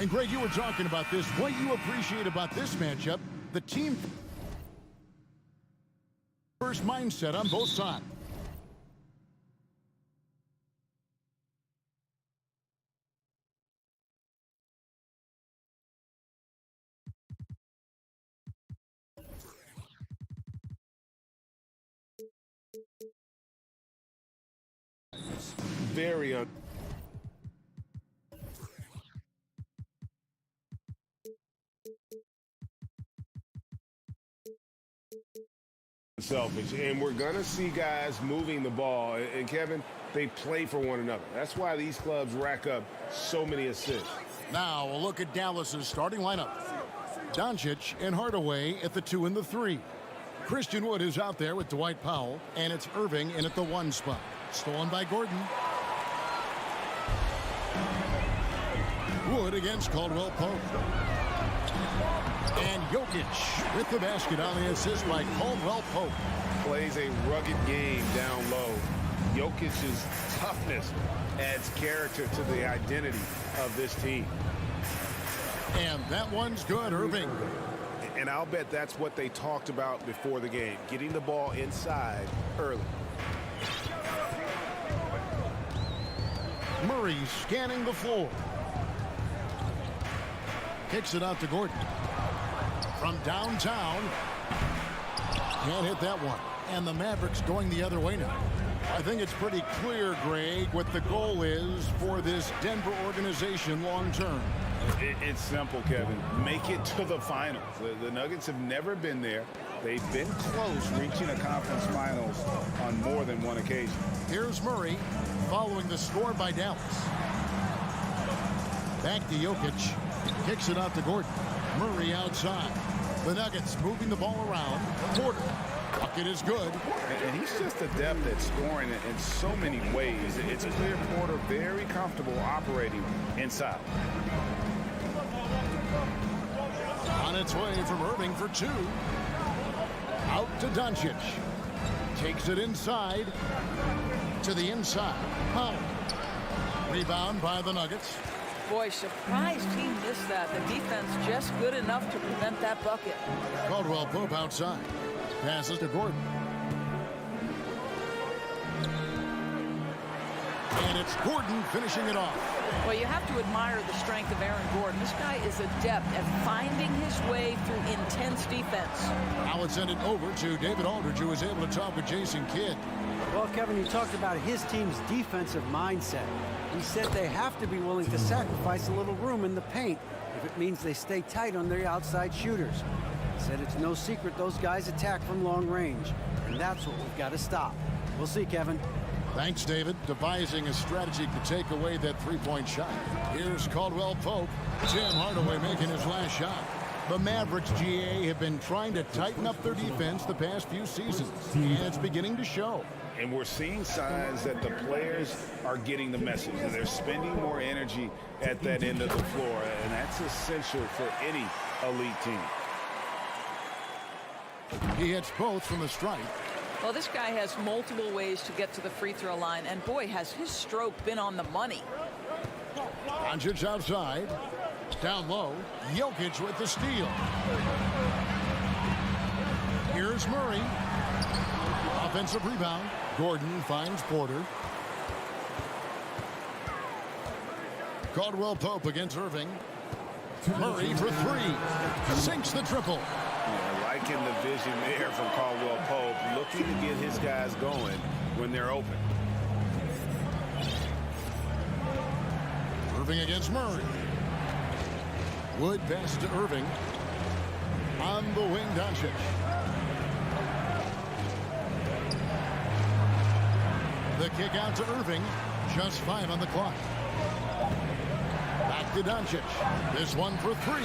And Greg, you were talking about this. What you appreciate about this matchup, the team first mindset on both sides. Very selfish, and we're gonna see guys moving the ball, and Kevin, they play for one another. That's why these clubs rack up so many assists. Now a look at Dallas's starting lineup. Doncic and Hardaway at the 2 and the 3. Christian Wood is out there with Dwight Powell, and it's Irving in at the 1 spot. Stolen by Gordon. Wood against Caldwell Pope. And Jokic with the basket on the assist by Caldwell Pope. Plays a rugged game down low. Jokic's toughness adds character to the identity of this team. And that one's good, Irving. And I'll bet that's what they talked about before the game, getting the ball inside early. Murray scanning the floor. Kicks it out to Gordon. From downtown. Can't hit that one. And the Mavericks going the other way now. I think it's pretty clear, Greg, what the goal is for this Denver organization long term. It's simple, Kevin. Make it to the finals. The Nuggets have never been there. They've been close reaching a conference finals on more than one occasion. Here's Murray following the score by Dallas. Back to Jokic. Kicks it out to Gordon. Murray outside. The Nuggets moving the ball around. Porter. Bucket is good. And he's just adept at scoring in so many ways. It's clear Porter very comfortable operating inside. On its way from Irving for 2. Out to Doncic. Takes it inside. To the inside. Powell. Rebound by the Nuggets. Boy, surprised he missed that. The defense just good enough to prevent that bucket. Caldwell Pope outside. Passes to Gordon. And it's Gordon finishing it off. Well, you have to admire the strength of Aaron Gordon. This guy is adept at finding his way through intense defense. Now let's send it over to David Aldridge, who was able to talk with Jason Kidd. Well, Kevin, you talked about his team's defensive mindset. He said they have to be willing to sacrifice a little room in the paint if it means they stay tight on their outside shooters. He said it's no secret those guys attack from long range, and that's what we've got to stop. We'll see, Kevin. Thanks, David. Devising a strategy to take away that three-point shot. Here's Caldwell Pope. Tim Hardaway making his last shot. The Mavericks, GA, have been trying to tighten up their defense the past few seasons, and it's beginning to show. And we're seeing signs that the players are getting the message, and they're spending more energy at that end of the floor, and that's essential for any elite team. He hits both from the stripe. Well, this guy has multiple ways to get to the free throw line, and boy, has his stroke been on the money. Doncic outside. Down low. Jokic with the steal. Here's Murray. Offensive rebound. Gordon finds Porter. Caldwell Pope against Irving. Murray for 3. Sinks the triple. Yeah, liking the vision there from Caldwell Pope, looking to get his guys going when they're open. Irving against Murray. Wood pass to Irving. On the wing, Doncic. The kick out to Irving. Just 5 on the clock. Back to Doncic. This one for 3.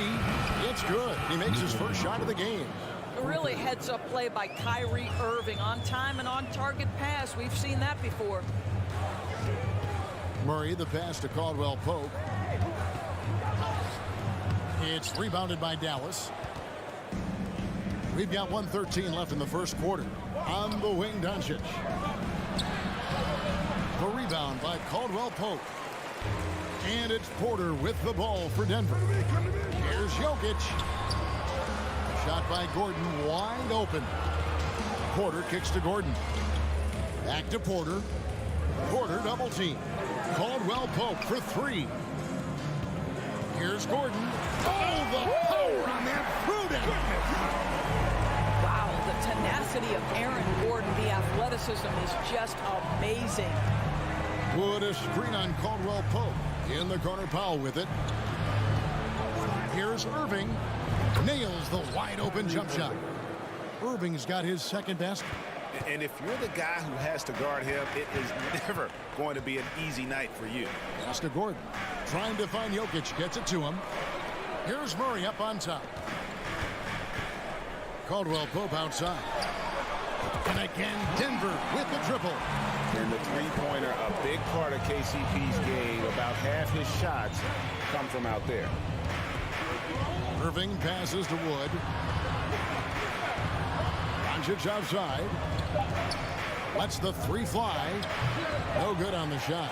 It's good. He makes his first shot of the game. A really heads-up play by Kyrie Irving. On time and on target pass. We've seen that before. Murray, the pass to Caldwell Pope. It's rebounded by Dallas. We've got 1:13 left in the first quarter. On the wing, Doncic. The rebound by Caldwell Pope. And it's Porter with the ball for Denver. Here's Jokic. Shot by Gordon, wide open. Porter kicks to Gordon. Back to Porter. Porter double team. Caldwell Pope for three. Here's Gordon. Oh, the power on that fruit. Wow, the tenacity of Aaron Gordon, the athleticism is just amazing. Wood a screen on Caldwell Pope. In the corner, Powell with it. Here's Irving. Nails the wide open jump shot. Irving's got his second basket. And if you're the guy who has to guard him, it is never going to be an easy night for you. Pass to Gordon. Trying to find Jokic. Gets it to him. Here's Murray up on top. Caldwell Pope outside. And again, Denver with the triple. And the three-pointer, a big part of KCP's game. About half his shots come from out there. Irving passes to Wood. Doncic outside. Lets the three fly. No good on the shot.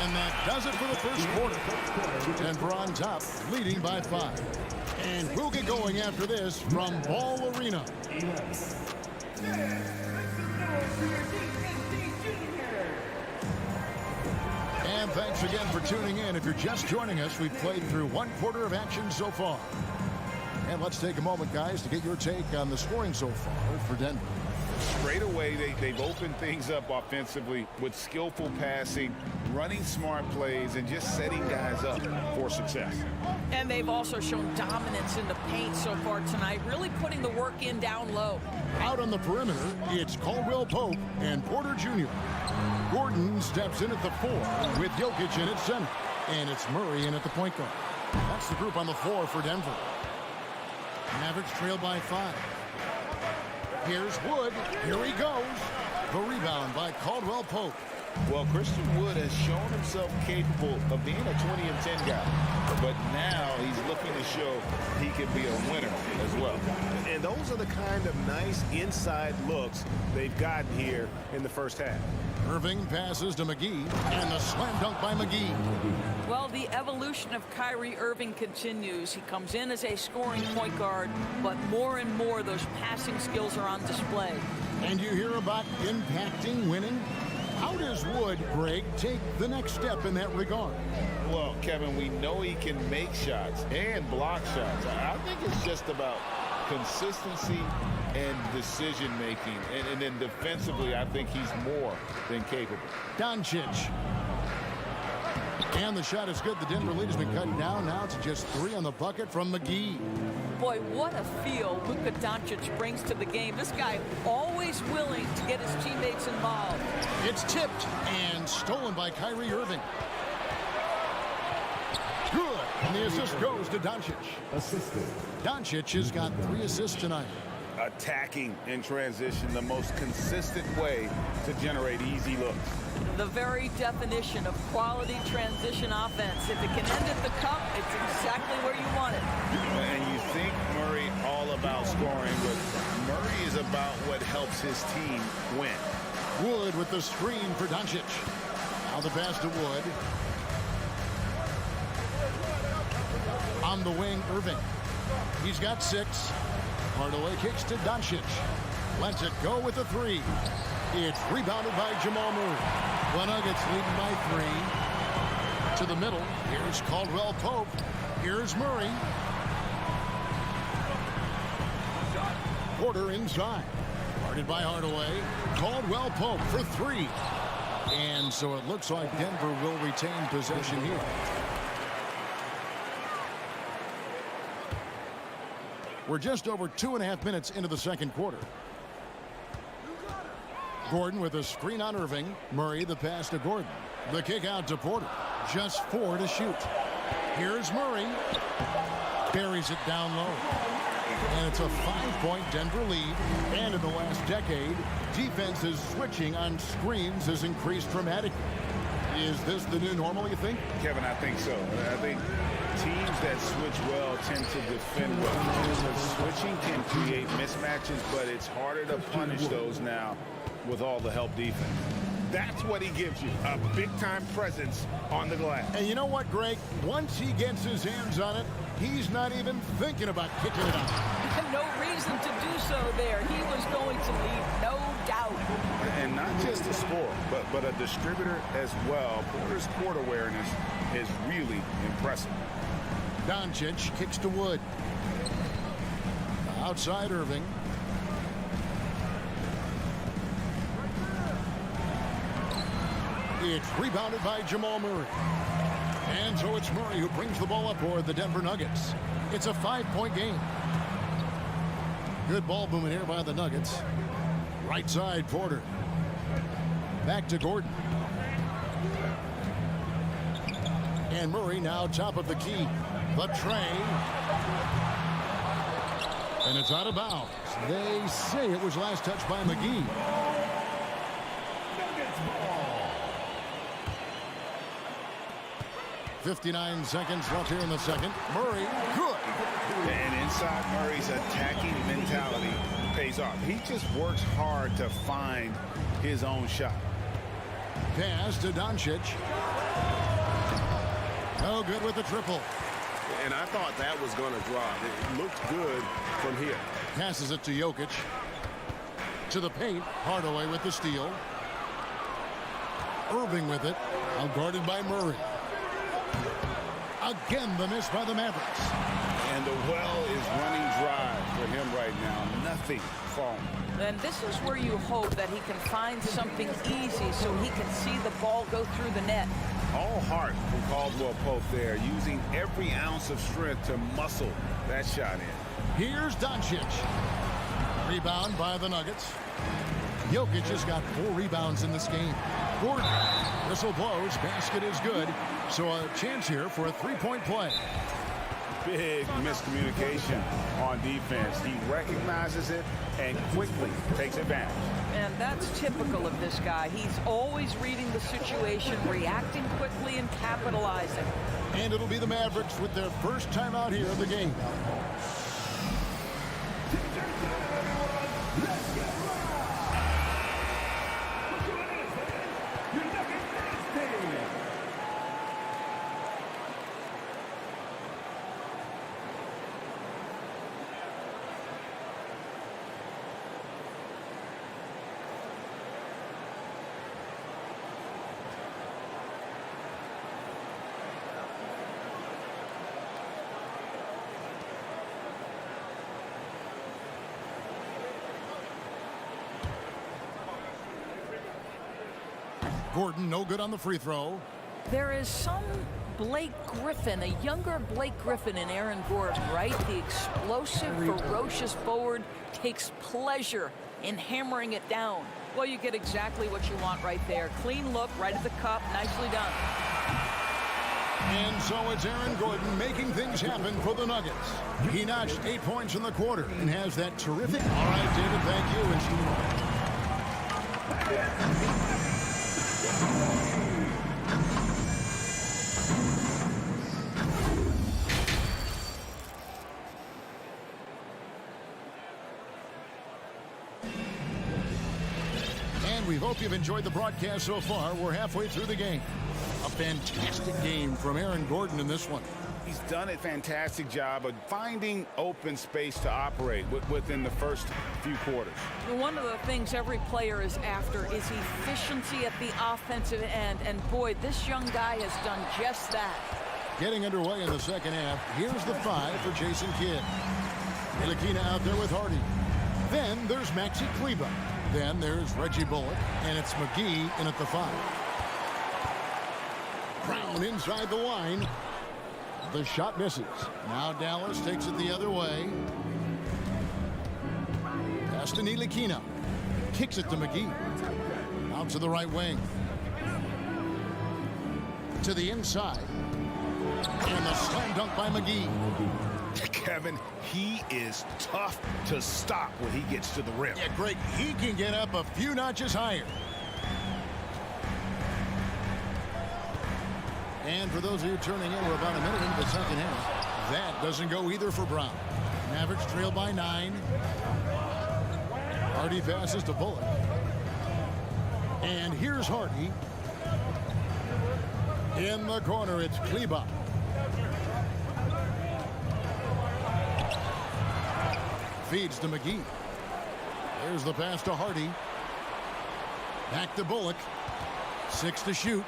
And that does it for the first quarter. Denver on top, leading by 5. And we'll get going after this from Ball Arena. And thanks again for tuning in. If you're just joining us, we've played through one quarter of action so far. And let's take a moment, guys, to get your take on the scoring so far for Denver. Straight away, they've opened things up offensively with skillful passing, running smart plays, and just setting guys up for success. And they've also shown dominance in the paint so far tonight, really putting the work in down low. Out on the perimeter, it's Caldwell Pope and Porter Jr. Gordon steps in at the 4 with Jokic in at center. And it's Murray in at the point guard. That's the group on the floor for Denver. Mavericks trail by 5. Here's Wood. Here he goes. The rebound by Caldwell Pope. Well, Christian Wood has shown himself capable of being a 20 and 10 guy. But now he's looking to show he can be a winner as well. And those are the kind of nice inside looks they've gotten here in the first half. Irving passes to McGee, and the slam dunk by McGee. Well, the evolution of Kyrie Irving continues. He comes in as a scoring point guard, but more and more those passing skills are on display. And you hear about impacting winning? How does Wood, Greg, take the next step in that regard? Well, Kevin, we know he can make shots and block shots. I think it's just about consistency and decision-making. And then defensively, I think he's more than capable. Doncic. And the shot is good. The Denver lead has been cut down now to just 3 on the bucket from McGee. Boy, what a feel Luka Doncic brings to the game. This guy always willing to get his teammates involved. It's tipped and stolen by Kyrie Irving. Good. And the assist goes to Doncic. Doncic has got 3 assists tonight. Attacking in transition, the most consistent way to generate easy looks. The very definition of quality transition offense. If it can end at the cup, it's exactly where you want it. And you think Murray all about scoring, but Murray is about what helps his team win. Wood with the screen for Doncic. Now the pass to Wood. On the wing, Irving. He's got 6. Hardaway kicks to Doncic. Lets it go with a 3. It's rebounded by Jamal Murray. The Nuggets leading by 3. To the middle. Here's Caldwell Pope. Here's Murray. Porter inside. Guarded by Hardaway. Caldwell Pope for 3. And so it looks like Denver will retain possession here. We're just over 2.5 minutes into the second quarter. Gordon with a screen on Irving. Murray the pass to Gordon. The kick out to Porter. Just 4 to shoot. Here's Murray. Buries it down low. And it's a 5-point Denver lead. And in the last decade, defenses switching on screens has increased dramatically. Is this the new normal, you think? Kevin, I think so. I think teams that switch well tend to defend well. Switching can create mismatches, but it's harder to punish those now with all the help defense. That's what he gives you, a big-time presence on the glass. And you know what, Greg? Once he gets his hands on it, he's not even thinking about kicking it out. No reason to do so there. He was going to lead, no doubt. And not just a scorer, but a distributor as well. Porter's court awareness is really impressive. Doncic kicks to Wood. Outside Irving. It's rebounded by Jamal Murray. And so it's Murray who brings the ball up for the Denver Nuggets. It's a 5-point game. Good ball movement here by the Nuggets. Right side, Porter. Back to Gordon. And Murray now top of the key. The tray. And it's out of bounds. They say it was last touched by McGee. 59 seconds left here in the second. Murray, good. And inside Murray's attacking mentality pays off. He just works hard to find his own shot. Pass to Doncic. No good with the triple. And I thought that was going to drop. It looked good from here. Passes it to Jokic. To the paint. Hardaway with the steal. Irving with it. Now guarded by Murray. Again, the miss by the Mavericks. And the well is running dry for him right now. Nothing falling. And this is where you hope that he can find something easy so he can see the ball go through the net. All heart from Caldwell Pope there, using every ounce of strength to muscle that shot in. Here's Doncic. Rebound by the Nuggets. Jokic has got 4 rebounds in this game. Gordon. Whistle blows. Basket is good. So a chance here for a 3-point play. Big miscommunication on defense. He recognizes it and quickly takes advantage. And that's typical of this guy. He's always reading the situation, reacting quickly, and capitalizing. And it'll be the Mavericks with their first time out here in the game. Gordon, no good on the free throw. There is some Blake Griffin, a younger Blake Griffin in Aaron Gordon, right? The explosive, ferocious forward takes pleasure in hammering it down. Well, you get exactly what you want right there. Clean look, right at the cup, nicely done. And so it's Aaron Gordon making things happen for the Nuggets. He notched 8 points in the quarter and has that terrific... All right, David, thank you. And we hope you've enjoyed the broadcast so far. We're halfway through the game. A fantastic game from Aaron Gordon in this one. He's done a fantastic job of finding open space to operate within the first few quarters. One of the things every player is after is efficiency at the offensive end. And boy, this young guy has done just that. Getting underway in the second half. Here's the 5 for Jason Kidd. Ntilikina out there with Hardy. Then there's Maxi Kleber. Then there's Reggie Bullock. And it's McGee in at the 5. Brown inside the line. The shot misses. Now Dallas takes it the other way. Pass to Ntilikina. Kicks it to McGee. Out to the right wing. To the inside. And the slam dunk by McGee. Kevin, he is tough to stop when he gets to the rim. Yeah, Greg, he can get up a few notches higher. And for those of you turning in, we're about a minute into the second half. That doesn't go either for Brown. Mavericks trail by 9. Hardy passes to Bullock. And here's Hardy. In the corner, it's Kleba. Feeds to McGee. There's the pass to Hardy. Back to Bullock. 6 to shoot.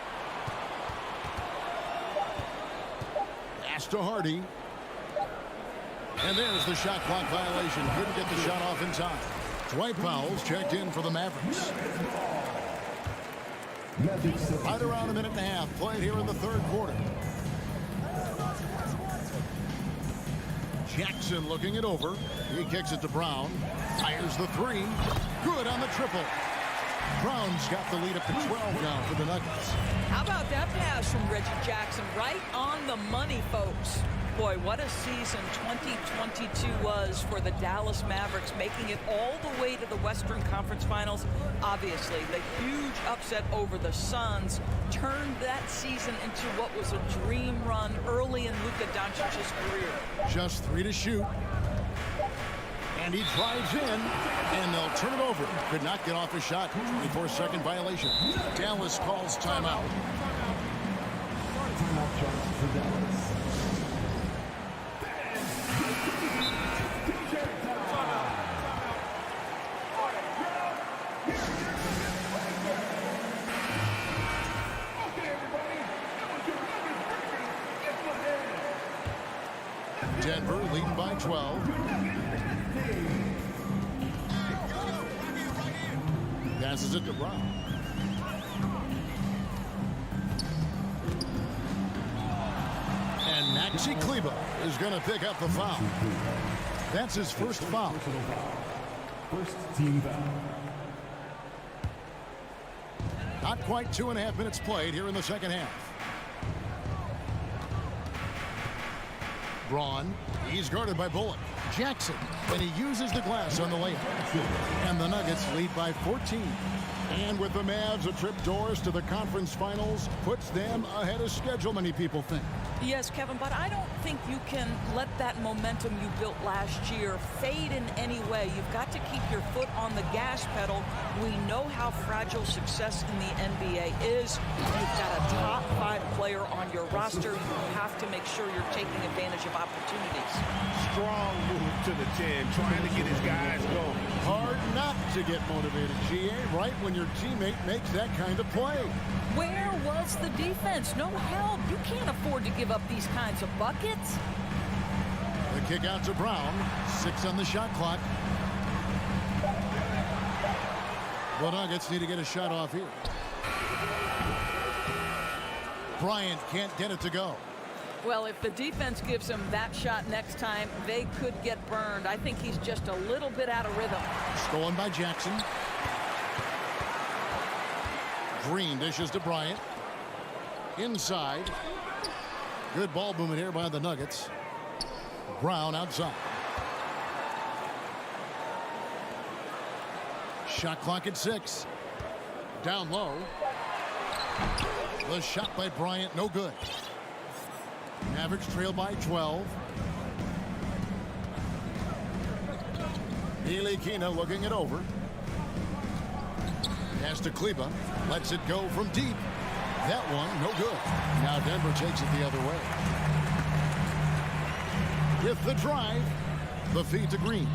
Pass to Hardy. And there's the shot clock violation. Couldn't get the shot off in time. Dwight Powell's checked in for the Mavericks. Right around a minute and a half played here in the third quarter. Jackson looking it over. He kicks it to Brown. Fires the three. Good on the triple. Brown's got the lead up to 12 now for the Nuggets. How about that pass from Reggie Jackson? Right on the money, folks. Boy, what a season 2022 was for the Dallas Mavericks, making it all the way to the Western Conference Finals. Obviously, the huge upset over the Suns turned that season into what was a dream run early in Luka Doncic's career. Just 3 to shoot. And he drives in, and they'll turn it over. Could not get off his shot. 24-second violation. Dallas calls timeout. Denver leading by 12. Passes it to Brown. And Maxi Kleba is going to pick up the foul. That's his first foul. First team foul. Not quite 2.5 minutes played here in the second half. Braun, he's guarded by Bullock. Jackson, and he uses the glass on the layup. And the Nuggets lead by 14. And with the Mavs a trip doors to the conference finals, puts them ahead of schedule, many people think. Yes, Kevin, but I don't think you can let that momentum you built last year fade in any way. You've got to keep your foot on the gas pedal. We know how fragile success in the NBA is. You've got a top 5 player on your roster. You have to make sure you're taking advantage of opportunities. Strong move to the 10, trying to get his guys going. Hard not to get motivated, GA, right when your teammate makes that kind of play. Where was the defense? No help. You can't afford to give up these kinds of buckets. The kick out to Brown. 6 on the shot clock. The Nuggets need to get a shot off here. Bryant can't get it to go. Well, if the defense gives him that shot next time, they could get burned. I think he's just a little bit out of rhythm. Stolen by Jackson. Green dishes to Bryant. Inside. Good ball movement here by the Nuggets. Brown outside. Shot clock at 6. Down low. The shot by Bryant, no good. Mavericks trail by 12. Ntilikina looking it over. Pass to Kleba. Lets it go from deep. That one, no good. Now Denver takes it the other way. With the drive, the feed to Green.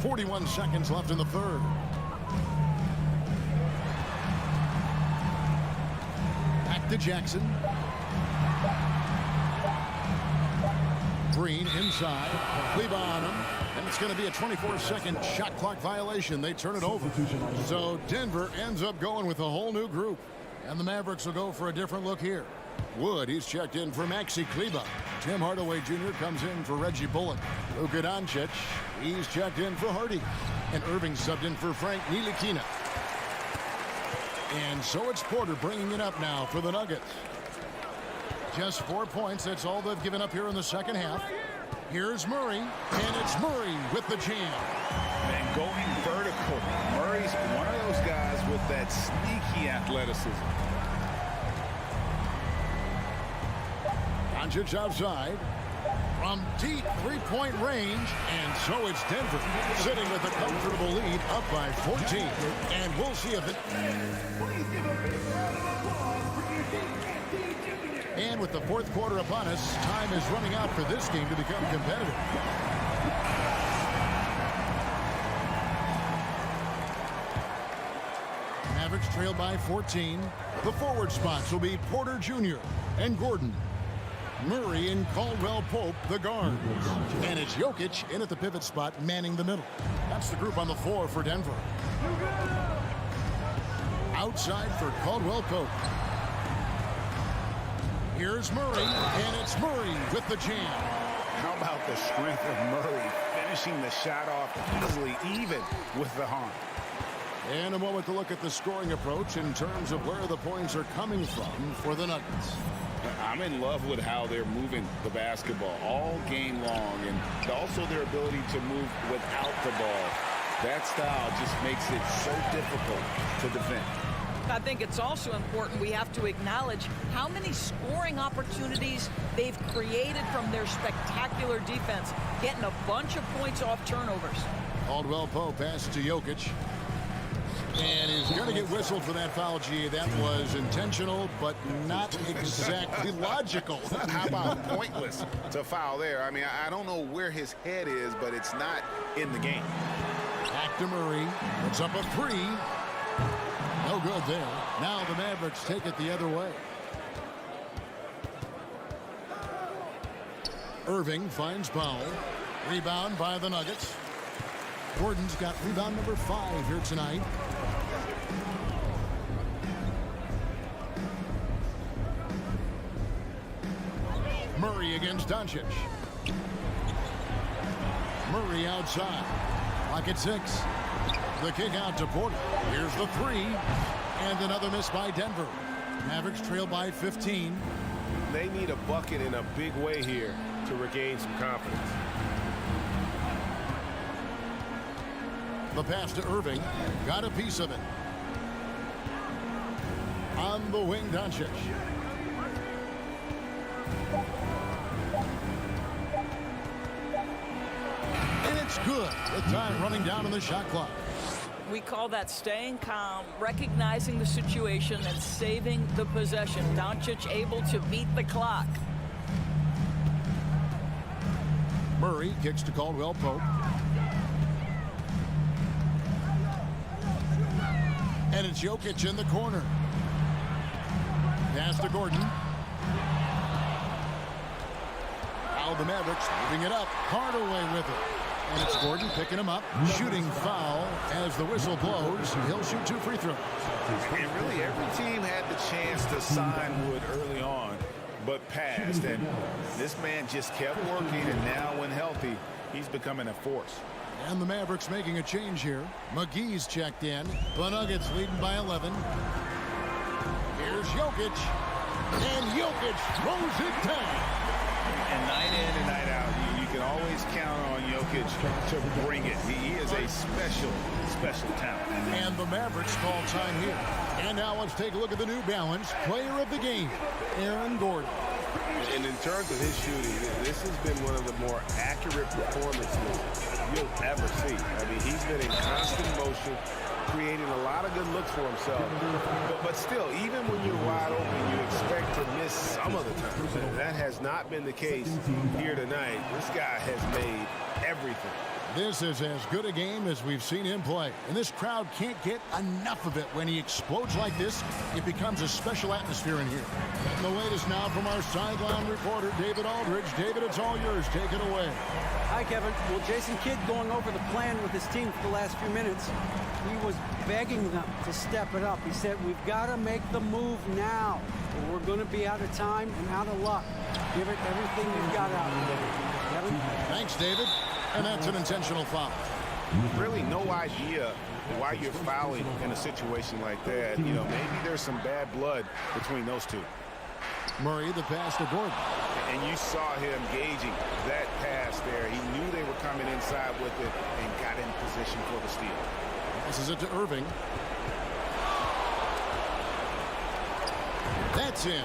41 seconds left in the third. Back to Jackson. Green inside. Kleba on him. And it's going to be a 24-second shot clock violation. They turn it over. So Denver ends up going with a whole new group. And the Mavericks will go for a different look here. Wood, he's checked in for Maxi Kleba. Tim Hardaway Jr. comes in for Reggie Bullock. Luka Doncic, he's checked in for Hardy. And Irving subbed in for Frank Ntilikina. And so it's Porter bringing it up now for the Nuggets. Just 4 points. That's all they've given up here in the second half. Here's Murray, and it's Murray with the jam. And going vertical. Murray's one of those guys with that sneaky athleticism. Doncic outside. from deep three-point range, and so it's Denver sitting with a comfortable lead up by 14. And we'll see if it... And with the fourth quarter upon us, time is running out for this game to become competitive. Mavericks trail by 14. The forward spots will be Porter Jr. and Gordon. Murray and Caldwell Pope, the guards. And it's Jokic in at the pivot spot, manning the middle. That's the group on the floor for Denver. Outside for Caldwell Pope. Here's Murray, and it's Murray with the jam. How about the strength of Murray finishing the shot off easily, even with the harm? And a moment to look at the scoring approach in terms of where the points are coming from for the Nuggets. I'm in love with how they're moving the basketball all game long, and also their ability to move without the ball. That style just makes it so difficult to defend. I think it's also important we have to acknowledge how many scoring opportunities they've created from their spectacular defense, getting a bunch of points off turnovers. Caldwell Pope passes to Jokic. And he's going to get whistled for that foul, G. That was intentional, but not exactly logical. How about pointless to foul there? I mean, I don't know where his head is, but it's not in the game. Back to Murray. Puts up a three. No good there. Now the Mavericks take it the other way. Irving finds Powell. Rebound by the Nuggets. Gordon's got rebound number 5 here tonight. Murray against Doncic. Murray outside. Clock at 6. The kick out to Porter. Here's the 3. And another miss by Denver. Mavericks trail by 15. They need a bucket in a big way here to regain some confidence. The pass to Irving. Got a piece of it. On the wing, Doncic. And it's good with time running down on the shot clock. We call that staying calm, recognizing the situation, and saving the possession. Doncic able to beat the clock. Murray kicks to Caldwell Pope. And it's Jokic in the corner. Pass to Gordon. Now the Mavericks moving it up. Hardaway with it. And it's Gordon picking him up. Shooting foul as the whistle blows. He'll shoot 2 free throws. And really every team had the chance to sign Wood early on, but passed. And this man just kept working, and now when healthy, he's becoming a force. And the Mavericks making a change here. McGee's checked in. The Nuggets leading by 11. Here's Jokic. And Jokic throws it down. And night in and night out, you can always count on Jokic to bring it. He is a special talent. And the Mavericks call time here. And now let's take a look at the New Balance player of the game, Aaron Gordon. And in terms of his shooting, this has been one of the more accurate performances you'll ever see. I mean, he's been in constant motion, creating a lot of good looks for himself. But still, even when you're wide open, you expect to miss some of the time. That has not been the case here tonight. This guy has made everything. This is as good a game as we've seen him play. And this crowd can't get enough of it. When he explodes like this, it becomes a special atmosphere in here. And the latest now from our sideline reporter, David Aldridge. David, it's all yours. Take it away. Hi, Kevin. Well, Jason Kidd going over the plan with his team for the last few minutes. He was begging them to step it up. He said, we've got to make the move now, or we're going to be out of time and out of luck. Give it everything you've got out there. Kevin? Thanks, David. And that's an intentional foul. Really no idea why you're fouling in a situation like that. You know, maybe there's some bad blood between those two. Murray, the pass to Gordon. And you saw him gauging that pass there. He knew they were coming inside with it and got in position for the steal. Passes it to Irving. That's in.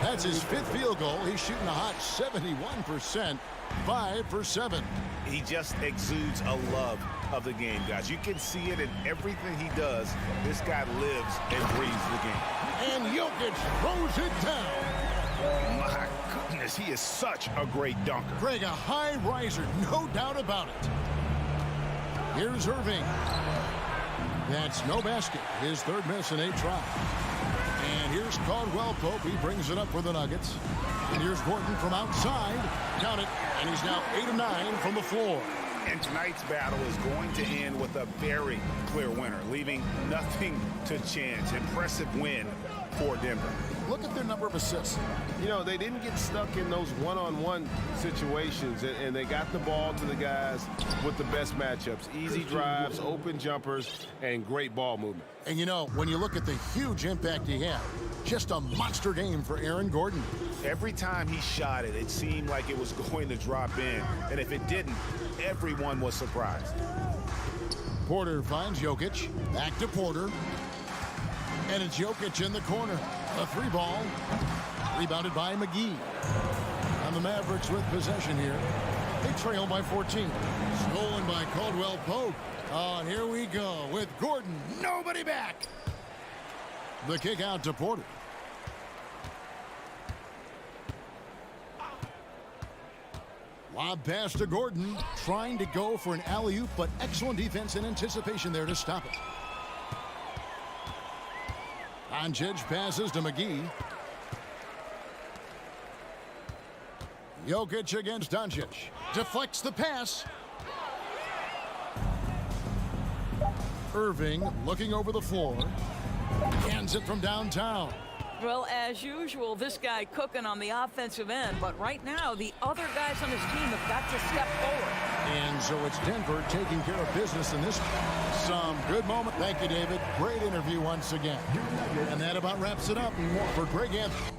That's his 5th field goal. He's shooting a hot 71%, 5 for 7. He just exudes a love of the game, guys. You can see it in everything he does. This guy lives and breathes the game. And Jokic throws it down. My goodness, he is such a great dunker. Greg, a high riser, no doubt about it. Here's Irving. That's no basket. His 3rd miss in 8 tries. And here's Caldwell Pope. He brings it up for the Nuggets. And here's Gordon from outside. Count it. And he's now 8 of 9 from the floor. And tonight's battle is going to end with a very clear winner, leaving nothing to chance. Impressive win for Denver. Look at their number of assists. You know, they didn't get stuck in those one-on-one situations, and they got the ball to the guys with the best matchups. Easy drives, open jumpers, and great ball movement. And, you know, when you look at the huge impact he had, just a monster game for Aaron Gordon. Every time he shot it, it seemed like it was going to drop in. And if it didn't, everyone was surprised. Porter finds Jokic. Back to Porter. And it's Jokic in the corner. A 3-ball. Rebounded by McGee. And the Mavericks with possession here. They trail by 14. Stolen by Caldwell Pope. Oh, and here we go with Gordon. Nobody back. The kick out to Porter. Lob pass to Gordon. Trying to go for an alley-oop, but excellent defense and anticipation there to stop it. Doncic passes to McGee. Jokic against Doncic. Deflects the pass. Irving looking over the floor. Hands it from downtown. Well, as usual, this guy cooking on the offensive end, but right now the other guys on his team have got to step forward. And so it's Denver taking care of business in this. Some good moment. Thank you, David. Great interview once again. And that about wraps it up for Greg Anthony.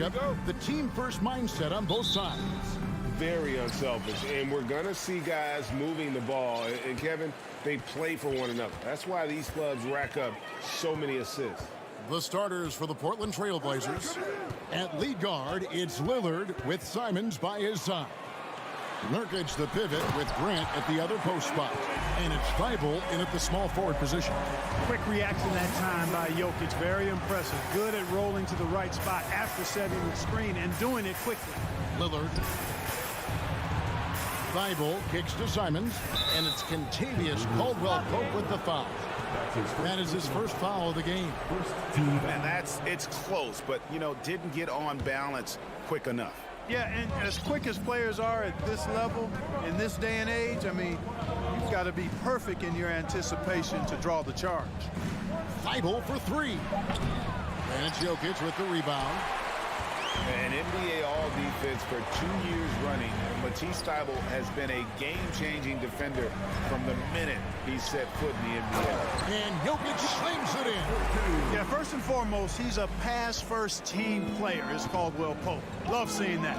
matchup. The team first mindset on both sides. Very unselfish, and we're going to see guys moving the ball. And Kevin, they play for one another. That's why these clubs rack up so many assists. The starters for the Portland Trail Blazers. At lead guard, it's Lillard with Simons by his side. Nurkic the pivot with Grant at the other post spot. And it's Thibault in at the small forward position. Quick reaction that time by Jokic. Very impressive. Good at rolling to the right spot after setting the screen and doing it quickly. Lillard. Thibault kicks to Simons. And it's Kentavious Caldwell-Pope with the foul. That is his first foul of the game. And it's close, but, didn't get on balance quick enough. Yeah, and as quick as players are at this level, in this day and age, I mean, you've got to be perfect in your anticipation to draw the charge. Thibault for three. And it's Jokic with the rebound. An NBA All-Defense for 2 years running. Matisse Thybulle has been a game-changing defender from the minute he set foot in the NBA. And Jokic slams it in. Yeah, first and foremost, he's a pass-first team player, is Caldwell-Pope. Love seeing that.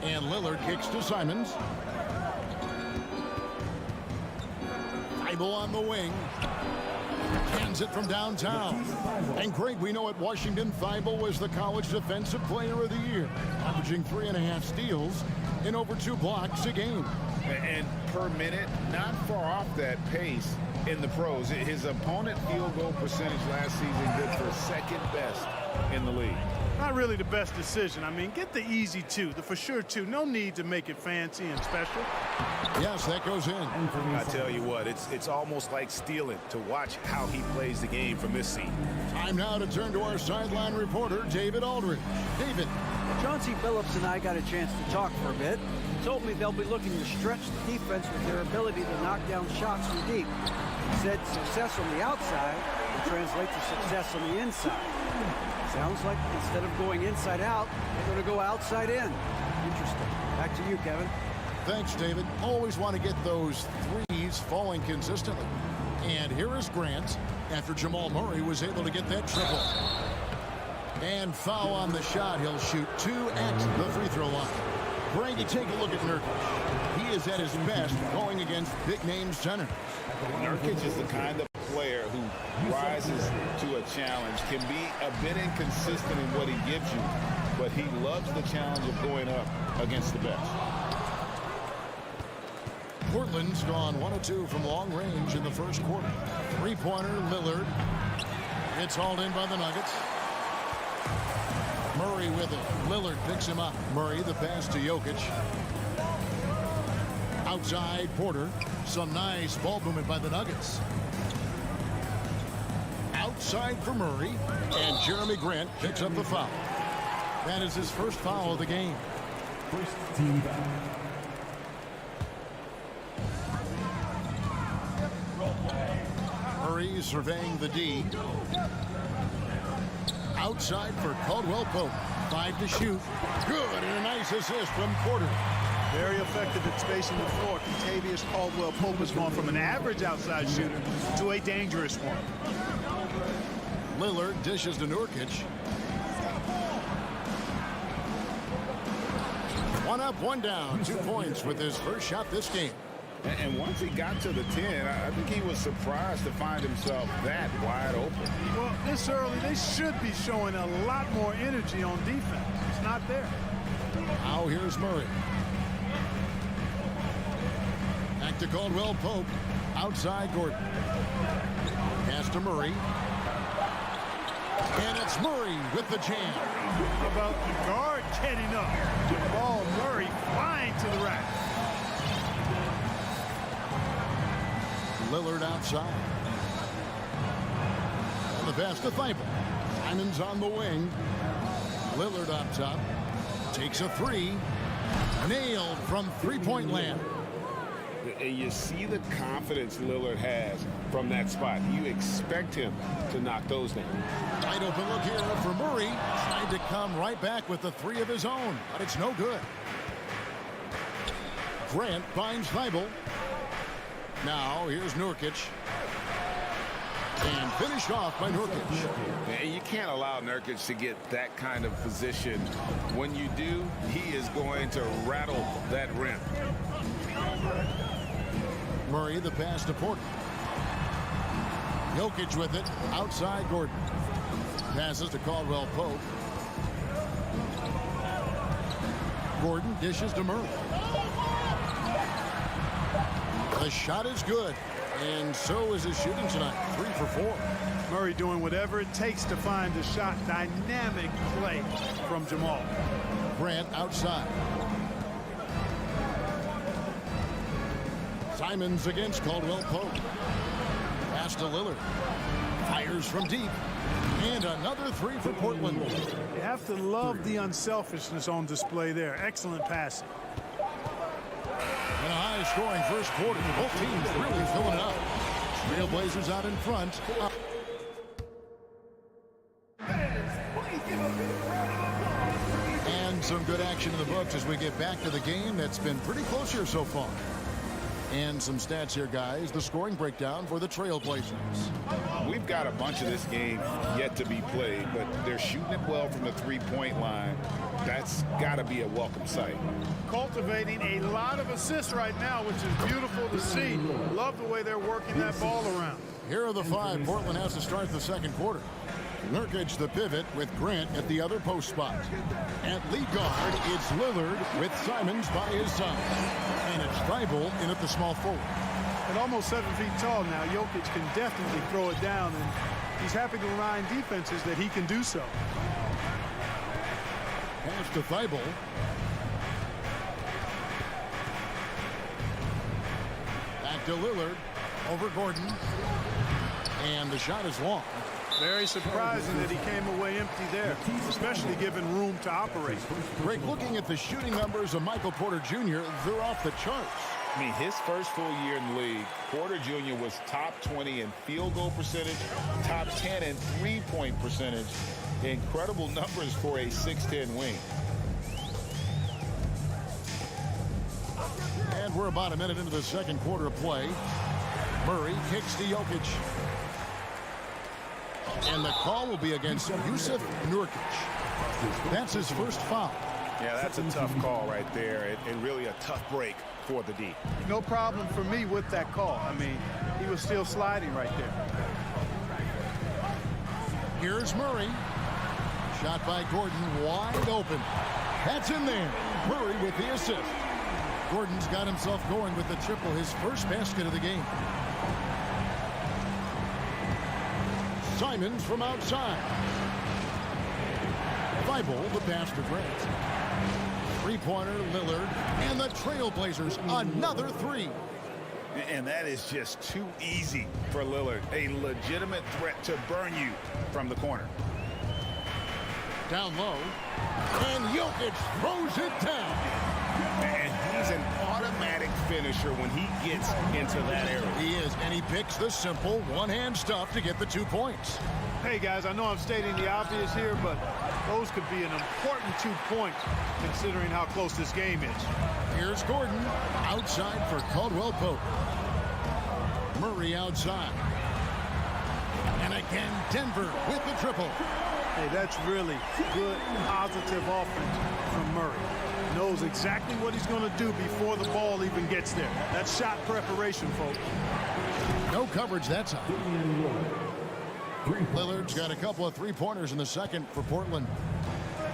And Lillard kicks to Simons. Thibault on the wing. Hands it from downtown. And Greg, we know at Washington, Thibault was the college defensive player of the year, averaging 3.5 steals and over 2 blocks a game. And per minute, not far off that pace in the pros. His opponent field goal percentage last season good for second best in the league. Not really the best decision. I mean, get the easy two, the for sure two. No need to make it fancy and special. Yes, that goes in. I tell you what, it's almost like stealing to watch how he plays the game from this seat. Time now to turn to our sideline reporter, David Aldridge. David. Chauncey Billups and I got a chance to talk for a bit. He told me they'll be looking to stretch the defense with their ability to knock down shots from deep. He said success on the outside will translate to success on the inside. Sounds like instead of going inside out, they're going to go outside in. Interesting. Back to you, Kevin. Thanks, David. Always want to get those threes falling consistently. And here is Grant after Jamal Murray was able to get that triple. And foul on the shot. He'll shoot 2 at the free throw line. Greg, you take a look at Nurkic. He is at his best going against big-name centers. Nurkic is the kind of player who rises to a challenge, can be a bit inconsistent in what he gives you, but he loves the challenge of going up against the best. Portland's gone 1 of 2 from long range in the first quarter. Three-pointer, Lillard. It's hauled in by the Nuggets. Murray with it. Lillard picks him up. Murray, the pass to Jokic. Outside, Porter. Some nice ball movement by the Nuggets. Outside for Murray. And Jeremy Grant picks up the foul. That is his first foul of the game. First team foul. Murray surveying the D. Outside for Caldwell-Pope. 5 to shoot. Good, and a nice assist from Porter. Very effective at spacing the floor. Kentavious Caldwell-Pope has gone from an average outside shooter to a dangerous one. Lillard dishes to Nurkic. 1 up, 1 down. 2 points with his first shot this game. And once he got to the 10, I think he was surprised to find himself that wide open. Well, this early, they should be showing a lot more energy on defense. It's not there. Now here's Murray. Back to Caldwell-Pope. Outside Gordon. Pass to Murray. And it's Murray with the jam. How about the guard getting up? Jamal Murray flying to the rack. Lillard outside. And the pass to Thibault. Simons on the wing. Lillard up top. Takes a 3. Nailed from three-point land. And you see the confidence Lillard has from that spot. You expect him to knock those down. Tight open look here for Murray. Tried to come right back with the 3 of his own, but it's no good. Grant finds Thibault. Now here's Nurkic. And finished off by Nurkic. And you can't allow Nurkic to get that kind of position. When you do, he is going to rattle that rim. Murray, the pass to Porter. Jokic with it, outside Gordon. Passes to Caldwell Pope. Gordon dishes to Murray. The shot is good, and so is his shooting tonight. 3 for 4. Murray doing whatever it takes to find the shot. Dynamic play from Jamal. Grant outside. Simons against Caldwell Pope. Pass to Lillard. Fires from deep. And another 3 for Portland. You have to love the unselfishness on display there. Excellent passing. And a high-scoring first quarter. Both teams really filling it up. Trailblazers out in front. And some good action in the books as we get back to the game that's been pretty close here so far. And some stats here, guys. The scoring breakdown for the Trailblazers. We've got a bunch of this game yet to be played, but they're shooting it well from the three-point line. That's got to be a welcome sight. Cultivating a lot of assists right now, which is beautiful to see. Love the way they're working that ball around. Here are the 5 Portland has to start the second quarter. Nurkic the pivot with Grant at the other post spot. At lead guard, it's Lillard with Simons by his side. And it's Thibault in at the small forward. At almost 7 feet tall now, Jokic can definitely throw it down, and he's happy to remind defenses that he can do so. Pass to Thibault. Back to Lillard. Over Gordon. And the shot is long. Very surprising that he came away empty there, especially given room to operate. Greg, looking at the shooting numbers of Michael Porter Jr., they're off the charts. I mean, his first full year in the league, Porter Jr. was top 20 in field goal percentage, top 10 in three-point percentage. Incredible numbers for a 6'10" wing. And we're about a minute into the second quarter of play. Murray kicks to Jokic. And the call will be against Jusuf Nurkic. That's his first foul. Yeah, that's a tough call right there, and really a tough break for the D. No problem for me with that call. I mean, he was still sliding right there. Here's Murray. Shot by Gordon, wide open. That's in there. Murray with the assist. Gordon's got himself going with the triple, his first basket of the game. Simons from outside. Thibault, the pass to Grant. Three-pointer, Lillard, and the Trailblazers, another 3. And that is just too easy for Lillard. A legitimate threat to burn you from the corner. Down low, and Jokic throws it down. And he's an automatic finisher when he gets into that area. He is, and he picks the simple one-hand stuff to get the 2 points. Hey, guys, I know I'm stating the obvious here, but those could be an important 2 points considering how close this game is. Here's Gordon, outside for Caldwell Pope. Murray outside. And again, Denver with the triple. Hey, that's really good, positive offense from Murray. Knows exactly what he's going to do before the ball even gets there. That's shot preparation, folks. No coverage that time. Lillard's got a couple of three-pointers in the second for Portland.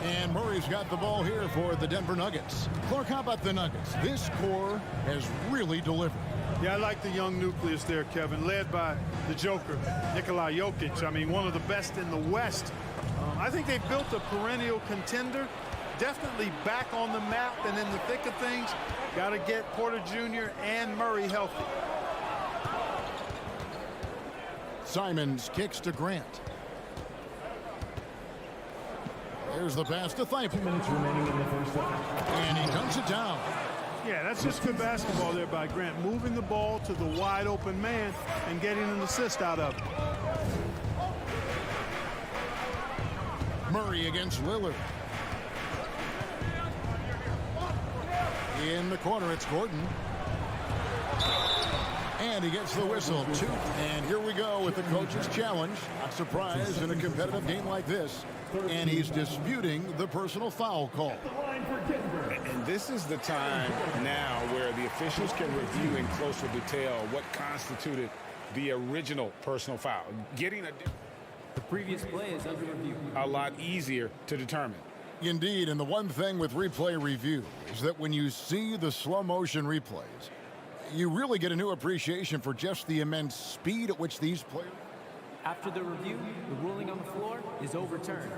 And Murray's got the ball here for the Denver Nuggets. Clark, how about the Nuggets? This core has really delivered. Yeah, I like the young nucleus there, Kevin, led by the Joker, Nikola Jokic. I mean, one of the best in the West. I think they've built a perennial contender. Definitely back on the map and in the thick of things. Got to get Porter Jr. and Murray healthy. Simons kicks to Grant. There's the pass to Thibault. 2 minutes remaining in the first half. And he dunks it down. Yeah, that's just good basketball there by Grant. Moving the ball to the wide open man and getting an assist out of it. Murray against Lillard. In the corner, it's Gordon. And he gets the whistle. 2. And here we go with the coach's challenge. Not surprised in a competitive game like this. And he's disputing the personal foul call. And this is the time now where the officials can review in closer detail what constituted the original personal foul. Getting The previous play is under review. a lot easier to determine. Indeed, and the one thing with replay review is that when you see the slow motion replays, you really get a new appreciation for just the immense speed at which these players... After the review, the ruling on the floor is overturned.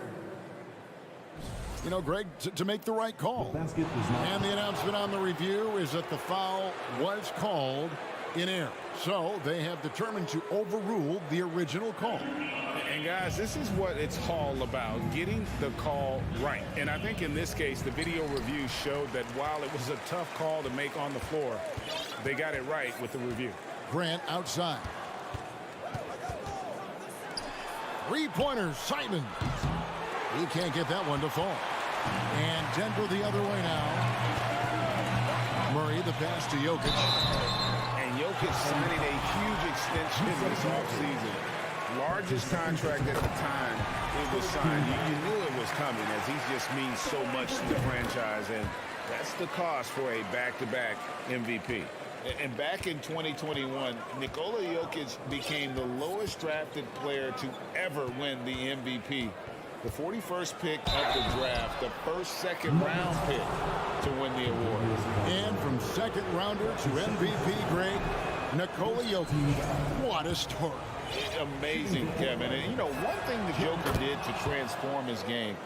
You know, Greg, to make the right call. And the announcement on the review is that the foul was called in error. So they have determined to overrule the original call. And guys, this is what it's all about, getting the call right. And I think in this case, the video review showed that while it was a tough call to make on the floor, they got it right with the review. Grant outside. Three-pointers, Simon. He can't get that one to fall. And Denver the other way now. Murray, the pass to Jokic. And Jokic signing a huge extension this offseason. Largest contract at the time it was signed. You knew it was coming, as he just means so much to the franchise. And that's the cost for a back-to-back MVP. And back in 2021, Nikola Jokic became the lowest drafted player to ever win the MVP. The 41st pick of the draft, the first second-round pick to win the award. And from second rounder to MVP, Greg, Nikola Jokic. What a story. Amazing, Kevin. And, you know, one thing the Joker did to transform his game,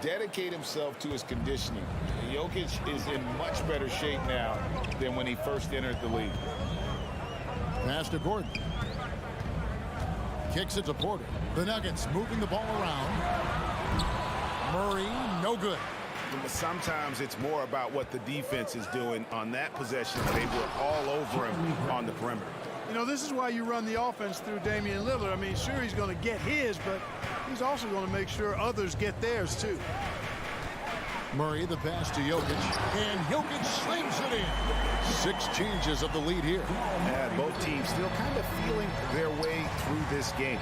dedicate himself to his conditioning. Jokic is in much better shape now than when he first entered the league. Pass to Gordon. Kicks it to Porter. The Nuggets moving the ball around. Murray, no good. Sometimes it's more about what the defense is doing on that possession. They were all over him on the perimeter. You know, this is why you run the offense through Damian Lillard. I mean, sure, he's going to get his, but he's also going to make sure others get theirs, too. Murray, the pass to Jokic, and Jokic slings it in. 6 changes of the lead here. And both teams still kind of feeling their way through this game.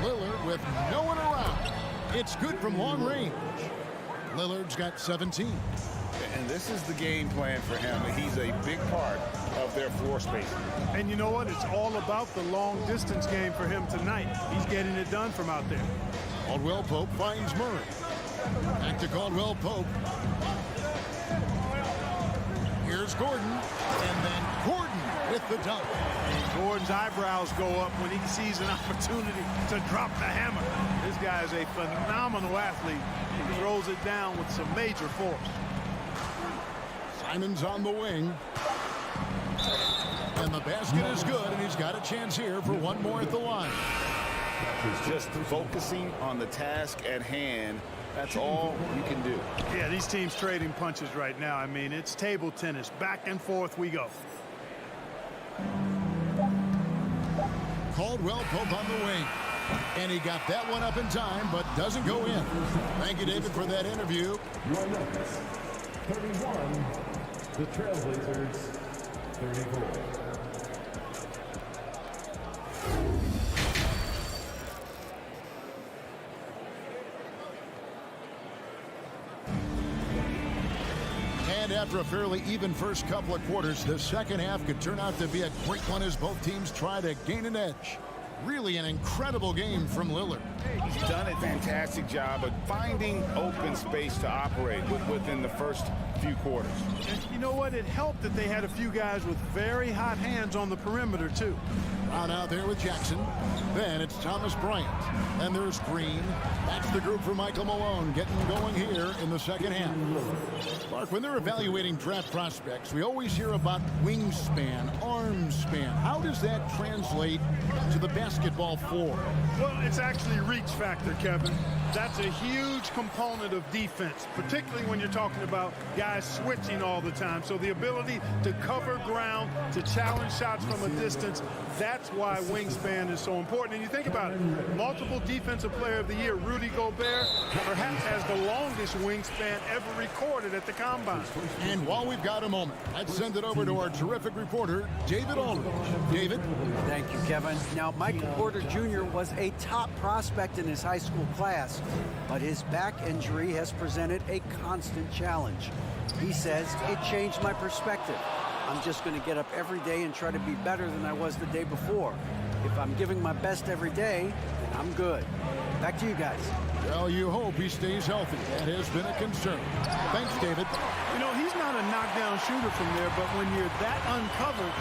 Lillard with no one around. It's good from long range. Lillard's got 17. And this is the game plan for him. He's a big part of their floor space. And you know what? It's all about the long-distance game for him tonight. He's getting it done from out there. Caldwell Pope finds Murray. Back to Caldwell Pope. Here's Gordon. And then Gordon with the dunk. And Gordon's eyebrows go up when he sees an opportunity to drop the hammer. This guy is a phenomenal athlete. He throws it down with some major force. Simon's on the wing. And the basket is good, and he's got a chance here for one more at the line. Just focusing on the task at hand, that's all you can do. Yeah, these teams trading punches right now. I mean, it's table tennis. Back and forth we go. Caldwell Pope on the wing. And he got that one up in time, but doesn't go in. Thank you, David, for that interview. Your numbers, 31, the Trailblazers, 34. And after a fairly even first couple of quarters, the second half could turn out to be a great one as both teams try to gain an edge. Really an incredible game from Lillard. He's done a fantastic job of finding open space to operate within the first few quarters. And you know what? It helped that they had a few guys with very hot hands on the perimeter, too. Brown out there with Jackson. Then it's Thomas Bryant. And there's Green. That's the group for Michael Malone getting going here in the second half. Mark, when they're evaluating draft prospects, we always hear about wingspan, arm span. How does that translate to the basketball floor. Well, it's actually reach factor, Kevin. That's a huge component of defense, particularly when you're talking about guys switching all the time. So the ability to cover ground, to challenge shots from a distance, that's why wingspan is so important. And you think about it, multiple Defensive Player of the Year, Rudy Gobert, perhaps has the longest wingspan ever recorded at the Combine. And while we've got a moment, let's send it over to our terrific reporter, David Aldridge. David? Thank you, Kevin. Now, Michael Porter Jr. was a top prospect in his high school class, but his back injury has presented a constant challenge. He says, it changed my perspective. I'm just going to get up every day and try to be better than I was the day before. If I'm giving my best every day, then I'm good. Back to you guys. Well, you hope he stays healthy. That has been a concern. Thanks, David. You know, he's not a knockdown shooter from there, but when you're that uncovered,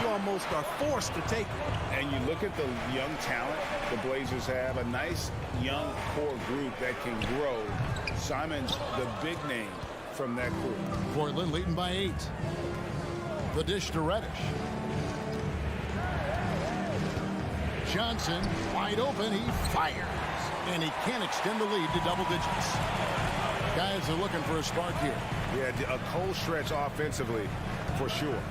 you almost are forced to take it. And you look at the young talent the Blazers have, a nice young core group that can grow. Simon's the big name from that group. Portland leading by 8. The dish to Reddish. Johnson wide open. He fires. And he can't extend the lead to double digits. Guys are looking for a spark here. Yeah, a cold stretch offensively for sure.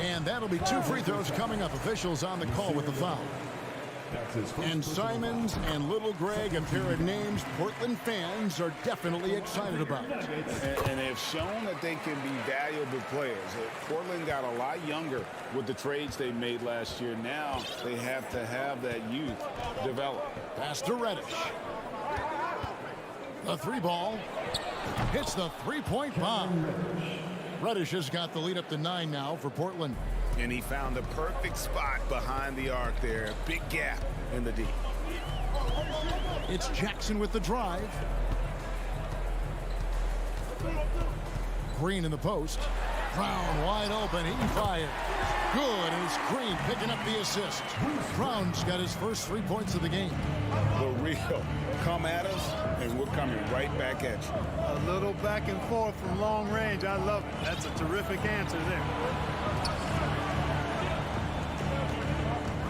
And that'll be 2 free throws coming up. Officials on the call with the foul. And Simons and Little Greg, a pair of names Portland fans are definitely excited about. And they've shown that they can be valuable players. Portland got a lot younger with the trades they made last year. Now they have to have that youth develop. Pass to Reddish. The 3-ball hits the 3-point bomb. Reddish has got the lead up to 9 now for Portland. And he found the perfect spot behind the arc there. Big gap in the D. It's Jackson with the drive. Green in the post. Brown wide open. He fires. Good, and it's Green picking up the assist. Brown's got his first 3 points of the game. The real come at us, and we're coming right back at you. A little back and forth from long range. I love it. That's a terrific answer there.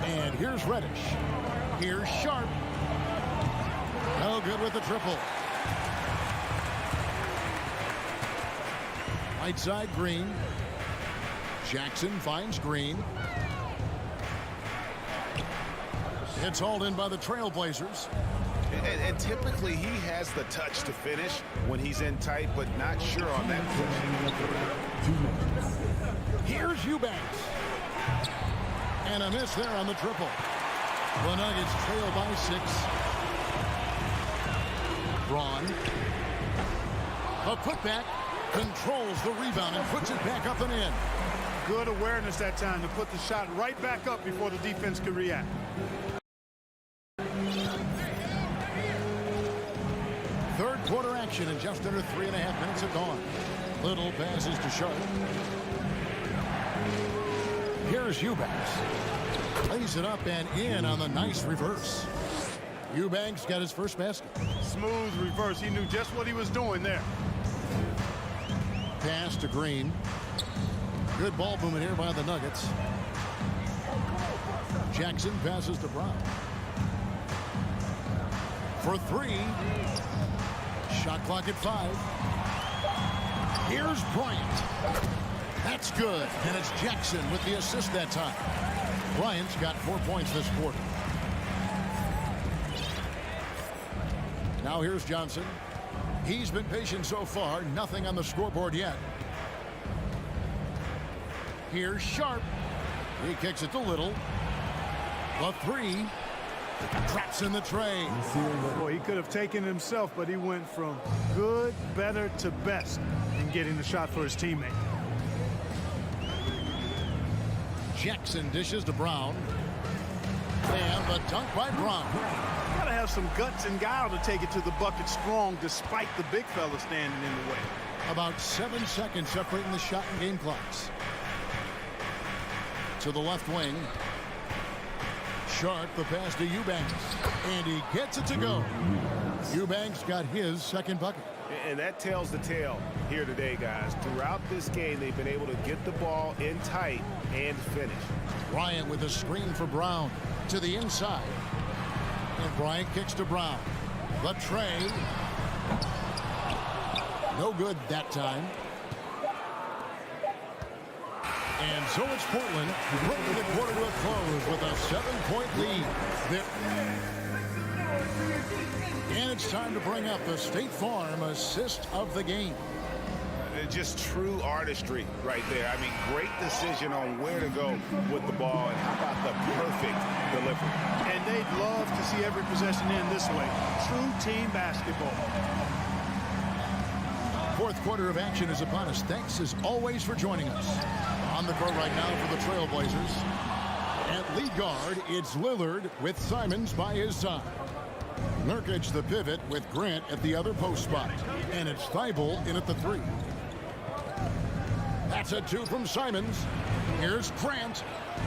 And here's Reddish. Here's Sharp. No good with the triple. Right side, Green. Jackson finds Green. It's hauled in by the Trailblazers. And typically he has the touch to finish when he's in tight, but not sure on that push. Here's Eubanks. And a miss there on the triple. The Nuggets trail by 6. Braun. A putback. Controls the rebound and puts it back up and in. Good awareness that time to put the shot right back up before the defense could react. Third quarter action in just under 3.5 minutes have gone. Little passes to Sharp. Here's Eubanks. Lays it up and in on the nice reverse. Eubanks got his first basket. Smooth reverse. He knew just what he was doing there. Pass to Green. Good ball movement here by the Nuggets. Jackson passes to Brown. For 3. Shot clock at 5. Here's Bryant. That's good. And it's Jackson with the assist that time. Bryant's got 4 points this quarter. Now here's Johnson. He's been patient so far. Nothing on the scoreboard yet. Here's Sharp. He kicks it to Little. The 3. Traps in the tray. Boy, he could have taken it himself, but he went from good, better to best in getting the shot for his teammate. Jackson dishes to Brown. And the dunk by Brown. Gotta have some guts and guile to take it to the bucket strong despite the big fella standing in the way. About 7 seconds separating the shot and game clocks. To the left wing. Sharp, the pass to Eubanks. And he gets it to go. Eubanks got his second bucket. And that tells the tale here today, guys. Throughout this game, they've been able to get the ball in tight and finish. Bryant with a screen for Brown to the inside. And Bryant kicks to Brown. The tray. No good that time. And so it's Portland bringing the quarter to a close with a 7-point lead. And it's time to bring up the State Farm assist of the game. Just true artistry right there. I mean, great decision on where to go with the ball, and how about the perfect delivery. And they'd love to see every possession end this way. True team basketball. Fourth quarter of action is upon us. Thanks as always for joining us. On the court right now for the Trailblazers. At lead guard, it's Lillard with Simons by his side. Nurkic the pivot with Grant at the other post spot. And it's Thibault in at the 3. That's a 2 from Simons. Here's Grant.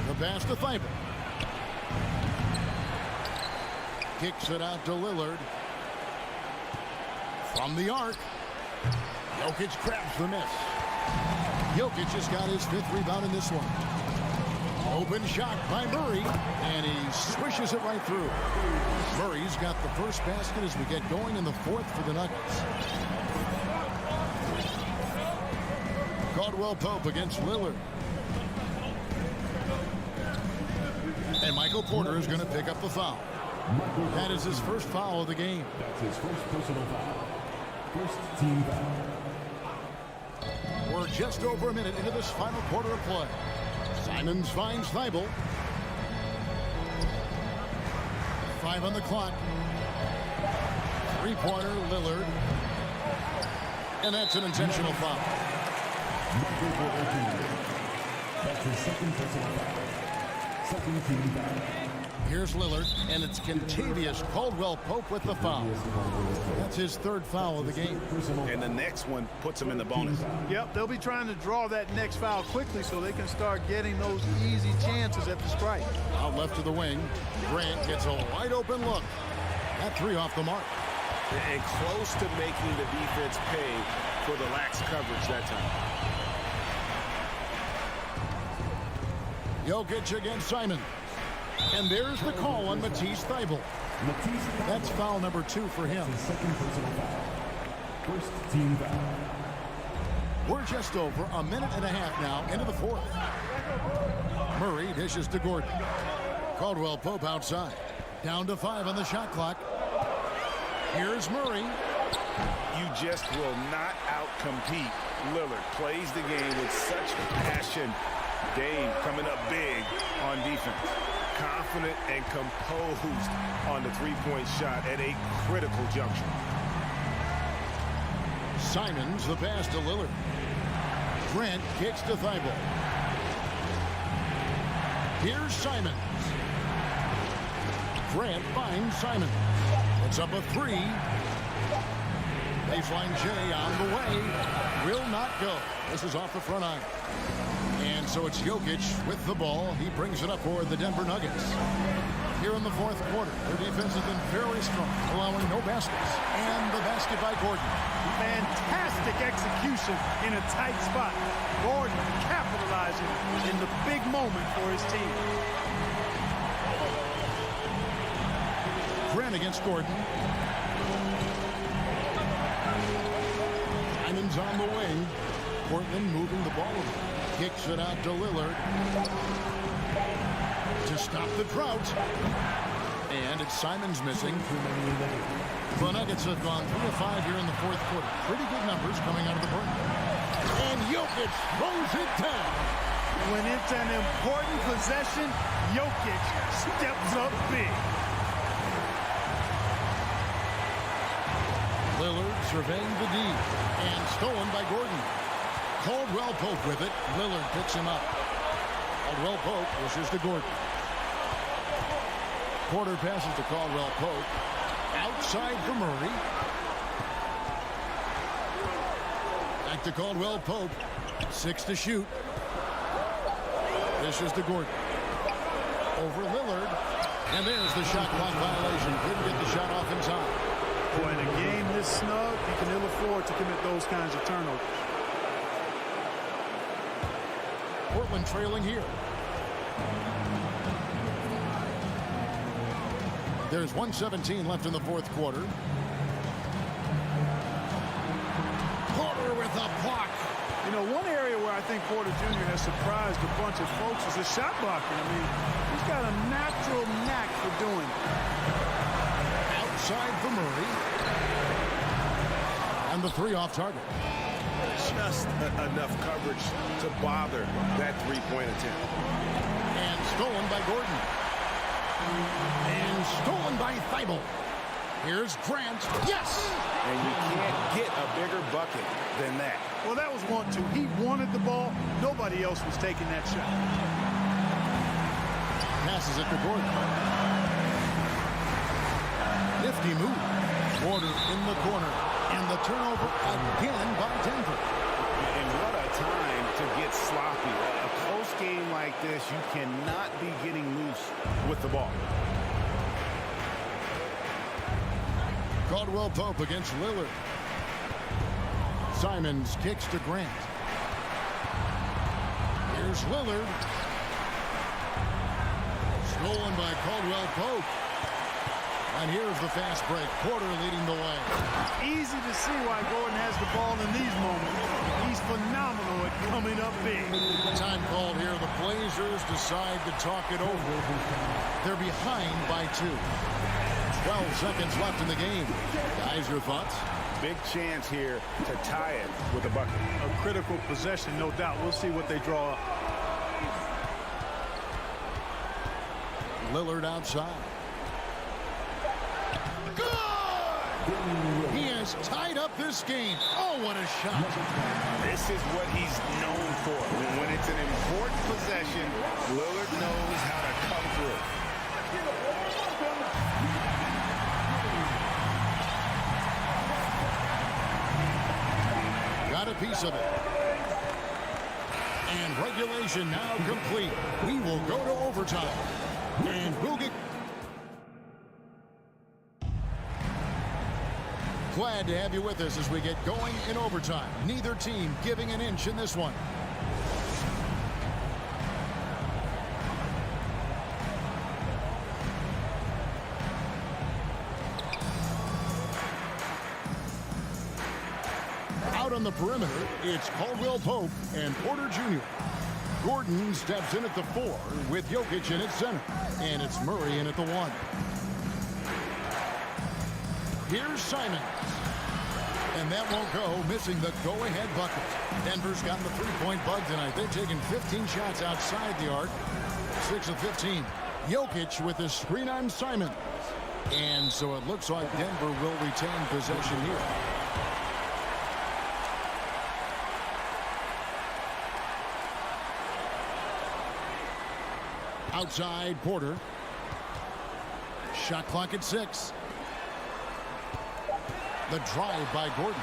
The pass to Thibault. Kicks it out to Lillard. From the arc. Jokic grabs the miss. Jokic has got his 5th rebound in this one. Open shot by Murray, and he swishes it right through. Murray's got the first basket as we get going in the 4th for the Nuggets. Caldwell Pope against Lillard. And Michael Porter is going to pick up the foul. That is his first foul of the game. That's his first personal foul. First team foul. We're just over a minute into this final quarter of play. Simons finds Thibault. 5 on the clock. 3-pointer, Lillard. And that's an intentional foul. That's his second personal foul. Second team foul. Here's Lillard, and it's Kentavious Caldwell-Pope with the foul. That's his 3rd foul of the game. And the next one puts him in the bonus. Yep, they'll be trying to draw that next foul quickly so they can start getting those easy chances at the strike. Out left to the wing. Grant gets a wide open look. That 3 off the mark. And close to making the defense pay for the lax coverage that time. Jokic against Simon. And there's the call on Matisse Thybulle. That's foul number 2 for him. Second personal foul. First team foul. We're just over a minute and a half now into the 4th. Murray dishes to Gordon. Caldwell Pope outside. Down to 5 on the shot clock. Here's Murray. You just will not outcompete Lillard. Plays the game with such passion. Dame coming up big on defense. Confident and composed on the 3-point shot at a critical juncture. Simons the pass to Lillard. Grant kicks to Thibault. Here's Simons. Grant finds Simons. It's up a 3. Baseline J on the way. Will not go. This is off the front iron. And so it's Jokic with the ball. He brings it up for the Denver Nuggets. Here in the 4th quarter, their defense has been very strong, allowing no baskets. And the basket by Gordon. Fantastic execution in a tight spot. Gordon capitalizing in the big moment for his team. Grant against Gordon. Simons on the wing. Portland moving the ball over. Kicks it out to Lillard. To stop the drought. And it's Simons missing. The Nuggets have gone 3 of 5 here in the 4th quarter. Pretty good numbers coming out of the break. And Jokic throws it down. When it's an important possession, Jokic steps up big. Lillard surveying the D. And stolen by Gordon. Caldwell Pope with it. Lillard picks him up. Caldwell Pope pushes to Gordon. Porter passes to Caldwell Pope. Outside for Murray. Back to Caldwell Pope. 6 to shoot. Dishes to Gordon. Over Lillard. And there's the shot clock violation. Didn't get the shot off in time. Boy, in a game this snug, you can ill afford to commit those kinds of turnovers. Portland trailing here. There's 1:17 left in the fourth quarter. Porter with a block. You know, one area where I think Porter Jr. has surprised a bunch of folks is his shot blocking. I mean, he's got a natural knack for doing it. Outside for Murray. And the three off target. Just enough coverage to bother that three-point attempt. And stolen by Gordon. And stolen by Thibault. Here's Grant. Yes! And you can't get a bigger bucket than that. Well, that was 1-2. He wanted the ball. Nobody else was taking that shot. Passes it to Gordon. Nifty move. Porter in the corner. And the turnover again by Denver. And what a time to get sloppy. A close game like this, you cannot be getting loose with the ball. Caldwell Pope against Lillard. Simons kicks to Grant. Here's Lillard. Stolen by Caldwell Pope. And here's the fast break. Porter leading the way. Easy to see why Gordon has the ball in these moments. He's phenomenal at coming up big. Time called here. The Blazers decide to talk it over. They're behind by 2. 12 seconds left in the game. Guys, your thoughts? Big chance here to tie it with a bucket. A critical possession, no doubt. We'll see what they draw up. Lillard outside. Good! He has tied up this game. Oh, what a shot. This is what he's known for. When it's an important possession, Lillard knows how to come through. Got a piece of it. And regulation now complete. We will go to overtime. And we'll get... Glad to have you with us as we get going in overtime. Neither team giving an inch in this one. Out on the perimeter, it's Caldwell Pope and Porter Jr. Gordon steps in at the 4 with Jokic in at center. And it's Murray in at the 1. Here's Simons. And that won't go, missing the go-ahead bucket. Denver's gotten the three-point bug tonight. They've taken 15 shots outside the arc. 6 of 15. Jokic with a screen on Simons. And so it looks like Denver will retain possession here. Outside, Porter. Shot clock at 6. The drive by Gordon.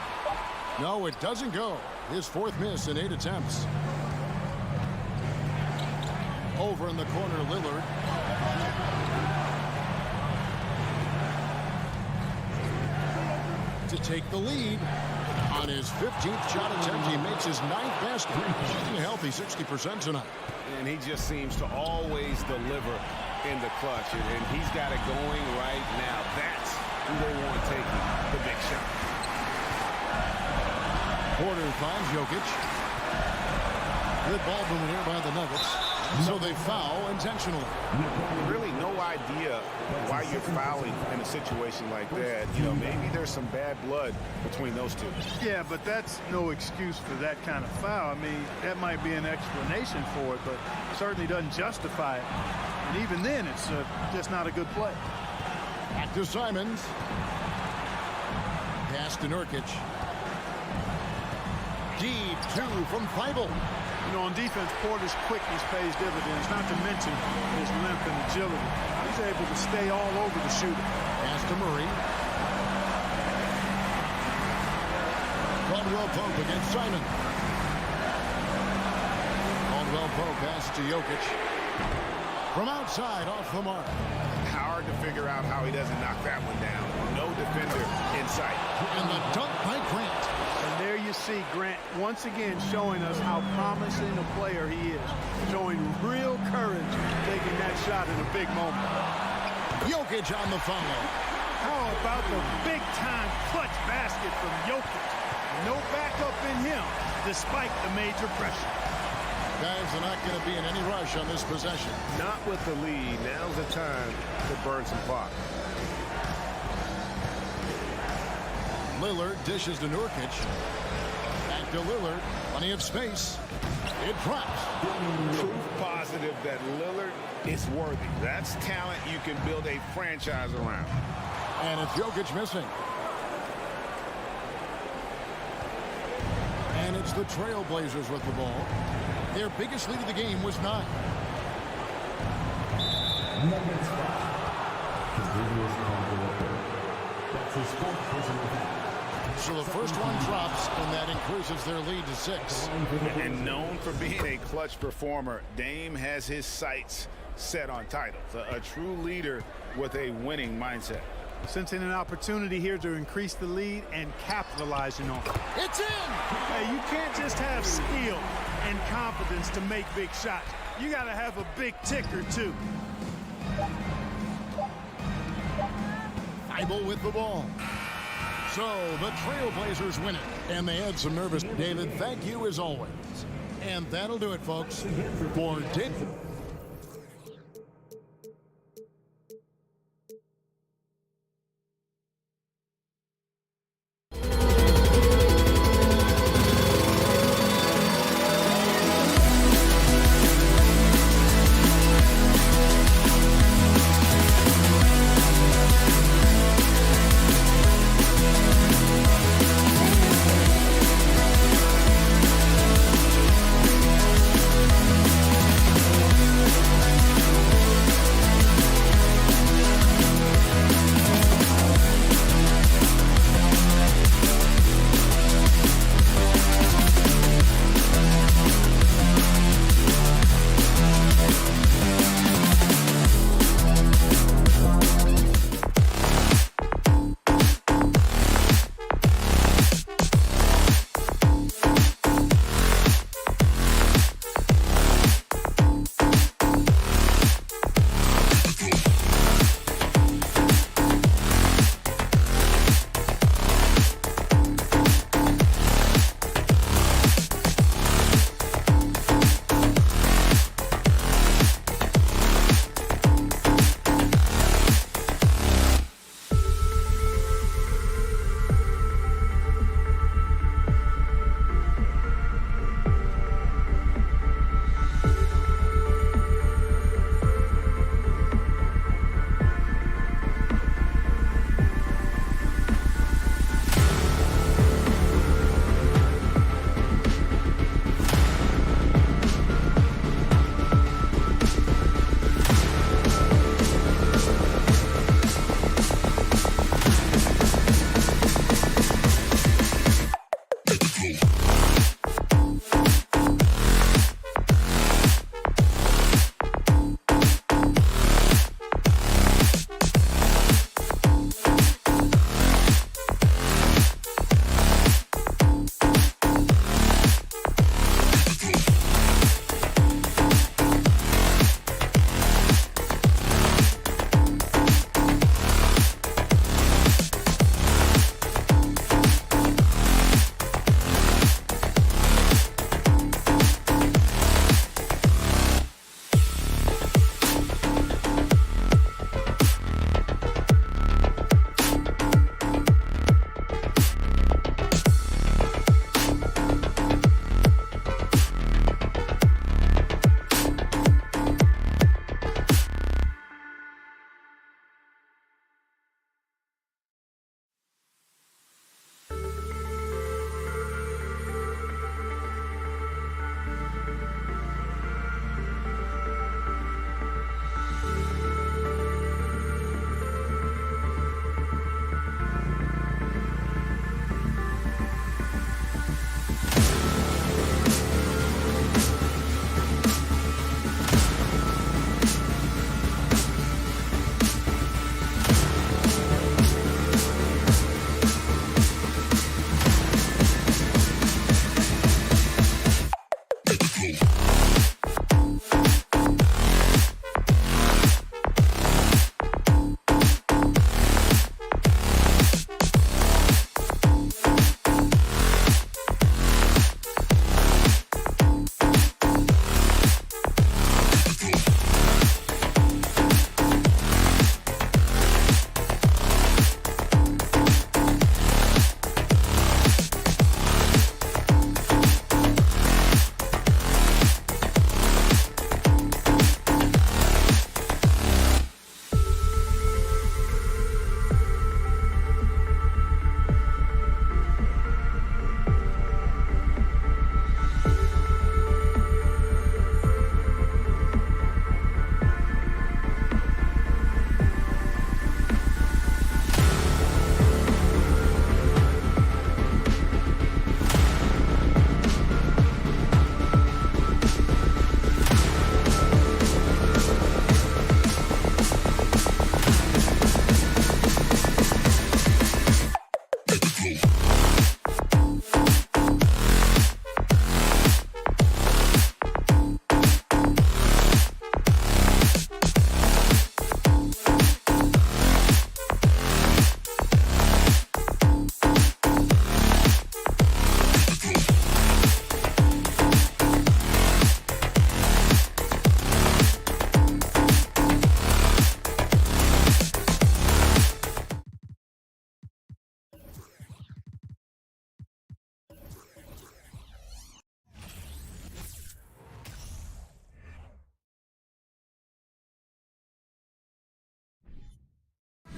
No, it doesn't go. His 4th miss in 8 attempts. Over in the corner, Lillard. To take the lead. On his 15th shot attempt, he makes his 9th best. Shooting healthy, 60% tonight. And he just seems to always deliver in the clutch. And he's got it going right now. That's who they want taking the big shot. Porter finds Jokic. Good ball movement here by the Nuggets. So they foul intentionally. Really no idea why you're fouling in a situation like that. You know, maybe there's some bad blood between those two. Yeah, but that's no excuse for that kind of foul. I mean, that might be an explanation for it, but certainly doesn't justify it. And even then, it's just not a good play. Back to Simons. Pass to Nurkic. Deep 2 from Thibault. You know, on defense, Porter's quickness pays dividends, not to mention his length and agility. He's able to stay all over the shooter. Pass to Murray. Caldwell Pope against Simon. Caldwell Pope pass to Jokic. From outside, off the mark. hard to figure out how he doesn't knock that one down. No defender in sight. And the dunk by Grant. And there you see Grant once again showing us how promising a player he is. Showing real courage taking that shot in a big moment. Jokic on the follow. How about the big-time clutch basket from Jokic? No backup in him, despite the major pressure. Guys are not going to be in any rush on this possession. Not with the lead. Now's the time to burn some clock. Lillard dishes to Nurkic. Back to Lillard. Plenty of space. It drops. Proof positive that Lillard is worthy. That's talent you can build a franchise around. And it's Jokic missing. And it's the Trailblazers with the ball. Their biggest lead of the game was 9. Nuggets foul. Continuous foul. That's his fourth personal foul. So the first one drops, and that increases their lead to 6. And known for being a clutch performer, Dame has his sights set on titles. A true leader with a winning mindset. Sensing an opportunity here to increase the lead and capitalizing on it. It's in! Hey, you can't just have skill and confidence to make big shots. You got to have a big ticker, too. Thibault with the ball. So the Trailblazers win it, and they had some nervous. David, thank you as always. And that'll do it, folks, for Dick.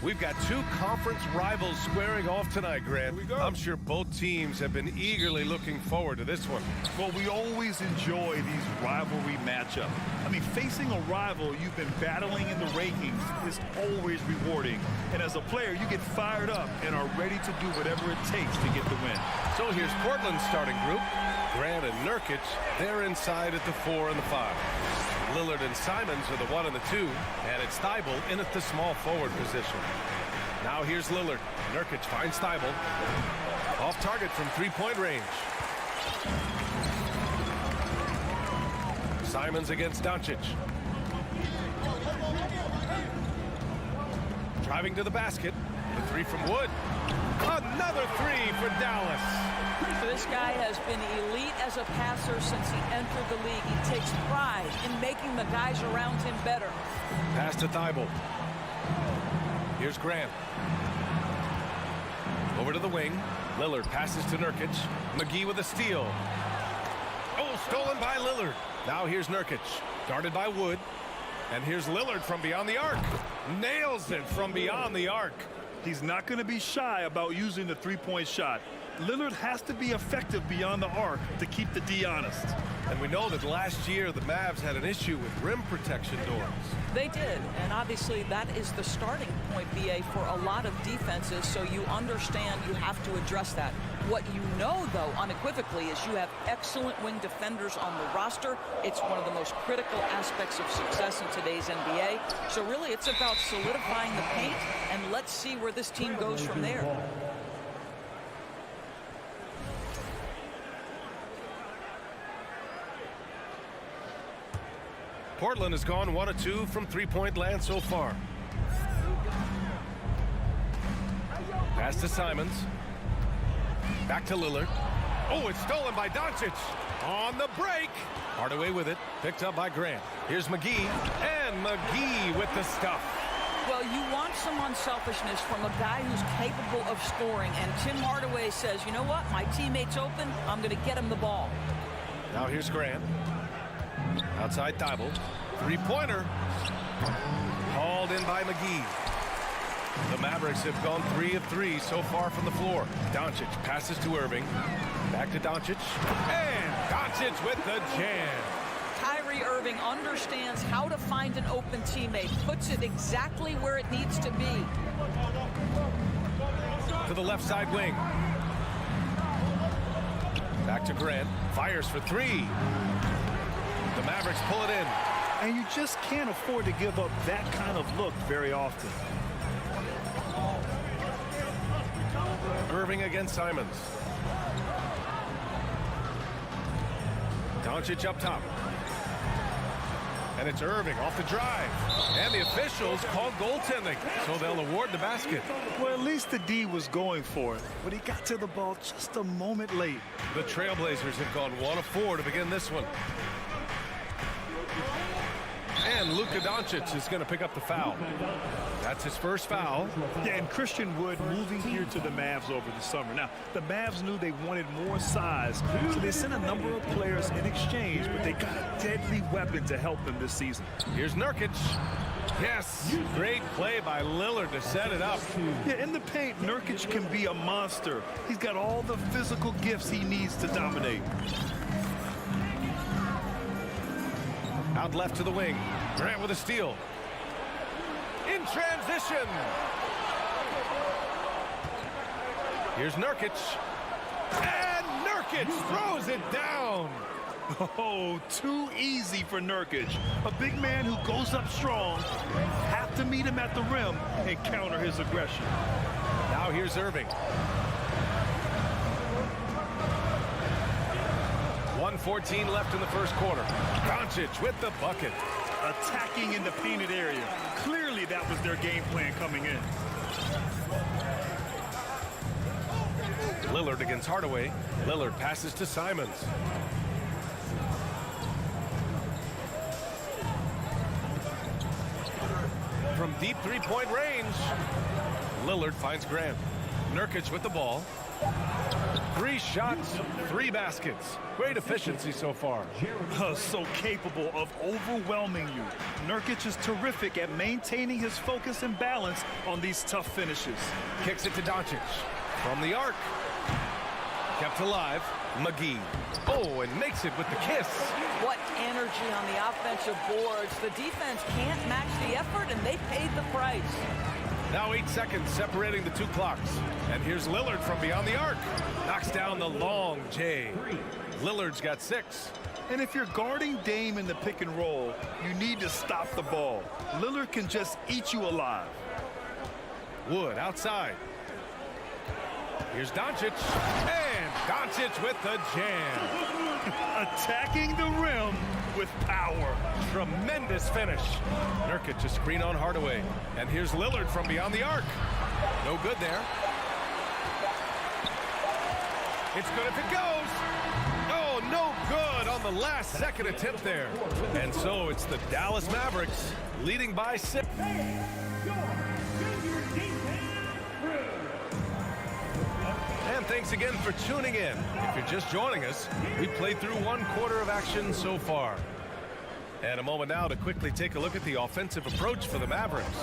We've got two conference rivals squaring off tonight, Grant. Here we go. I'm sure both teams have been eagerly looking forward to this one. Well, we always enjoy these rivalry matchups. I mean, facing a rival you've been battling in the rankings is always rewarding. And as a player, you get fired up and are ready to do whatever it takes to get the win. So here's Portland's starting group. Grant and Nurkic, they're inside at the 4 and the 5. Lillard and Simons are the 1 and the 2, and it's Thibault in at the small forward position. Now here's Lillard. Nurkic finds Thibault. Off target from three-point range. Simons against Doncic. Driving to the basket. The three from Wood. Another three for Dallas. This guy has been elite as a passer since he entered the league. He takes pride in making the guys around him better. Pass to Thibault. Here's Grant. Over to the wing. Lillard passes to Nurkic. McGee with a steal. Oh, stolen by Lillard. Now here's Nurkic. Guarded by Wood. And here's Lillard from beyond the arc. Nails it from beyond the arc. He's not going to be shy about using the three-point shot. Lillard has to be effective beyond the arc to keep the D honest. And we know that last year the Mavs had an issue with rim protection doors. They did, and obviously that is the starting point, BA, for a lot of defenses, so you understand you have to address that. What you know, though, unequivocally, is you have excellent wing defenders on the roster. It's one of the most critical aspects of success in today's NBA. So really, it's about solidifying the paint, and let's see where this team goes from there. Portland has gone 1 of 2 from three-point land so far. Pass to Simons. Back to Lillard. Oh, it's stolen by Doncic. On the break. Hardaway with it. Picked up by Grant. Here's McGee. And McGee with the stuff. Well, you want some unselfishness from a guy who's capable of scoring. And Tim Hardaway says, you know what? My teammate's open. I'm going to get him the ball. Now here's Grant. Outside Thibault. Three-pointer. Hauled in by McGee. The Mavericks have gone 3 of 3 so far from the floor. Doncic passes to Irving. Back to Doncic. And Doncic with the jam. Kyrie Irving understands how to find an open teammate. Puts it exactly where it needs to be. To the left side wing. Back to Grant. Fires for 3. The Mavericks pull it in. And you just can't afford to give up that kind of look very often. Irving against Simons. Doncic up top. And it's Irving off the drive. And the officials called goaltending, so they'll award the basket. Well, at least the D was going for it, but he got to the ball just a moment late. The Trailblazers have gone 1 of 4 to begin this one. And Luka Doncic is going to pick up the foul. That's his first foul. Yeah, and Christian Wood moving here to the Mavs over the summer. Now, the Mavs knew they wanted more size, so they sent a number of players in exchange, but they got a deadly weapon to help them this season. Here's Nurkic. Yes, great play by Lillard to set it up. Yeah, in the paint, Nurkic can be a monster. He's got all the physical gifts he needs to dominate. Out left to the wing. Grant with a steal. In transition. Here's Nurkic. And Nurkic throws it down. Oh, too easy for Nurkic. A big man who goes up strong. Have to meet him at the rim and counter his aggression. Now here's Irving. 1:14 left in the first quarter. Doncic with the bucket. Attacking in the painted area. Clearly that was their game plan coming in. Lillard against Hardaway. Lillard passes to Simons. From deep three-point range, Lillard finds Grant. Nurkic with the ball. 3 shots, 3 baskets. Great efficiency so far. So capable of overwhelming you. Nurkic is terrific at maintaining his focus and balance on these tough finishes. Kicks it to Doncic. From the arc. Kept alive. McGee. Oh, and makes it with the kiss. What energy on the offensive boards. The defense can't match the effort, and they paid the price. Now 8 seconds separating the 2 clocks. And here's Lillard from beyond the arc. Knocks down the long J. Lillard's got 6. And if you're guarding Dame in the pick and roll, you need to stop the ball. Lillard can just eat you alive. Wood outside. Here's Doncic. And Doncic with the jam. Attacking the rim with power. Tremendous finish. Nurkic a screen on Hardaway. And here's Lillard from beyond the arc. No good there. It's good if it goes. Oh, no good on the last second attempt there. And so it's the Dallas Mavericks leading by 6. And thanks again for tuning in. If you're just joining us, we played through 1 quarter of action so far. And a moment now to quickly take a look at the offensive approach for the Mavericks.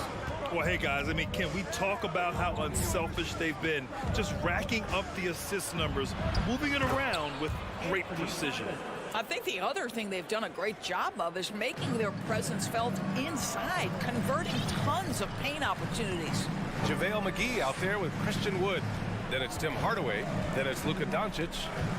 Well, hey, guys, I mean, can we talk about how unselfish they've been? Just racking up the assist numbers, moving it around with great precision. I think the other thing they've done a great job of is making their presence felt inside, converting tons of paint opportunities. JaVale McGee out there with Christian Wood. Then it's Tim Hardaway. Then it's Luka Doncic.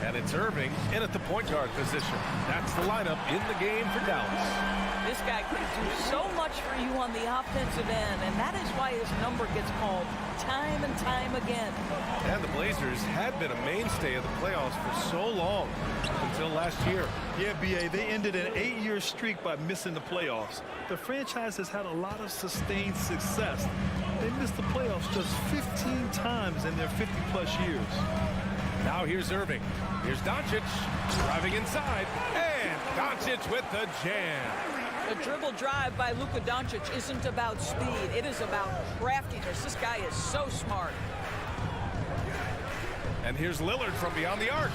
And it's Irving in at the point guard position. That's the lineup in the game for Dallas. This guy can do so much for you on the offensive end, and that is why his number gets called time and time again. And the Blazers had been a mainstay of the playoffs for so long, up until last year. Yeah, B.A., they ended an 8-year streak by missing the playoffs. The franchise has had a lot of sustained success. They missed the playoffs just 15 times in their 50-plus years. Now here's Irving. Here's Doncic driving inside. And Doncic with the jam. The dribble drive by Luka Doncic isn't about speed. It is about craftiness. This guy is so smart. And here's Lillard from beyond the arc.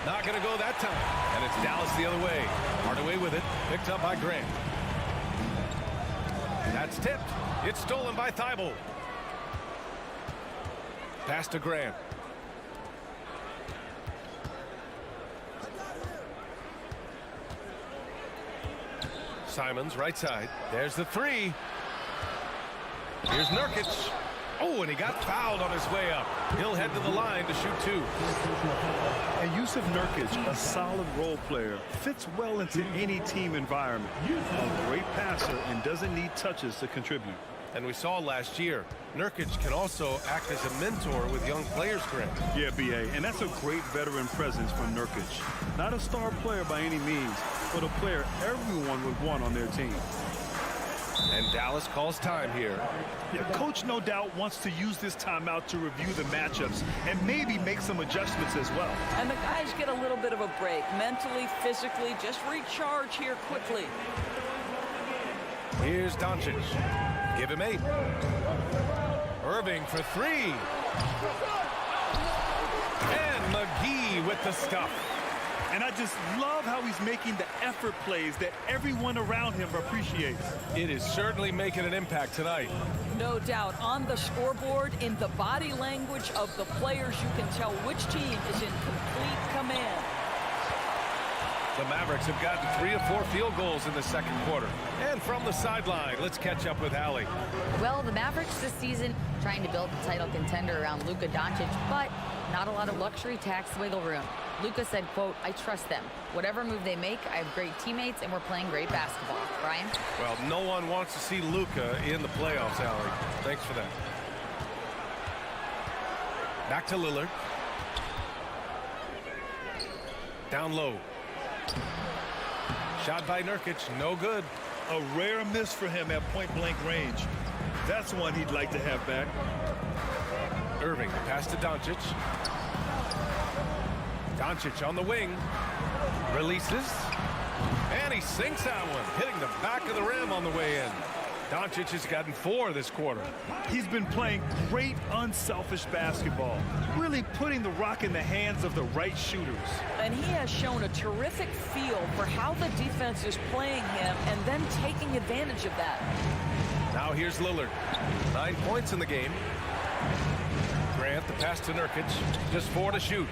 Not going to go that time. And it's Dallas the other way. Hardaway with it. Picked up by Grant. That's tipped. It's stolen by Thibault. Pass to Grant. Simons right side. There's the 3. Here's Nurkic. Oh, and he got fouled on his way up. He'll head to the line to shoot 2. And Yusuf Nurkic, a solid role player, fits well into any team environment. A great passer and doesn't need touches to contribute. And we saw last year, Nurkic can also act as a mentor with young players, Grant. Yeah, B.A., and that's a great veteran presence for Nurkic. Not a star player by any means, but a player everyone would want on their team. And Dallas calls time here. Yeah, coach no doubt wants to use this timeout to review the matchups and maybe make some adjustments as well. And the guys get a little bit of a break, mentally, physically, just recharge here quickly. Here's Doncic. Give him 8. Irving for 3. And McGee with the stuff. And I just love how he's making the effort plays that everyone around him appreciates. It is certainly making an impact tonight. No doubt. On the scoreboard, in the body language of the players, you can tell which team is in complete command. The Mavericks have gotten 3 of 4 field goals in the second quarter. And from the sideline, let's catch up with Allie. Well, the Mavericks this season trying to build a title contender around Luka Doncic, but not a lot of luxury tax wiggle room. Luka said, quote, "I trust them. Whatever move they make, I have great teammates and we're playing great basketball." Brian? Well, no one wants to see Luka in the playoffs, Allie. Thanks for that. Back to Lillard. Down low. Shot by Nurkic, no good. A rare miss for him at point-blank range. That's one he'd like to have back. Irving, pass to Doncic. Doncic on the wing. Releases. And he sinks that one, hitting the back of the rim on the way in. Doncic has gotten 4 this quarter. He's been playing great, unselfish basketball, really putting the rock in the hands of the right shooters. And he has shown a terrific feel for how the defense is playing him and then taking advantage of that. Now here's Lillard. 9 points in the game. Grant, the pass to Nurkic. Just 4 to shoot.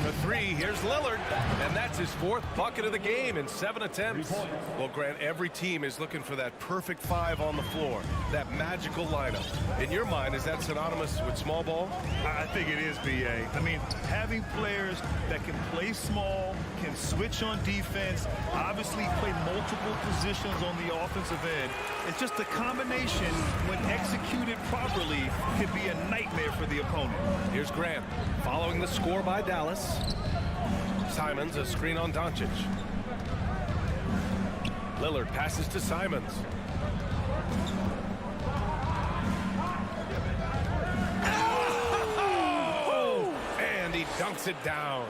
The 3, here's Lillard, and that's his 4th bucket of the game in 7 attempts. Well, Grant, every team is looking for that perfect 5 on the floor, that magical lineup. In your mind, is that synonymous with small ball? I think it is, B.A. I mean, having players that can play small, can switch on defense, obviously play multiple positions on the offensive end. It's just a combination, when executed properly, can be a nightmare for the opponent. Here's Grant, following the score by Dallas. Simons, a screen on Doncic. Lillard passes to Simons. Oh! And he dunks it down.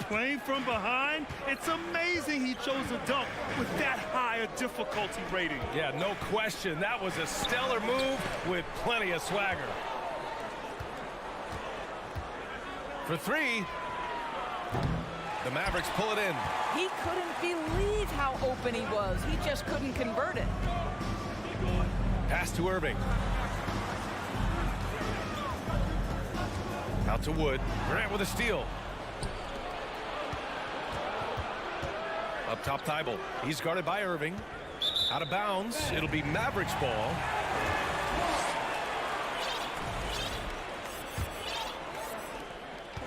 Playing from behind, it's amazing he chose a dunk with that high a difficulty rating. Yeah, no question. That was a stellar move with plenty of swagger. For 3. The Mavericks pull it in. He couldn't believe how open he was. He just couldn't convert it. Pass to Irving. Out to Wood. Grant with a steal. Up top, Thibault. He's guarded by Irving. Out of bounds. It'll be Mavericks ball.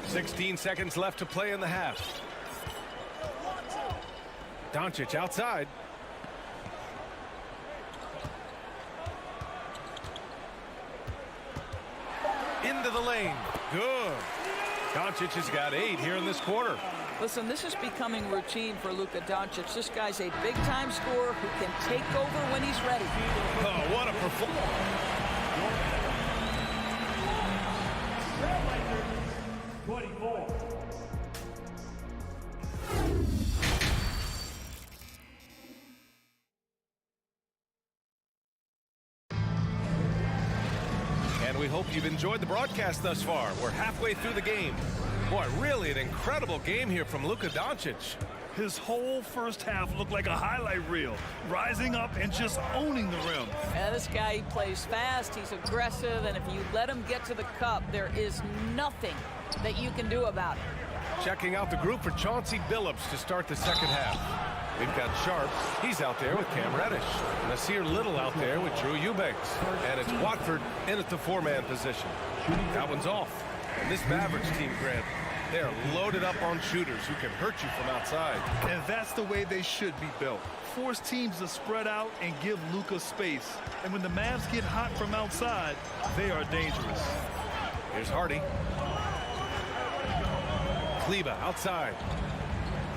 .16 seconds left to play in the half. Doncic outside. Into the lane. Good. Doncic has got 8 here in this quarter. Listen, this is becoming routine for Luka Doncic. This guy's a big-time scorer who can take over when he's ready. Oh, what a performance. 24. And we hope you've enjoyed the broadcast thus far. We're halfway through the game. Boy, really an incredible game here from Luka Doncic. His whole first half looked like a highlight reel, rising up and just owning the rim. Yeah, this guy, he plays fast, he's aggressive, and if you let him get to the cup, there is nothing that you can do about it. Checking out the group for Chauncey Billups to start the second half. We've got Sharp. He's out there with Cam Reddish. Nasir Little out there with Drew Eubanks. And it's Watford in at the 4-man position. That one's off. And this Mavericks team, Grant, they are loaded up on shooters who can hurt you from outside. And that's the way they should be built. Force teams to spread out and give Luka space. And when the Mavs get hot from outside, they are dangerous. Here's Hardy. Kleba outside.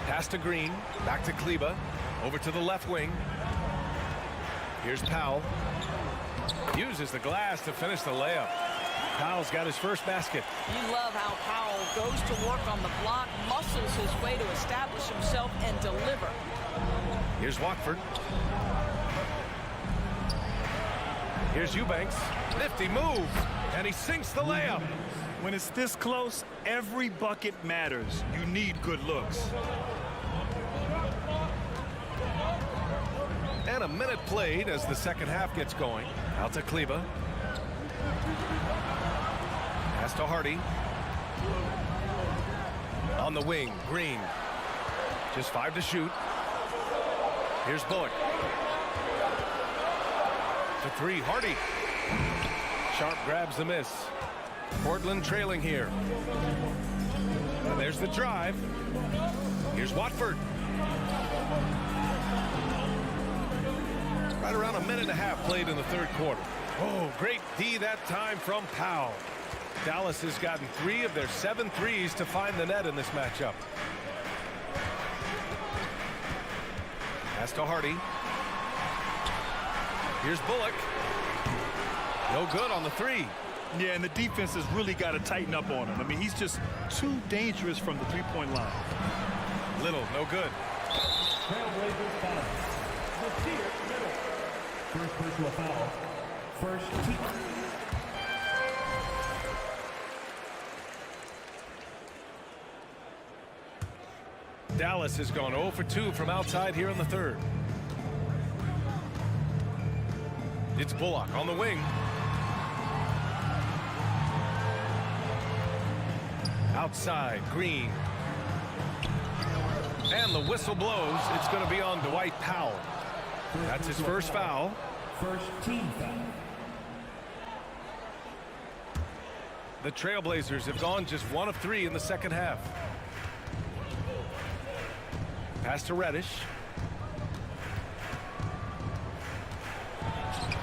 Pass to Green. Back to Kleba. Over to the left wing. Here's Powell. Uses the glass to finish the layup. Powell's got his first basket. You love how Powell goes to work on the block, muscles his way to establish himself and deliver. Here's Watford. Here's Eubanks. Nifty move. And he sinks the layup. When it's this close, every bucket matters. You need good looks. And a minute played as the second half gets going. Out to Kleba. Pass to Hardy. On the wing, Green. Just 5 to shoot. Here's Bullock. To 3, Hardy. Sharp grabs the miss. Portland trailing here. And there's the drive. Here's Watford. Right around a minute and a half played in the third quarter. Oh, great D that time from Powell. Dallas has gotten 3 of their 7 threes to find the net in this matchup. Pass to Hardy. Here's Bullock. No good on the 3. Yeah, and the defense has really got to tighten up on him. I mean, he's just too dangerous from the three-point line. Little, no good. First personal foul. First team. Dallas has gone 0 for 2 from outside here in the third. It's Bullock on the wing. Outside, Green. And the whistle blows. It's going to be on Dwight Powell. That's his first foul. First team foul. The Trailblazers have gone just 1 of 3 in the second half. Pass to Reddish.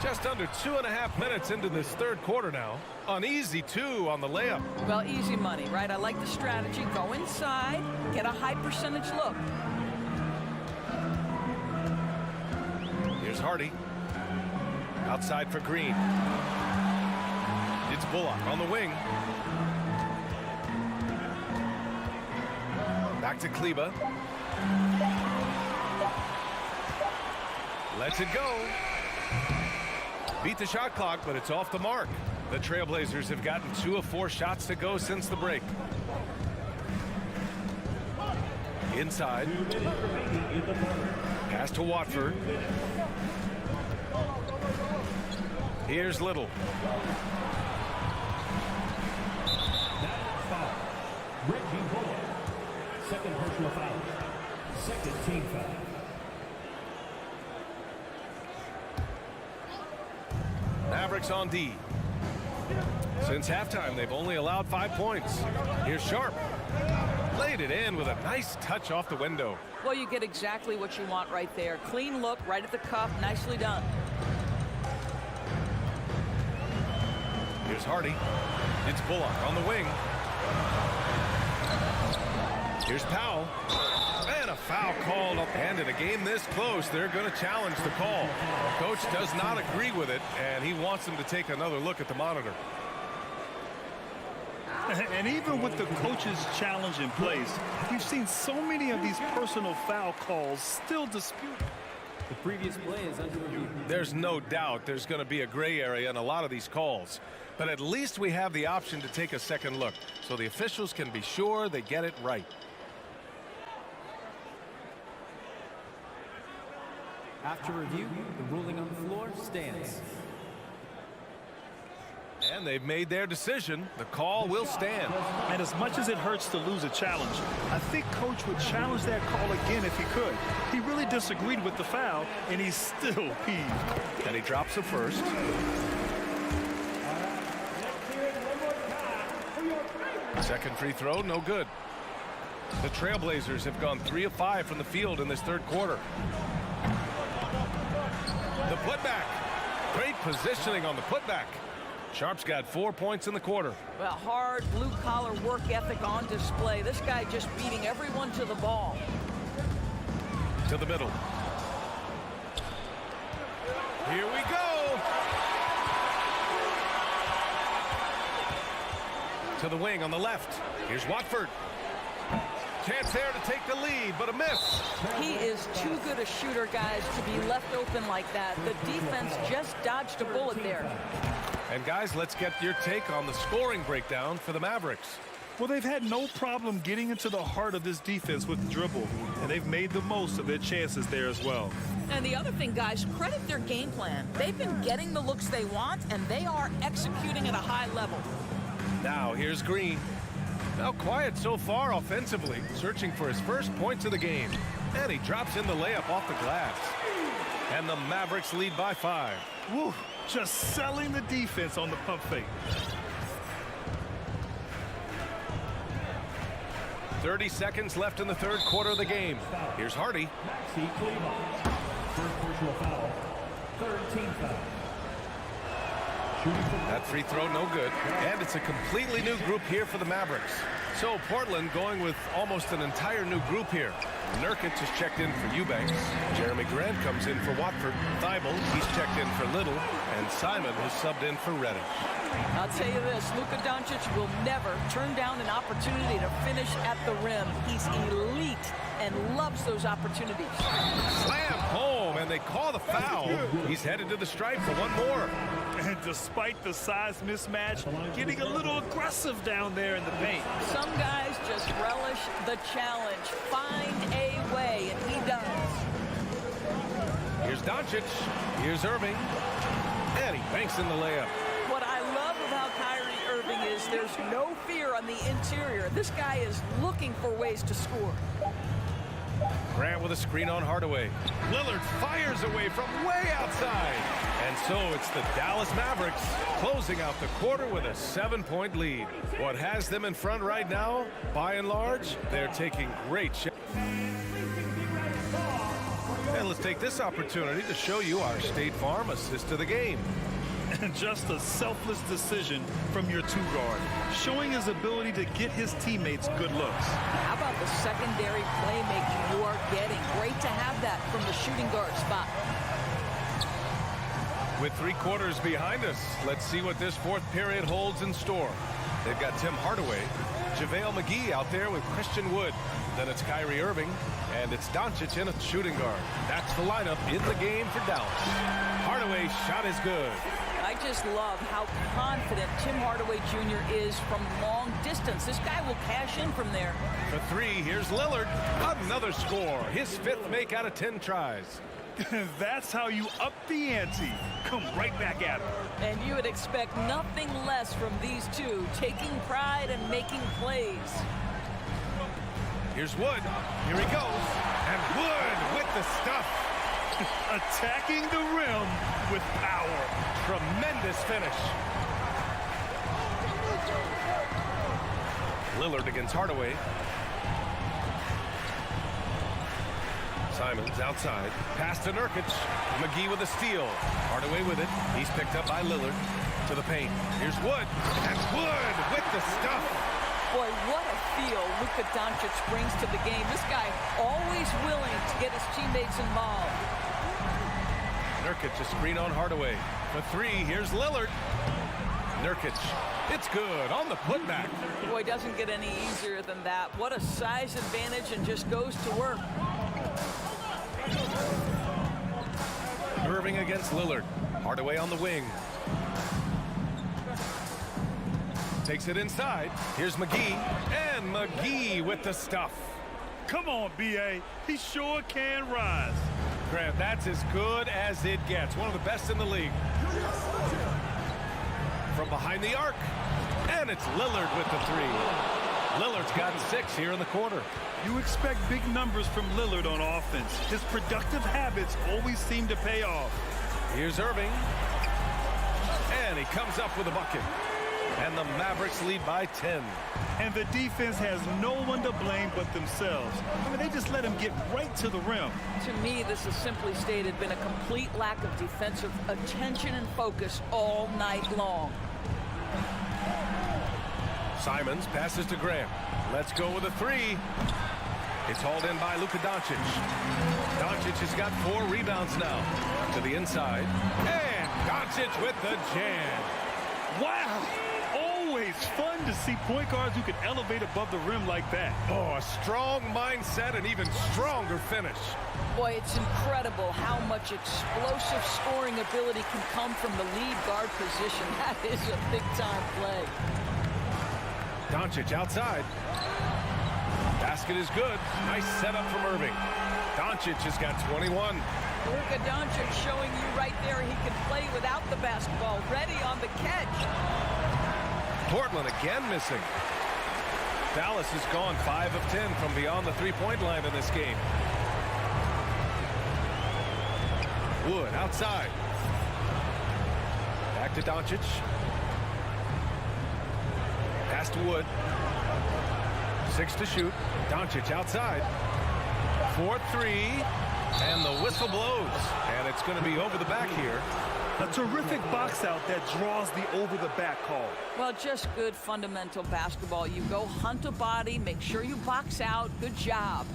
Just under 2.5 minutes into this third quarter now. An easy 2 on the layup. Well, easy money, right? I like the strategy. Go inside, get a high percentage look. Here's Hardy. Outside for Green. It's Bullock on the wing. Back to Kleba. Lets it go. Beat the shot clock, but it's off the mark. The Trailblazers have gotten 2 of 4 shots to go since the break. Inside. Pass to Watford. Here's Little. Foul. Reggie Bullock. Second personal foul. Second team foul. Mavericks on D. Since halftime, they've only allowed 5 points. Here's Sharp. Laid it in with a nice touch off the window. Well, you get exactly what you want right there. Clean look, right at the cup. Nicely done. Here's Hardy. It's Bullock on the wing. Here's Powell. And a foul called. And in a game this close, they're going to challenge the call. Coach does not agree with it, and he wants them to take another look at the monitor. And even with the coach's challenge in place, we've seen so many of these personal foul calls still disputed. The previous play is under review. There's no doubt there's going to be a gray area in a lot of these calls. But at least we have the option to take a second look, so the officials can be sure they get it right. After review, the ruling on the floor stands. And they've made their decision. The call will stand. And as much as it hurts to lose a challenge, I think Coach would challenge that call again if he could. He really disagreed with the foul, and he's still peeved. And he drops the first. Second free throw, no good. The Trailblazers have gone 3 of 5 from the field in this third quarter. The putback. Great positioning on the putback. Sharp's got 4 points in the quarter. Well, hard blue-collar work ethic on display. This guy just beating everyone to the ball. To the middle. Here we go. To the wing on the left. Here's Watford. Chance there to take the lead, but a miss. He is too good a shooter, guys, to be left open like that. The defense just dodged a bullet there. And guys, let's get your take on the scoring breakdown for the Mavericks. Well, they've had no problem getting into the heart of this defense with the dribble, and they've made the most of their chances there as well. And the other thing, guys, credit their game plan. They've been getting the looks they want, and they are executing at a high level. Now, here's Green. Now quiet so far offensively, searching for his first points of the game. And he drops in the layup off the glass. And the Mavericks lead by 5. Woo, just selling the defense on the pump fake. 30 seconds left in the third quarter of the game. Here's Hardy. First personal foul. Third team foul. That free throw, no good. And it's a completely new group here for the Mavericks. So Portland going with almost an entire new group here. Nurkic has checked in for Eubanks. Jeremy Grant comes in for Watford. Thibault, he's checked in for Little. And Simon has subbed in for Reddish. I'll tell you this, Luka Doncic will never turn down an opportunity to finish at the rim. He's elite and loves those opportunities. Slam home, and they call the foul. He's headed to the stripe for one more. And despite the size mismatch, getting a little aggressive down there in the paint. Some guys just relish the challenge. Find a way, and he does. Here's Doncic. Here's Irving. And he banks in the layup. What I love about Kyrie Irving is there's no fear on the interior. This guy is looking for ways to score. Grant with a screen on Hardaway. Lillard fires away from way outside. And so it's the Dallas Mavericks closing out the quarter with a 7-point lead. What has them in front right now, by and large, they're taking great shots. And let's take this opportunity to show you our State Farm assist to the game. And just a selfless decision from your two-guard, showing his ability to get his teammates good looks. How about the secondary playmaking you are getting? Great to have that from the shooting guard spot. With 3 quarters behind us, let's see what this fourth period holds in store. They've got Tim Hardaway, JaVale McGee out there with Christian Wood. Then it's Kyrie Irving, and it's Doncic in a shooting guard. That's the lineup in the game for Dallas. Hardaway's shot is good. I just love how confident Tim Hardaway Jr. is from long distance. This guy will cash in from there. For 3, here's Lillard. Another score. His 5th make out of 10 tries. That's how you up the ante. Come right back at him. And you would expect nothing less from these two, taking pride and making plays. Here's Wood. Here he goes. And Wood with the stuff. Attacking the rim with power. Tremendous finish. Lillard against Hardaway. Simons outside. Pass to Nurkic. McGee with a steal. Hardaway with it. He's picked up by Lillard. To the paint. Here's Wood. And Wood with the stuff. Boy, what a feel Luka Doncic brings to the game. This guy always willing to get his teammates involved. Nurkic a screen on Hardaway. For 3, here's Lillard. Nurkic, it's good on the putback. Boy, doesn't get any easier than that. What a size advantage, and just goes to work. Irving against Lillard. Hardaway on the wing. Takes it inside. Here's McGee. And McGee with the stuff. Come on, B.A. He sure can rise. Grant, that's as good as it gets. One of the best in the league. From behind the arc. And it's Lillard with the 3. Lillard's got 6 here in the quarter. You expect big numbers from Lillard on offense. His productive habits always seem to pay off. Here's Irving. And he comes up with a bucket. And the Mavericks lead by 10. And the defense has no one to blame but themselves. I mean, they just let him get right to the rim. To me, this has simply stated been a complete lack of defensive attention and focus all night long. Simons passes to Grant. Let's go with a 3. It's hauled in by Luka Doncic. Doncic has got 4 rebounds now. To the inside. And Doncic with the jam. Wow! Always fun to see point guards who can elevate above the rim like that. Oh, a strong mindset and even stronger finish. Boy, it's incredible how much explosive scoring ability can come from the lead guard position. That is a big-time play. Doncic outside. Basket is good. Nice setup from Irving. Doncic has got 21. Luka Doncic showing you right there he can play without the basketball. Ready on the catch. Portland again missing. Dallas has gone 5 of 10 from beyond the 3-point line in this game. Wood outside. Back to Doncic. Pass to Wood. 6 to shoot. Doncic outside. 4-3. And the whistle blows. And it's going to be over the back here. A terrific box out that draws the over-the-back call. Well, just good fundamental basketball. You go hunt a body, make sure you box out. Good job.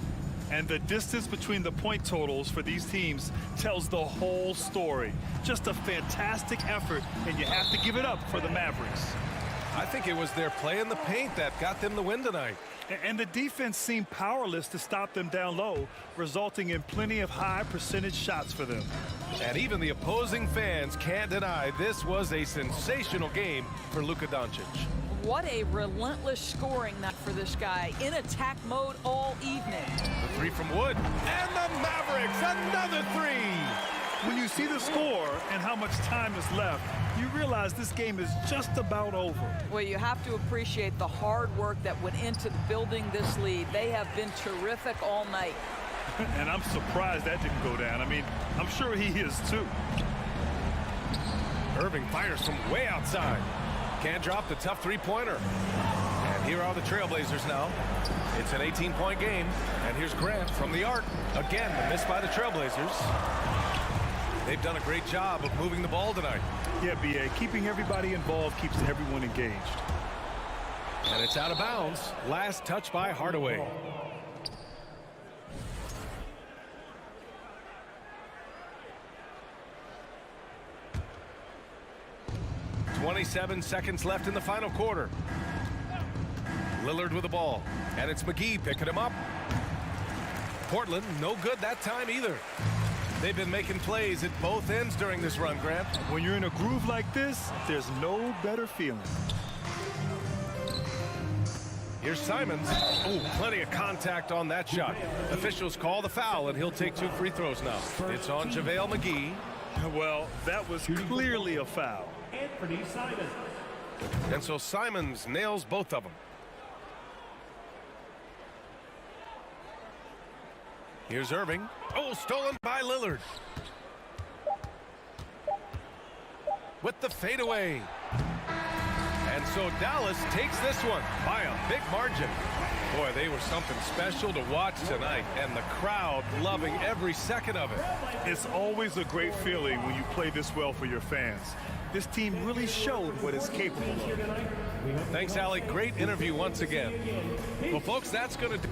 And the distance between the point totals for these teams tells the whole story. Just a fantastic effort, and you have to give it up for the Mavericks. I think it was their play in the paint that got them the win tonight. And the defense seemed powerless to stop them down low, resulting in plenty of high percentage shots for them. And even the opposing fans can't deny this was a sensational game for Luka Doncic. What a relentless scoring night for this guy, in attack mode all evening. The three from Wood, and the Mavericks, another three. When you see the score and how much time is left, you realize this game is just about over. Well, you have to appreciate the hard work that went into building this lead. They have been terrific all night. And I'm surprised that didn't go down. I mean, I'm sure he is too. Irving fires from way outside. Can't drop the tough three-pointer. And here are the Trailblazers now. It's an 18-point game. And here's Grant from the arc. Again, the miss by the Trailblazers. They've done a great job of moving the ball tonight. Yeah, B.A. Keeping everybody involved keeps everyone engaged. And it's out of bounds. Last touch by Hardaway. .27 seconds left in the final quarter. Lillard with the ball. And it's McGee picking him up. Portland, no good that time either. They've been making plays at both ends during this run, Grant. When you're in a groove like this, there's no better feeling. Here's Simons. Oh, plenty of contact on that shot. Officials call the foul, and he'll take 2 free throws now. It's on JaVale McGee. Well, that was clearly a foul. And so Simons nails both of them. Here's Irving. Oh, stolen by Lillard. With the fadeaway. And so Dallas takes this one by a big margin. Boy, they were something special to watch tonight, and the crowd loving every second of it. It's always a great feeling when you play this well for your fans. This team really showed what it's capable of. Thanks, Alec. Great interview once again. Well, folks, that's going to do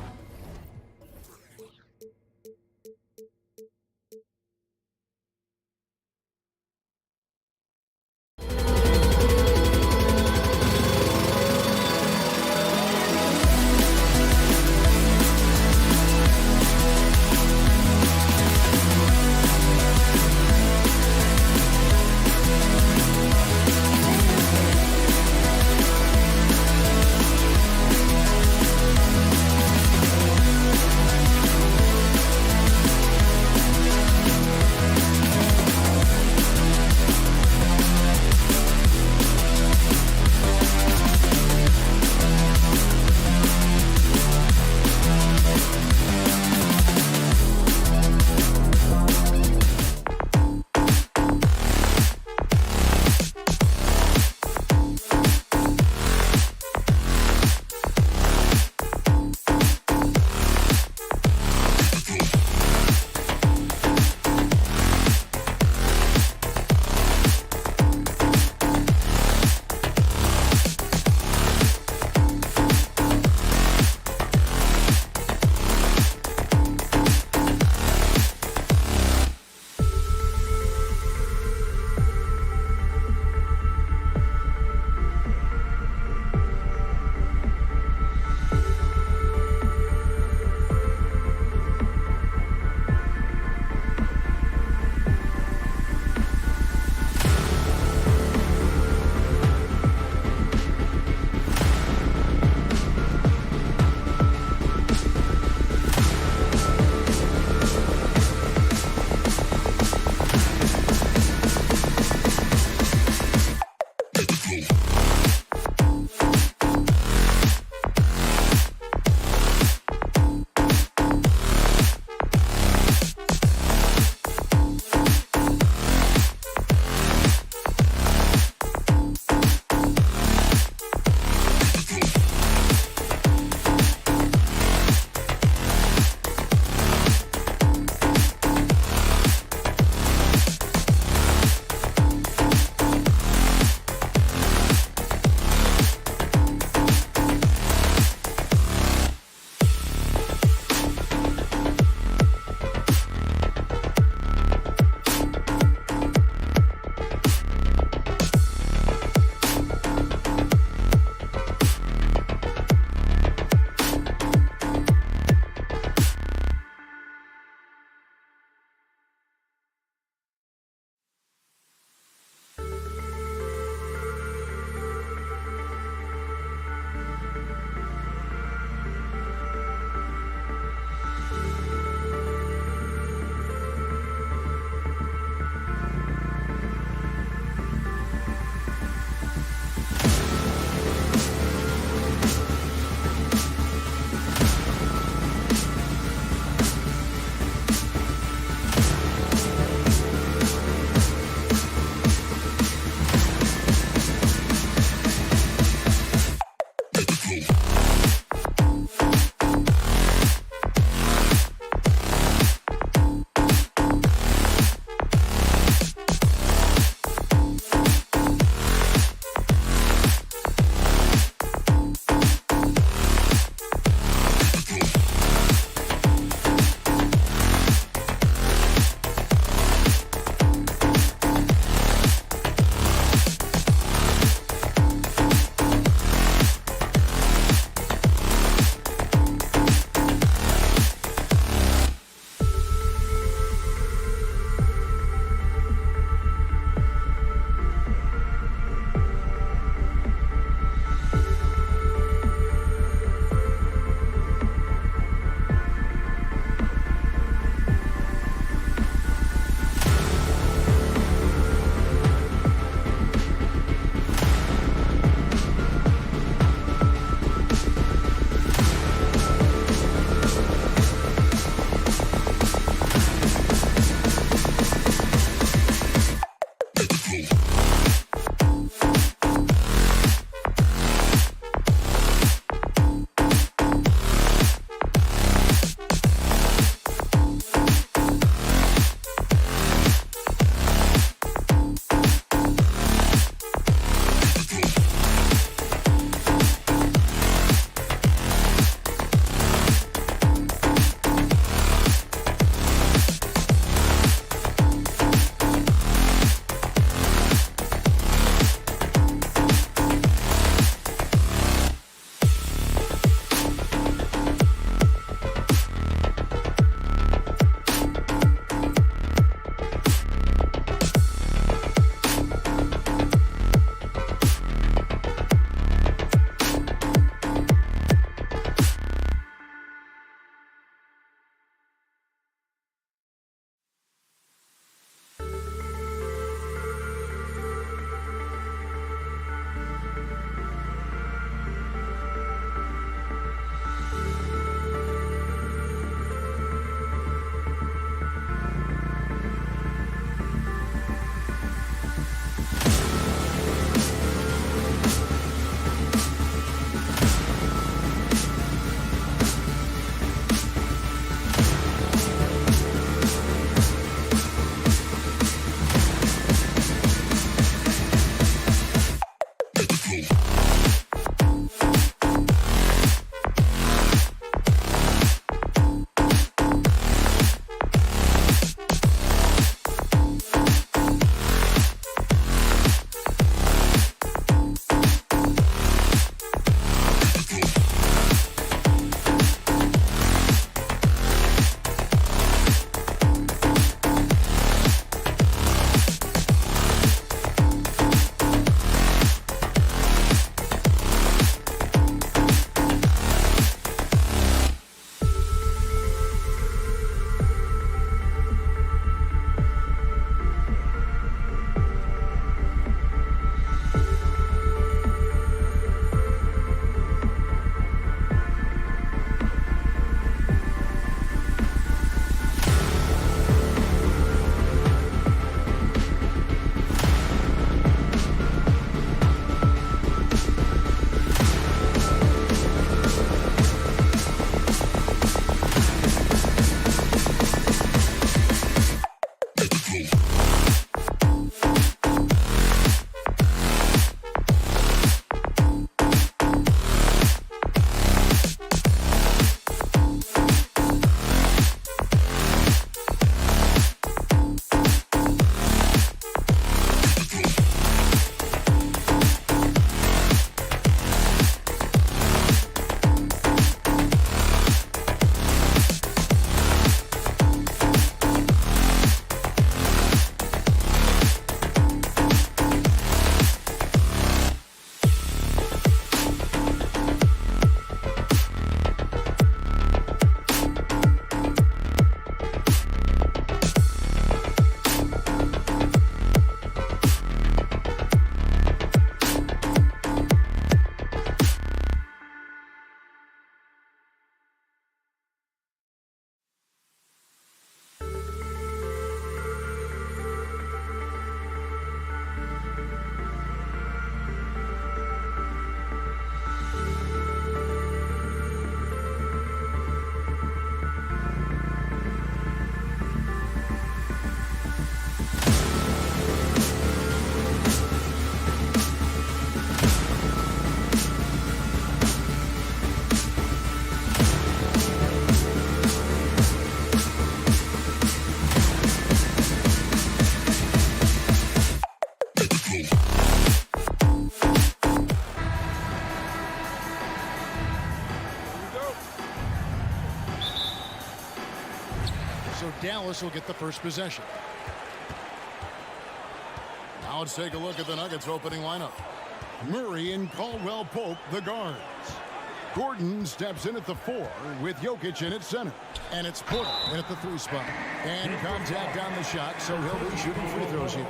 So Dallas will get the first possession. Now let's take a look at the Nuggets opening lineup. Murray and Caldwell Pope, the guards. Gordon steps in at the 4 with Jokic in at center. And it's Porter in at the 3 spot. And contact on the shot, so he'll be shooting free throws here.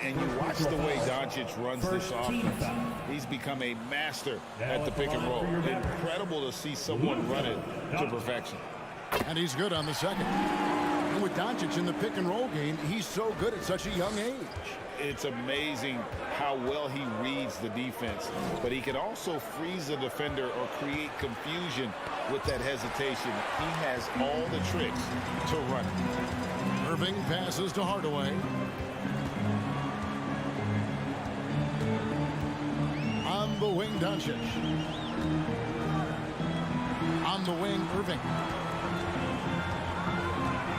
And you watch the way Doncic runs this offense. He's become a master at the pick and roll. Incredible to see someone run it to perfection. And he's good on the second. And with Doncic in the pick and roll game, he's so good at such a young age. It's amazing how well he reads the defense, but he can also freeze a defender or create confusion with that hesitation. He has all the tricks to run it. Irving passes to Hardaway. On the wing, Doncic. On the wing, Irving.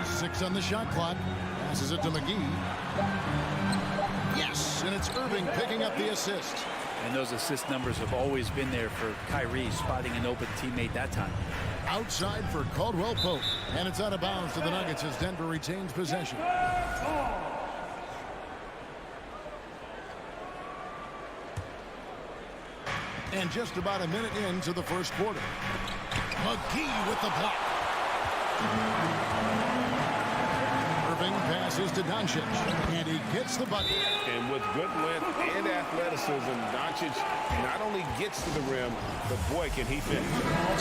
6 on the shot clock. Passes it to McGee. Yes, and it's Irving picking up the assist. And those assist numbers have always been there for Kyrie, spotting an open teammate that time. Outside for Caldwell Pope. And it's out of bounds to the Nuggets as Denver retains possession. And just about a minute into the first quarter. McGee with the block. Irving passes to Doncic, and he gets the bucket. And with good length and athleticism, Doncic not only gets to the rim, but boy, can he finish.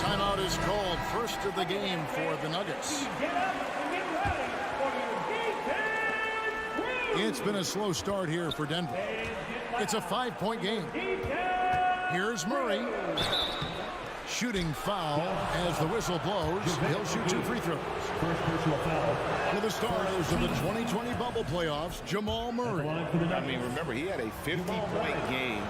Timeout is called. First of the game for the Nuggets. It's been a slow start here for Denver. It's a 5-point game. Here's Murray. Shooting foul as the whistle blows. He'll shoot 2 free throws. First personal foul. For the starters of the 2020 bubble playoffs, Jamal Murray. I mean, remember, he had a 50-point game.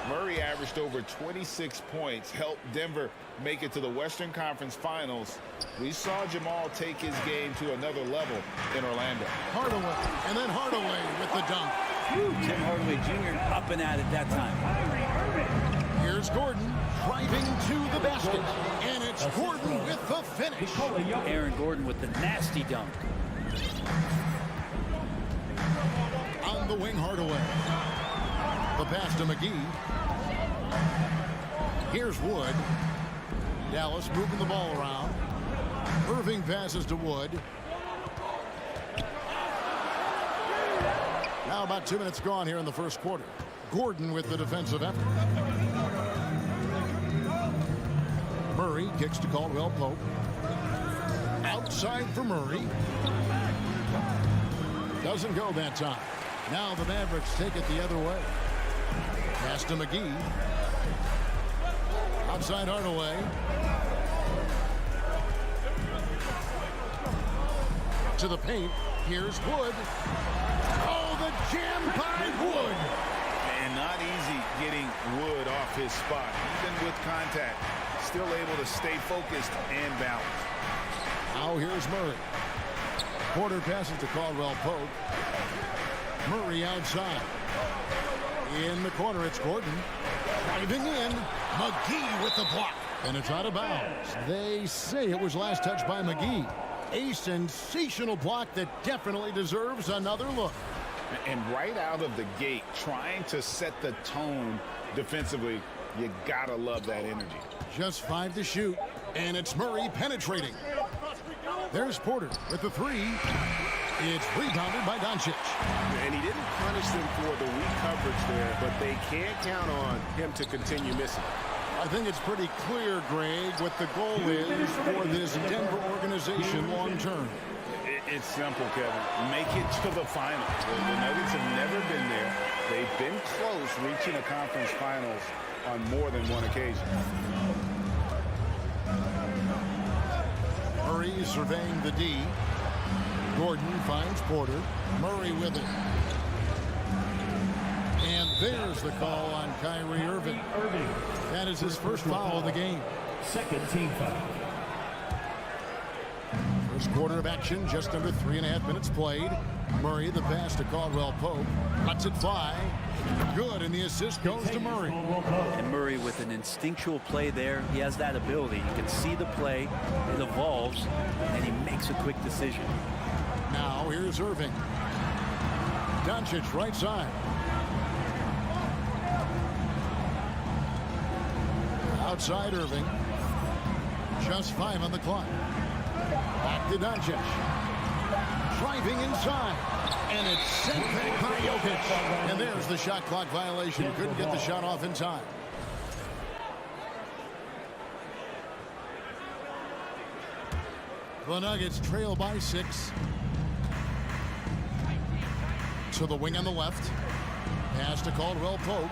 Murray averaged over 26 points, helped Denver make it to the Western Conference Finals. We saw Jamal take his game to another level in Orlando. Hardaway, and then Hardaway with the dunk. Tim Hardaway Jr. up and at it that time. Here's Gordon driving to the basket, and it's Gordon with the finish. Aaron Gordon with the nasty dunk. On the wing, Hardaway. The pass to McGee. Here's Wood. Dallas moving the ball around. Irving passes to Wood. Now about 2 minutes gone here in the first quarter. Gordon with the defensive effort. Murray kicks to Caldwell Pope. Outside for Murray. Doesn't go that time. Now the Mavericks take it the other way. Pass to McGee. Outside Hardaway. To the paint. Here's Wood. Oh, the jam by Wood. And not easy getting Wood off his spot. Even with contact, still able to stay focused and balanced. Now here's Murray. Porter passes to Caldwell Pope. Murray outside. In the corner, it's Gordon. Driving in. McGee with the block. And it's out of bounds. They say it was last touched by McGee. A sensational block that definitely deserves another look. And right out of the gate, trying to set the tone defensively, you gotta love that energy. Just 5 to shoot, and it's Murray penetrating. There's Porter with the 3. It's rebounded by Doncic. And he didn't punish them for the weak coverage there, but they can't count on him to continue missing. I think it's pretty clear, Greg, what the goal is for this Denver organization long term. It's simple, Kevin. Make it to the finals. The Nuggets have never been there. They've been close reaching a conference finals on more than one occasion. Murray surveying the D. Gordon finds Porter. Murray with it. And there's the call on Kyrie Irving. That is his first foul of the game. Second team foul. First quarter of action, just under 3.5 minutes played. Murray, the pass to Caldwell Pope. Lets it fly. Good, and the assist goes to Murray. And Murray with an instinctual play there. He has that ability. You can see the play. It evolves, and he makes a quick decision. Now here's Irving. Doncic right side. Outside Irving. Just 5 on the clock. Back to Doncic. Driving inside. And it's sent back by Jokic. And there's the shot clock violation. Couldn't get the shot off in time. The Nuggets trail by 6. To the wing on the left. Pass to Caldwell Pope.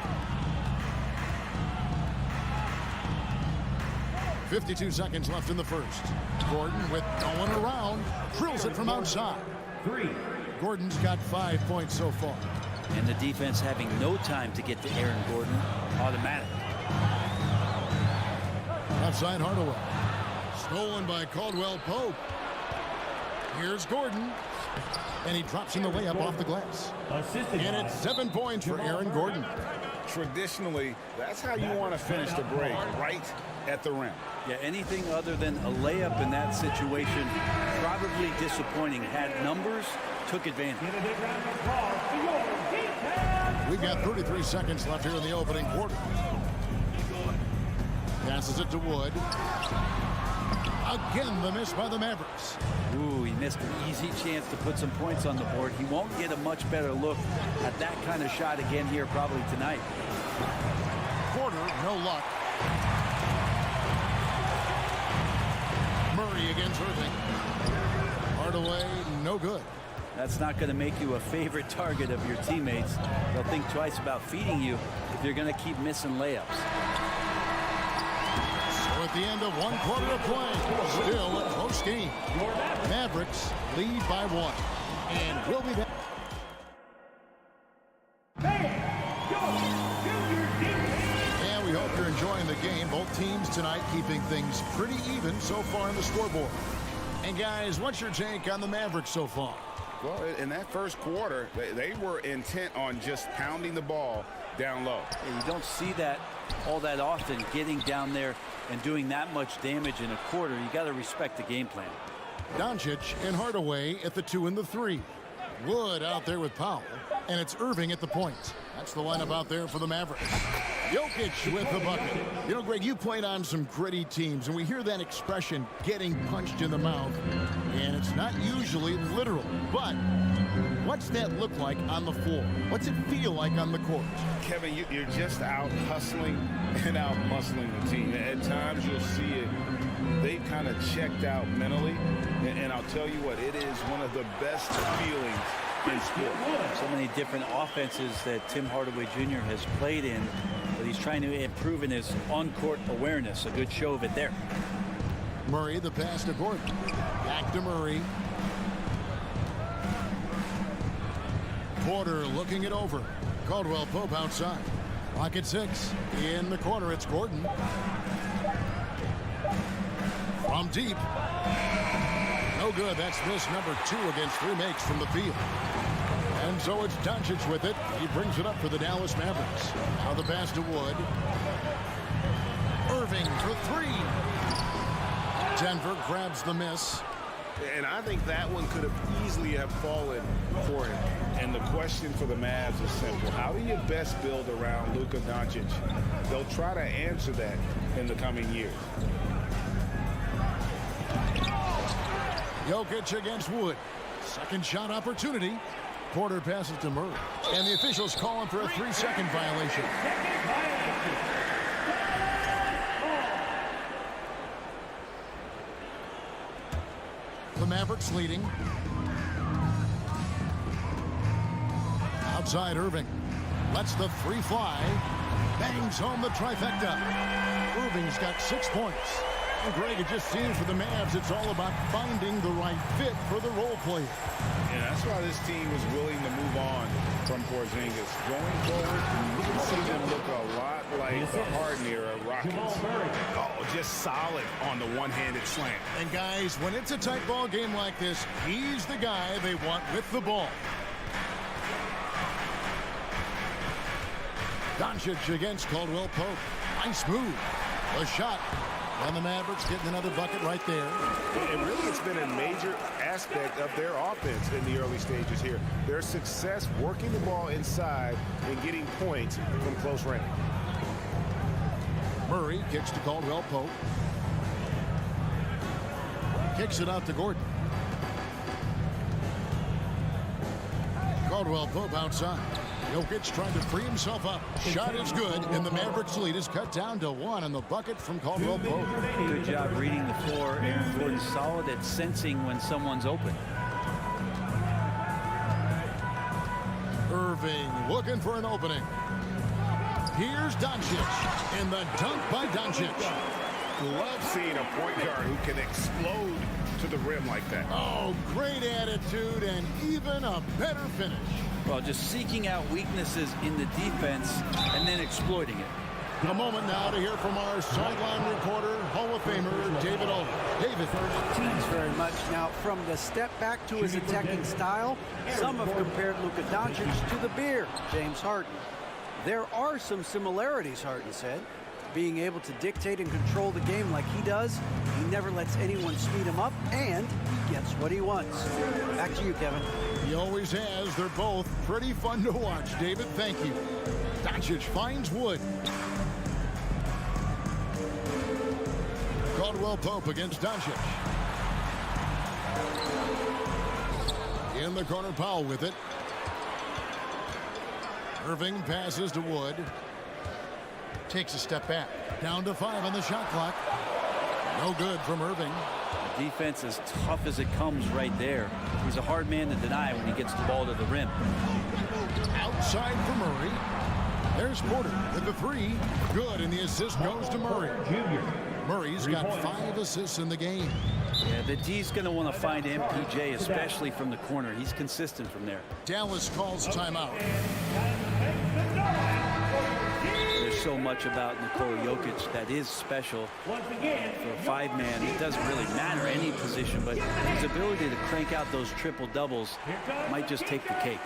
52 seconds left in the first. Gordon with no one around. Drills it from outside. Gordon's got 5 points so far. And the defense having no time to get to Aaron Gordon. Automatic. Outside Hardaway. Stolen by Caldwell Pope. Here's Gordon. And he drops in the layup off the glass. And it's 7 points for Aaron Gordon. Traditionally, that's how you want to finish the break, right at the rim. Yeah, anything other than a layup in that situation, probably disappointing. Had numbers, took advantage. We've got 33 seconds left here in the opening quarter. Passes it to Wood. Again, the miss by the Mavericks. Ooh, he missed an easy chance to put some points on the board. He won't get a much better look at that kind of shot again here probably tonight. Porter, no luck. Murray against Irving. Hardaway, no good. That's not going to make you a favorite target of your teammates. They'll think twice about feeding you if you're going to keep missing layups. So at the end of 1 quarter of play, still a close game. Mavericks lead by 1. And we'll be back. And we hope you're enjoying the game. Both teams tonight keeping things pretty even so far on the scoreboard. And guys, what's your take on the Mavericks so far? Well, in that first quarter, they were intent on just pounding the ball down low. And you don't see that all that often, getting down there and doing that much damage in a quarter. You got to respect the game plan. Doncic and Hardaway at the 2 and the 3. Wood out there with Powell. And it's Irving at the point. That's the lineup out there for the Mavericks. Jokic with the bucket. You know, Greg, you played on some gritty teams, and we hear that expression, getting punched in the mouth. And it's not usually literal. But what's that look like on the floor? What's it feel like on the court? Kevin, you're just out hustling and out muscling the team. At times you'll see it. They've kind of checked out mentally. And I'll tell you what, it is one of the best feelings in sport. So many different offenses that Tim Hardaway Jr. has played in, but he's trying to improve in his on-court awareness. A good show of it there. Murray, the pass to Gordon. Back to Murray. Porter looking it over. Caldwell Pope outside. Clock at 6. In the corner, it's Gordon. From deep. No good. That's miss number 2 against 3 makes from the field. And so it's Doncic with it. He brings it up for the Dallas Mavericks. Now the pass to Wood. Irving for 3. Denver grabs the miss. And I think that one could have easily have fallen for him. And the question for the Mavs is simple. How do you best build around Luka Doncic? They'll try to answer that in the coming years. Jokic against Wood. Second shot opportunity. Porter passes to Murray. And the officials call him for a 3-second violation. The Mavericks leading. Outside Irving. Lets the 3 fly. Bangs home the trifecta. Irving's got 6 points. And Greg, it just seems for the Mavs, it's all about finding the right fit for the role player. And that's why this team was willing to move on from Porzingis. Going forward, you can see them look a lot like the Harden era Rockets. Oh, just solid on the one-handed slam. And guys, when it's a tight ball game like this, he's the guy they want with the ball. Doncic against Caldwell Pope. Nice move. The shot And the Mavericks getting another bucket right there. And really, it's been a major aspect of their offense in the early stages here. Their success working the ball inside and getting points from close range. Murray kicks to Caldwell Pope. Kicks it out to Gordon. Caldwell Pope outside. Jokic trying to free himself up. Shot is good, and the Mavericks lead is cut down to 1 on the bucket from Caldwell Pope. Good job reading the floor. Aaron Gordon's solid at sensing when someone's open. Irving looking for an opening. Here's Doncic, and the dunk by Doncic. Love seeing a point guard who can explode to the rim like that. Oh, great attitude and even a better finish. Well, just seeking out weaknesses in the defense and then exploiting it. A moment now to hear from our sideline reporter, Hall of Famer David Olden. David. Thanks very much. Now, from the step back to his attacking style, some have compared Luka Doncic to the Bear, James Harden. There are some similarities, Harden said. Being able to dictate and control the game like he does, he never lets anyone speed him up, and he gets what he wants. Back to you, Kevin. He always has. They're both pretty fun to watch. David, thank you. Doncic finds Wood. Caldwell Pope against Doncic. In the corner, Powell with it. Irving passes to Wood. Takes a step back. Down to 5 on the shot clock. No good from Irving. The defense as tough as it comes right there. He's a hard man to deny when he gets the ball to the rim. Outside for Murray. There's Porter with the 3. Good, and the assist goes to Murray. Murray's got 5 assists in the game. Yeah, the D's going to want to find MPJ, especially from the corner. He's consistent from there. Dallas calls timeout. There's so much about Nikola Jokic that is special. For a 5-man, it doesn't really matter any position, but his ability to crank out those triple doubles might just take the cake.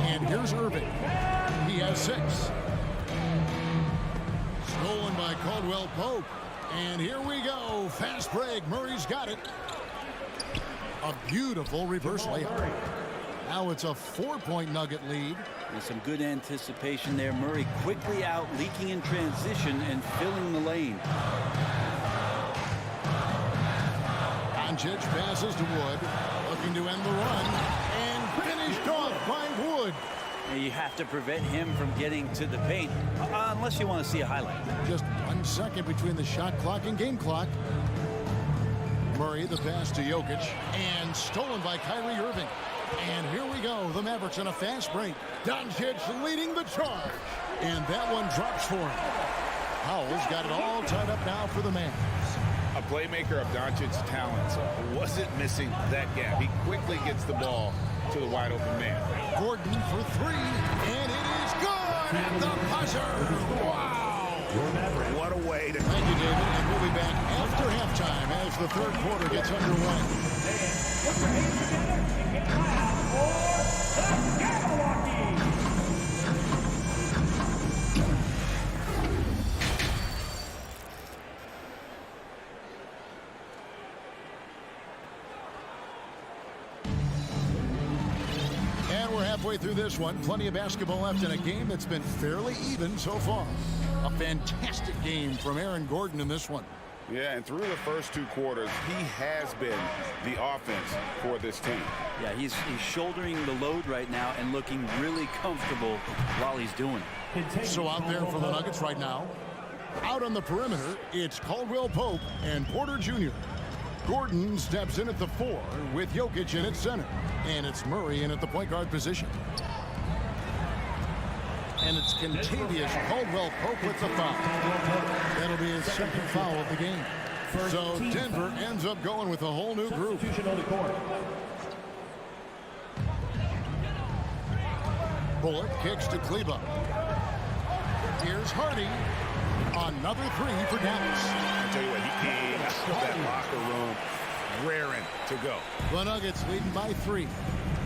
And here's Irving. He has 6. Stolen by Caldwell Pope. And here we go. Fast break. Murray's got it. A beautiful reverse layup. Now it's a 4-point Nugget lead. With some good anticipation there. Murray quickly out, leaking in transition and filling the lane. Doncic passes to Wood. Looking to end the run. And finished off by Wood. You have to prevent him from getting to the paint, unless you want to see a highlight. Just 1 second between the shot clock and game clock. Murray, the pass to Jokic, and stolen by Kyrie Irving. And here we go, the Mavericks on a fast break. Doncic leading the charge. And that one drops for him. Powell's got it all tied up now for the Mavs. A playmaker of Doncic's talents wasn't missing that gap. He quickly gets the ball to the wide open man. Gordon for 3, and it is good at the buzzer. Wow. What a way to... Thank you, David, and we'll be back after halftime as the 3rd quarter gets underway. Put your hands together and get loud for the Jabberwocky. Halfway through this one, plenty of basketball left in a game that's been fairly even so far. A fantastic game from Aaron Gordon in this one. Yeah, and through the first 2 quarters, he has been the offense for this team. Yeah, he's shouldering the load right now and looking really comfortable while he's doing it. So out there for the Nuggets right now, out on the perimeter, it's Caldwell Pope and Porter Jr. Gordon steps in at the 4 with Jokic in at center. And it's Murray in at the point guard position. And it's Contavious Caldwell Pope with the foul. That'll be his 2nd foul of the game. So Denver ends up going with a whole new group. Bullock kicks to Kleba. Here's Hardy. Another 3 for Dallas. I tell you what, he came out of that locker room raring to go. The Nuggets leading by 3.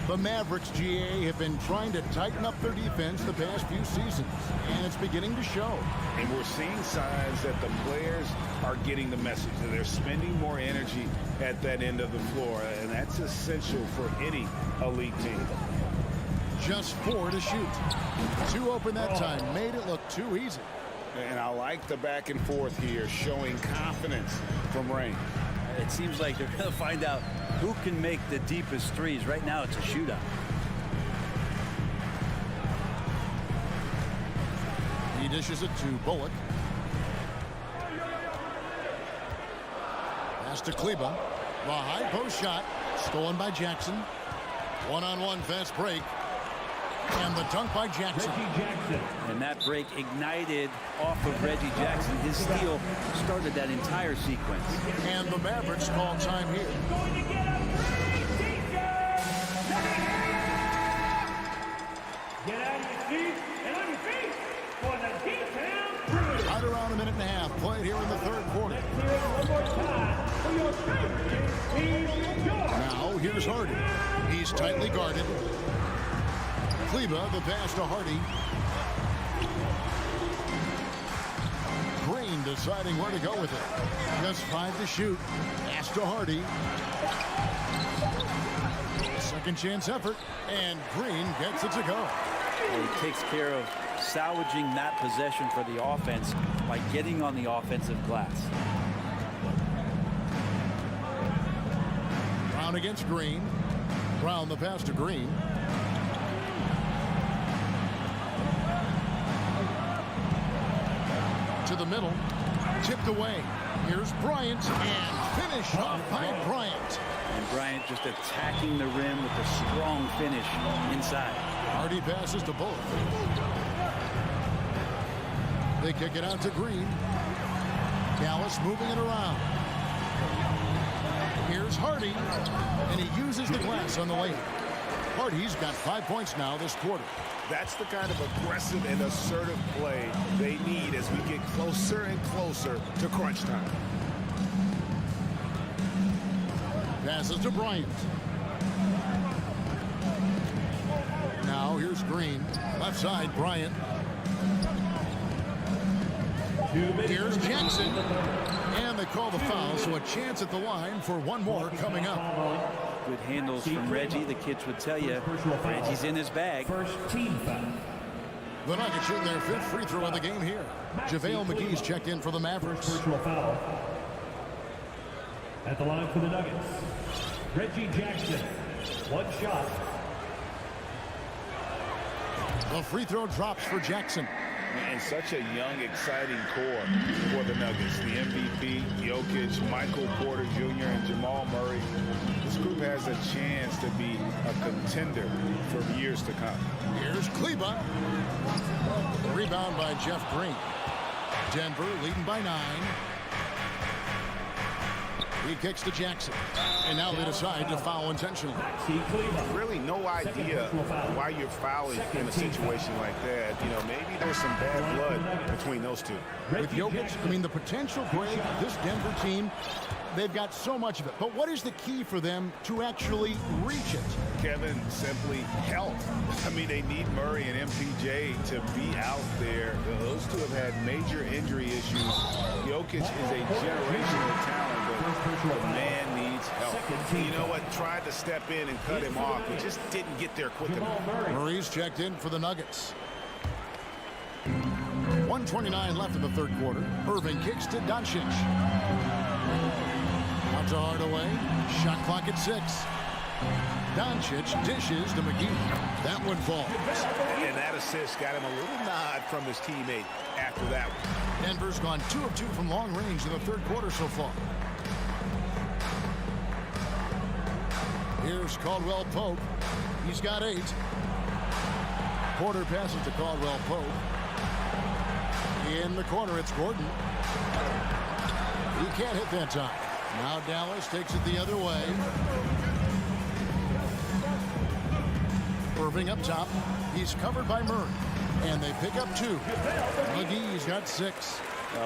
The Mavericks, GA, have been trying to tighten up their defense the past few seasons, and it's beginning to show. And we're seeing signs that the players are getting the message, that they're spending more energy at that end of the floor, and that's essential for any elite team. Just 4 to shoot. 2 open that time, made it look too easy. And I like the back and forth here, showing confidence from range. It seems like they're going to find out who can make the deepest threes. Right now, it's a shootout. He dishes it to Bullock. Pass to Kleba. The high post shot, stolen by Jackson. One-on-one fast break. And the dunk by Jackson. And that break ignited off of Reggie Jackson. His steal started that entire sequence. And the Mavericks call time here. Get out of your seats and on your feet for the D-Town. Right around a minute and a half played here in the third quarter. One more time for your favorite team, Now here's Hardy. He's tightly guarded. Kleba, the pass to Hardy. Green deciding where to go with it. Just 5 to shoot. Pass to Hardy. Second chance effort, and Green gets it to go. Well, he takes care of salvaging that possession for the offense by getting on the offensive glass. Brown against Green. Brown the pass to Green. To the middle, tipped away. Here's Bryant, and finished off by Bryant. And Bryant just attacking the rim with a strong finish inside. Hardy passes to Bullock. They kick it out to Green. Dallas moving it around. Here's Hardy, and he uses the glass on the way. Hardy's got 5 points now this quarter. That's the kind of aggressive and assertive play they need as we get closer and closer to crunch time. Passes to Bryant. Now here's Green. Left side, Bryant. Here's Jackson. And they call the foul, so a chance at the line for one more coming up. Good handles from Reggie. The kids would tell you Reggie's in his bag. First team foul. The Nuggets shooting their 5th free throw of the game here. JaVale McGee's checked in for the Mavericks. Personal foul. At the line for the Nuggets, Reggie Jackson. 1 shot. The free throw drops for Jackson. And such a young, exciting core for the Nuggets. The MVP, Jokic, Michael Porter Jr., and Jamal Murray. This group has a chance to be a contender for years to come. Here's Kleba. Rebound by Jeff Green. Denver leading by 9. He kicks to Jackson. And now they decide to foul intentionally. Really no idea why you're fouling in a situation like that. You know, maybe there's some bad blood between those two. With Jokic, I mean, the potential, Greg, this Denver team, they've got so much of it. But what is the key for them to actually reach it? Kevin, simply health. I mean, they need Murray and MPJ to be out there. Those two have had major injury issues. Jokic is a generational talent, but the man needs help. You know what? Tried to step in and cut him off, but just didn't get there quick enough. Murray's checked in for the Nuggets. 1:29 left in the third quarter. Irving kicks to Doncic. Out to Hardaway. Shot clock at 6. Doncic dishes to McGee. That one falls. And that assist got him a little nod from his teammate after that one. Denver's gone 2 of 2 from long range in the third quarter so far. Here's Caldwell Pope. He's got 8. Porter passes to Caldwell Pope. In the corner, it's Gordon. He can't hit that time. Now Dallas takes it the other way. Irving up top. He's covered by Murray. And they pick up 2. McGee's got 6.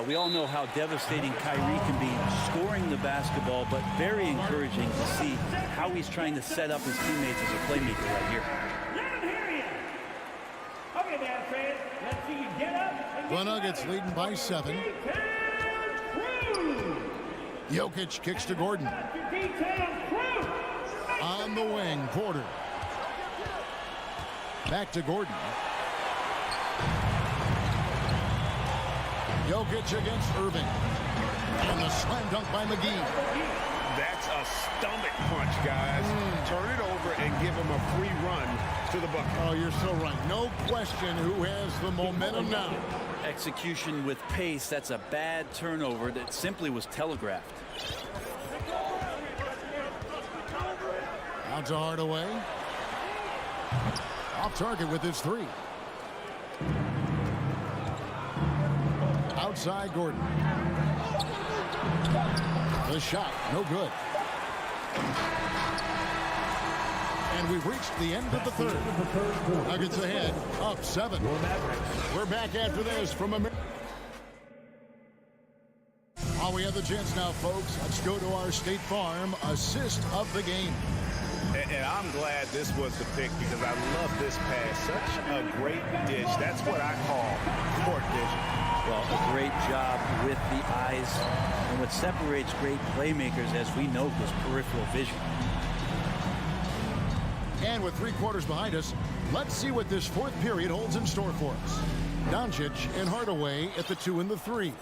We all know how devastating Kyrie can be scoring the basketball, but very encouraging to see how he's trying to set up his teammates as a playmaker right here. The Nuggets leading by 7. Jokic kicks to Gordon. On the wing, Porter. Back to Gordon. Jokic against Irving. And the slam dunk by McGee. That's a stomach punch, guys. Turn it over and give him a free run to the bucket. Oh, you're so right. No question who has the momentum now. Execution with pace. That's a bad turnover that simply was telegraphed. Out to Hardaway. Off target with his 3. Outside Gordon. The shot, no good. And we've reached the end of the third. Nuggets ahead, up 7. We're back after this from America. While we have the chance now, folks, let's go to our State Farm assist of the game. And I'm glad this was the pick because I love this pass. Such a great dish. That's what I call court vision. Well, a great job with the eyes. And what separates great playmakers, as we know, is peripheral vision. And with 3 quarters behind us, let's see what this 4th period holds in store for us. Doncic and Hardaway at the 2 and the 3.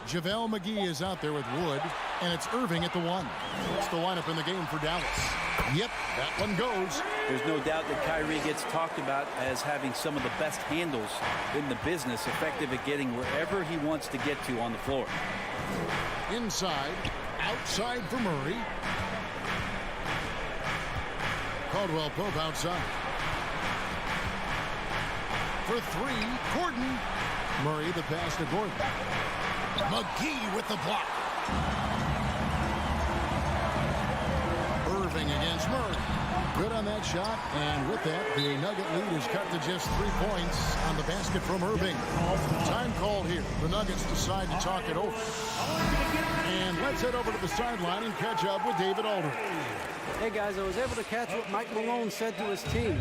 JaVale McGee is out there with Wood, and it's Irving at the 1. That's the lineup in the game for Dallas. Yep, that one goes. There's no doubt that Kyrie gets talked about as having some of the best handles in the business, effective at getting wherever he wants to get to on the floor. Inside, outside for Murray. Caldwell Pope outside. For 3, Gordon. Murray the pass to Gordon. McGee with the block. Irving against Murray. Good on that shot, and with that, the Nugget lead is cut to just 3 points on the basket from Irving. Time called here. The Nuggets decide to talk it over. And let's head over to the sideline and catch up with David Aldridge. Hey, guys, I was able to catch what Mike Malone said to his team.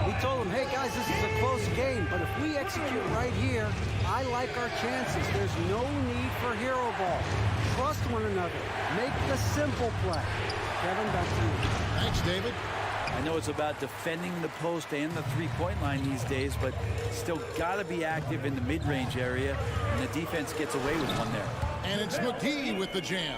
He told them, hey, guys, this is a close game, but if we execute right here, I like our chances. There's no need for hero ball. Trust one another. Make the simple play. Kevin, back to you. Thanks, David. I know it's about defending the post and the three-point line these days, but still got to be active in the mid-range area, and the defense gets away with one there. And it's McGee with the jam.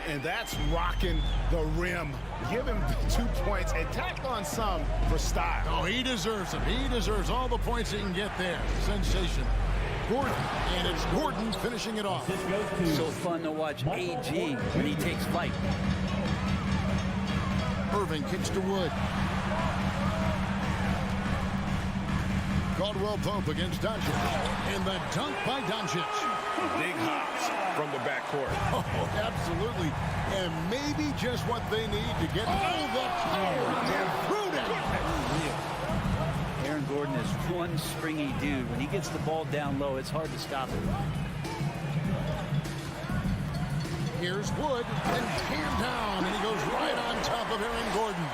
And that's rocking the rim. Give him 2 points and tack on some for style. Oh, he deserves them. He deserves all the points he can get there. Sensation. Gordon, and it's Gordon finishing it off. So fun to watch AG when he takes flight. Irving kicks to Wood. Caldwell Pope against Doncic. And the dunk by Doncic. Big hops from the backcourt. Oh, absolutely. And maybe just what they need to get the power and through that. Aaron Gordon is one springy dude. When he gets the ball down low, it's hard to stop him. Here's Wood and jammed down, and he goes right on top of Aaron Gordon.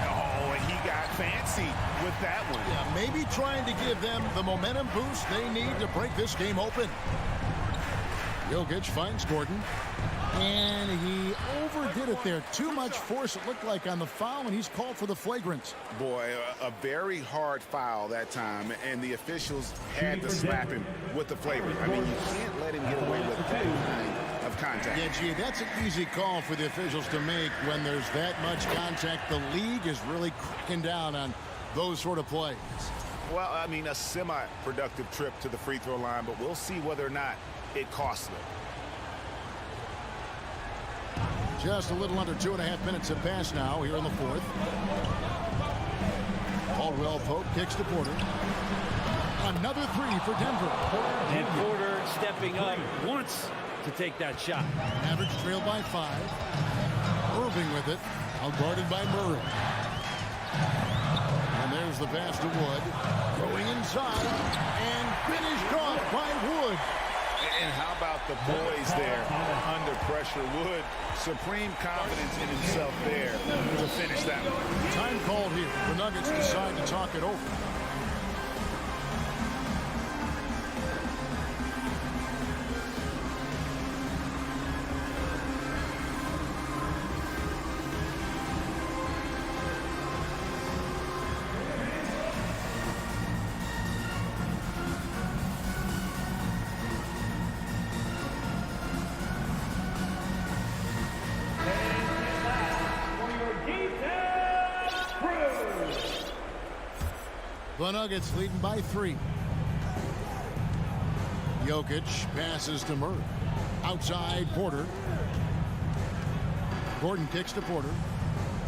Oh, and he got fancy with that one. Yeah, maybe trying to give them the momentum boost they need to break this game open. Jokic finds Gordon, and he overdid it there. Too much force, it looked like, on the foul, and he's called for the flagrant. Boy, a very hard foul that time, and the officials had to slap him with the flagrant. I mean, you can't let him get away with that kind of contact. Yeah, gee, that's an easy call for the officials to make when there's that much contact. The league is really cracking down on those sort of plays. Well, I mean, a semi-productive trip to the free throw line, but we'll see whether or not it costs them. Just a little under 2.5 minutes have passed now here in the 4th. Caldwell Pope kicks to Porter. Another 3 for Denver. And Porter stepping up once to take that shot. Mavericks trail by 5. Irving with it, out guarded by Murray. And there's the pass to Wood. Going inside and finished off by Wood. And how about the poise there under pressure? Wood, supreme confidence in himself there to finish that one. Time called here. The Nuggets decide to talk it over. The Nuggets leading by 3. Jokic passes to Murray. Outside Porter. Gordon kicks to Porter.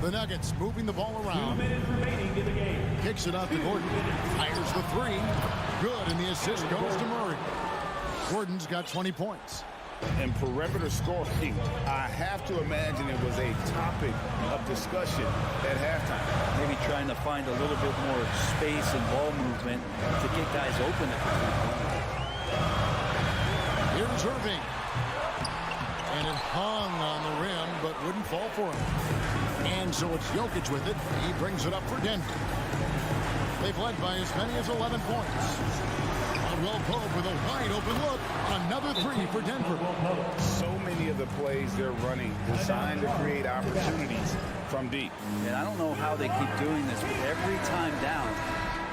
The Nuggets moving the ball around. 2 minutes remaining in the game. Kicks it out to Gordon. Fires the 3. Good, and the assist goes to Murray. Gordon's got 20 points. And perimeter scoring, I have to imagine it was a topic of discussion at halftime. Maybe trying to find a little bit more space and ball movement to get guys open at the three-point. Here's Irving. And it hung on the rim, but wouldn't fall for him. And so it's Jokic with it. He brings it up for Denver. They've led by as many as 11 points. Caldwell Pope with a wide open look. Another 3 for Denver. So many of the plays they're running designed to create opportunities from deep. And I don't know how they keep doing this, but every time down,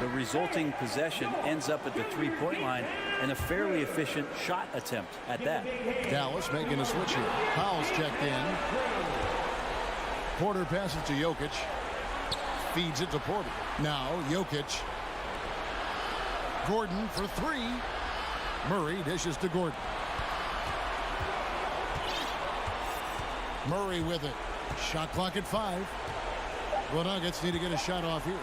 the resulting possession ends up at the three-point line and a fairly efficient shot attempt at that. Dallas making a switch here. Powell's checked in. Porter passes to Jokic. Feeds it to Porter. Now Jokic. Gordon for 3. Murray dishes to Gordon. Murray with it. Shot clock at 5. The Nuggets need to get a shot off here.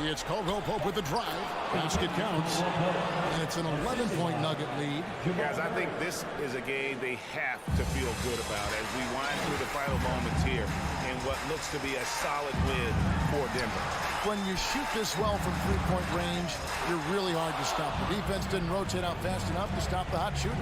It's Caldwell Pope with the drive. Basket counts. And it's an 11-point Nugget lead. Guys, I think this is a game they have to feel good about as we wind through the final moments here in what looks to be a solid win for Denver. When you shoot this well from three-point range, you're really hard to stop. The defense didn't rotate out fast enough to stop the hot shooter.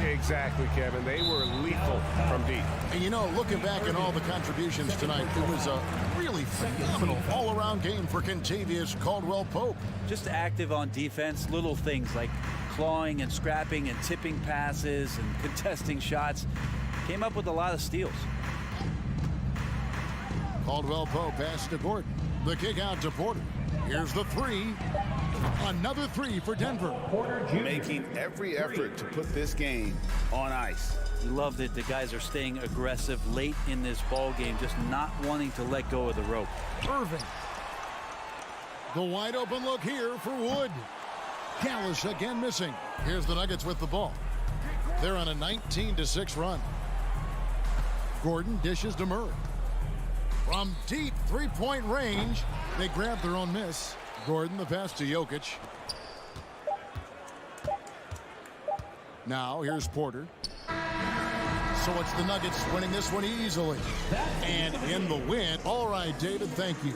Exactly, Kevin. They were lethal from deep. And you know, looking back at all the contributions tonight, it was a really phenomenal all-around game for Kentavious Caldwell-Pope. Just active on defense, little things like clawing and scrapping and tipping passes and contesting shots. Came up with a lot of steals. Caldwell-Pope pass to Gordon. The kick out to Porter. Here's the 3. Another 3 for Denver. Making every effort to put this game on ice. You loved it. The guys are staying aggressive late in this ball game, just not wanting to let go of the rope. Irving. The wide open look here for Wood. Gallis again missing. Here's the Nuggets with the ball. They're on a 19-6 run. Gordon dishes to Murray. From deep three-point range, they grab their own miss. Gordon, the pass to Jokic. Now, here's Porter. So it's the Nuggets winning this one easily. And in the win. All right, David, thank you.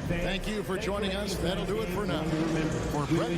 Thank you for joining us. That'll do it for now. For Brett.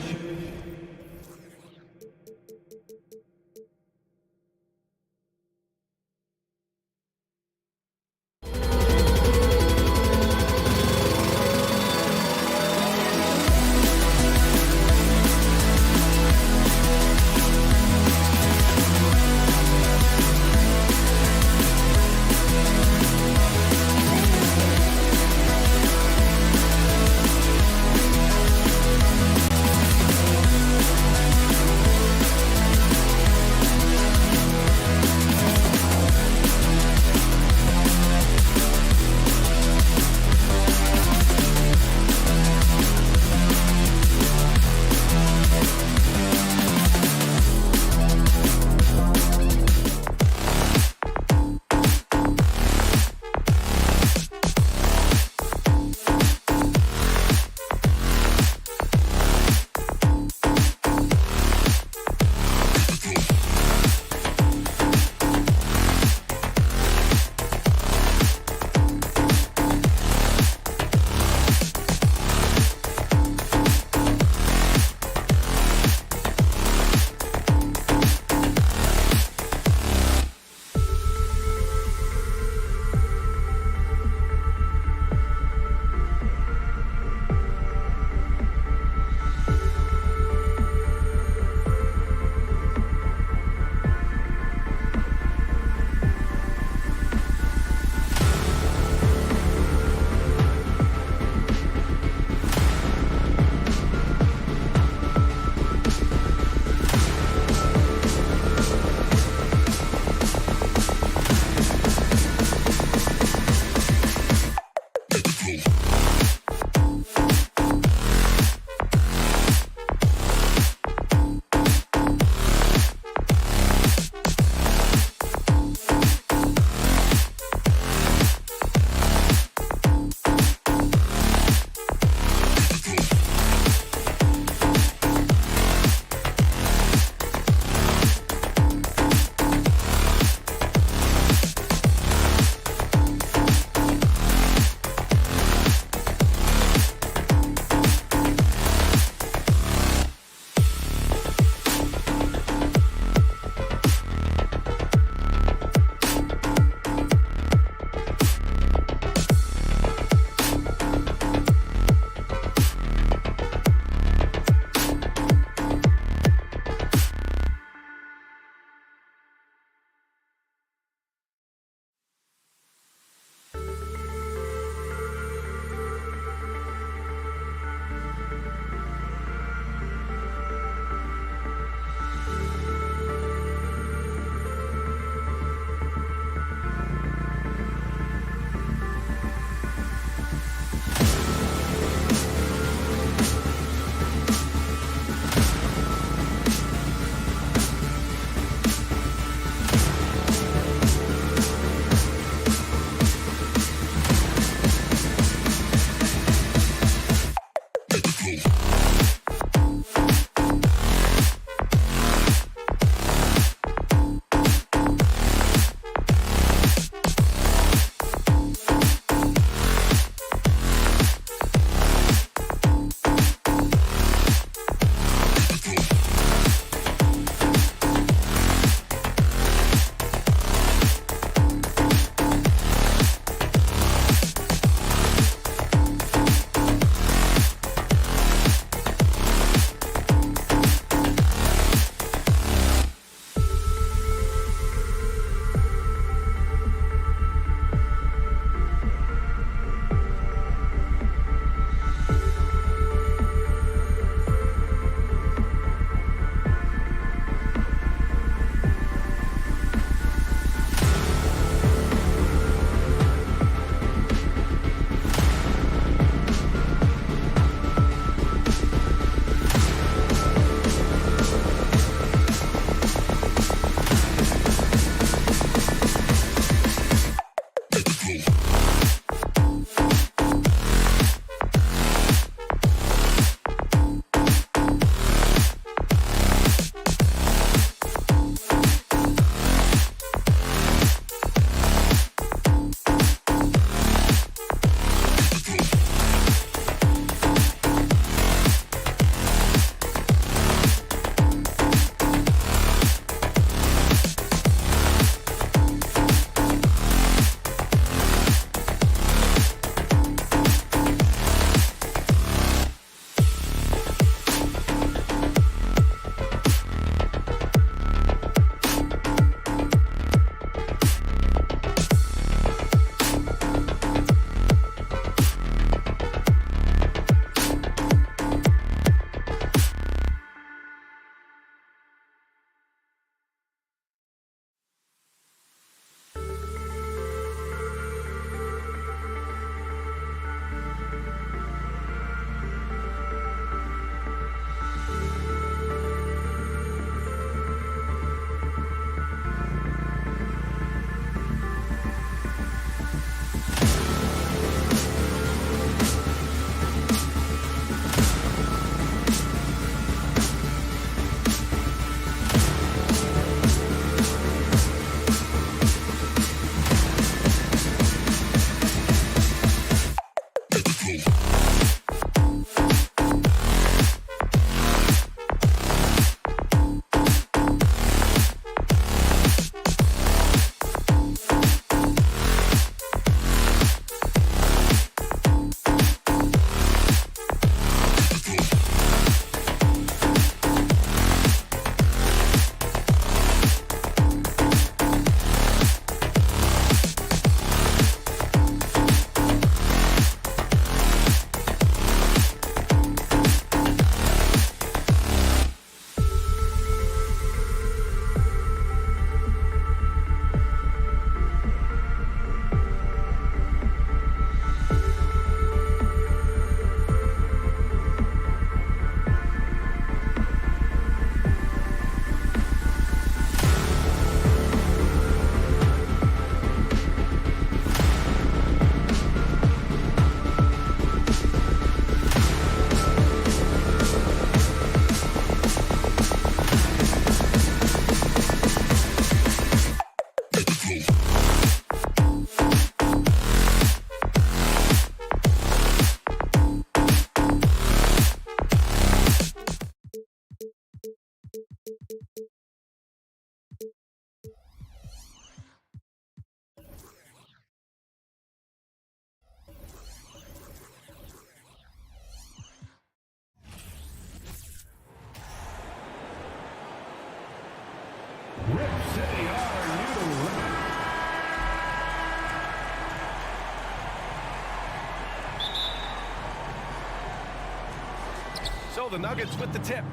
So the Nuggets with the tip.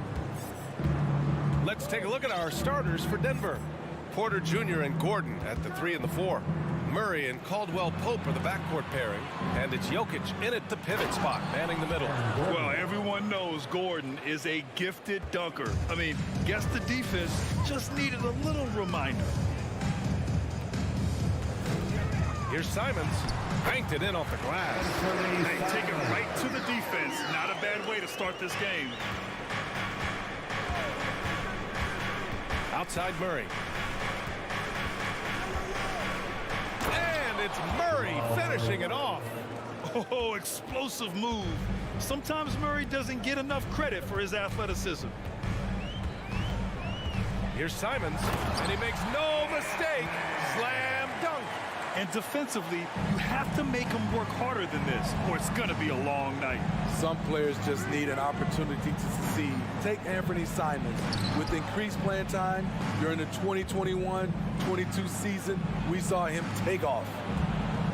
Let's take a look at our starters for Denver. Porter Jr. and Gordon at the 3 and the 4. Murray and Caldwell Pope are the backcourt pairing. And it's Jokic in at the pivot spot, manning the middle. Well, everyone knows Gordon is a gifted dunker. I mean, guess the defense just needed a little reminder. Here's Simons. Banked it in off the glass. Hey, take it right to the defense. Not a bad way to start this game. Outside Murray. And it's Murray finishing it off. Oh, explosive move. Sometimes Murray doesn't get enough credit for his athleticism. Here's Simons, and he makes no mistake. Slam dunk. And defensively, you have to make them work harder than this, or it's going to be a long night. Some players just need an opportunity to succeed. Take Anthony Simons. With increased playing time during the 2021-22 season, we saw him take off.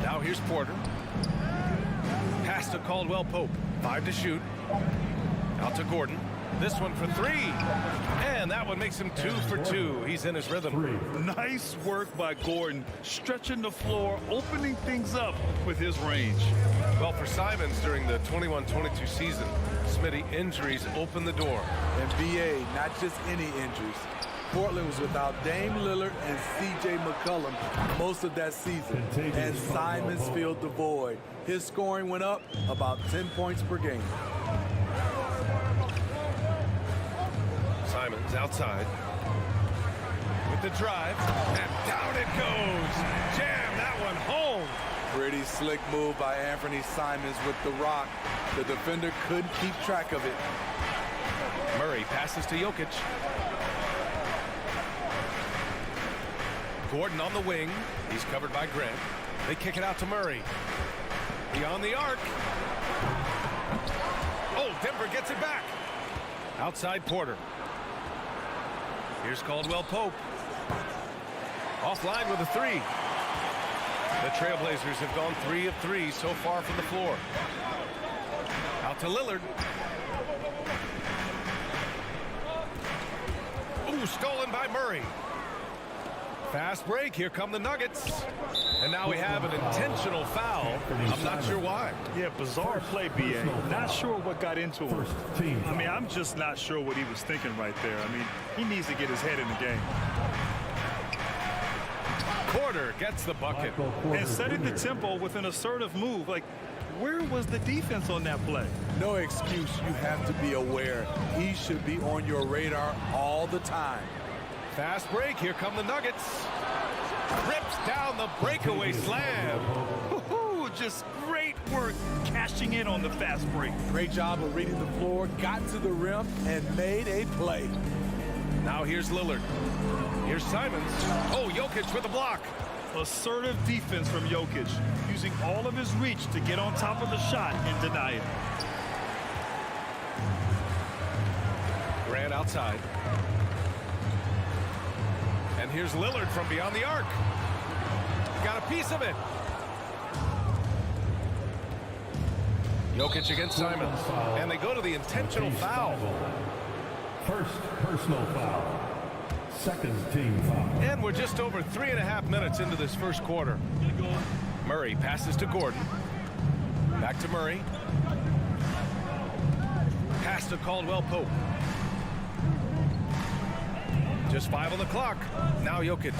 Now here's Porter. Pass to Caldwell Pope. 5 to shoot. Out to Gordon. This one for 3. And that one makes him 2 for 2. He's in his rhythm. Nice work by Gordon, stretching the floor, opening things up with his range. Well, for Simons during the 21-22 season, Smitty, injuries opened the door. And BA, not just any injuries. Portland was without Dame Lillard and C.J. McCollum most of that season. And Simons filled the void. His scoring went up about 10 points per game. Simons outside with the drive, and down it goes. Jam that one home. Pretty slick move by Anthony Simons with the rock. The defender couldn't keep track of it. Murray passes to Jokic. Gordon on the wing. He's covered by Grant. They kick it out to Murray. Beyond the arc. Oh, Denver gets it back. Outside Porter. Here's Caldwell Pope. Offline with a 3. The Trailblazers have gone 3 of 3 so far from the floor. Out to Lillard. Ooh, stolen by Murray. Fast break. Here come the Nuggets. And now we have an intentional foul. I'm not sure why. Yeah, bizarre play, BA. Not sure what got into him. I mean, I'm just not sure what he was thinking right there. I mean, he needs to get his head in the game. Porter gets the bucket. And setting the tempo with an assertive move. Like, where was the defense on that play? No excuse. You have to be aware. He should be on your radar all the time. Fast break. Here come the Nuggets. Rips down the breakaway slam. Just great work cashing in on the fast break. Great job of reading the floor, got to the rim, and made a play. Now here's Lillard. Here's Simons. Oh, Jokic with a block. Assertive defense from Jokic, using all of his reach to get on top of the shot and deny it. Grant outside. And here's Lillard from beyond the arc. Got a piece of it. Jokic against Simons. And they go to the intentional foul. First personal foul. Second team foul. And we're just over 3.5 minutes into this first quarter. Murray passes to Gordon. Back to Murray. Pass to Caldwell Pope. Just 5 on the clock. Now Jokic.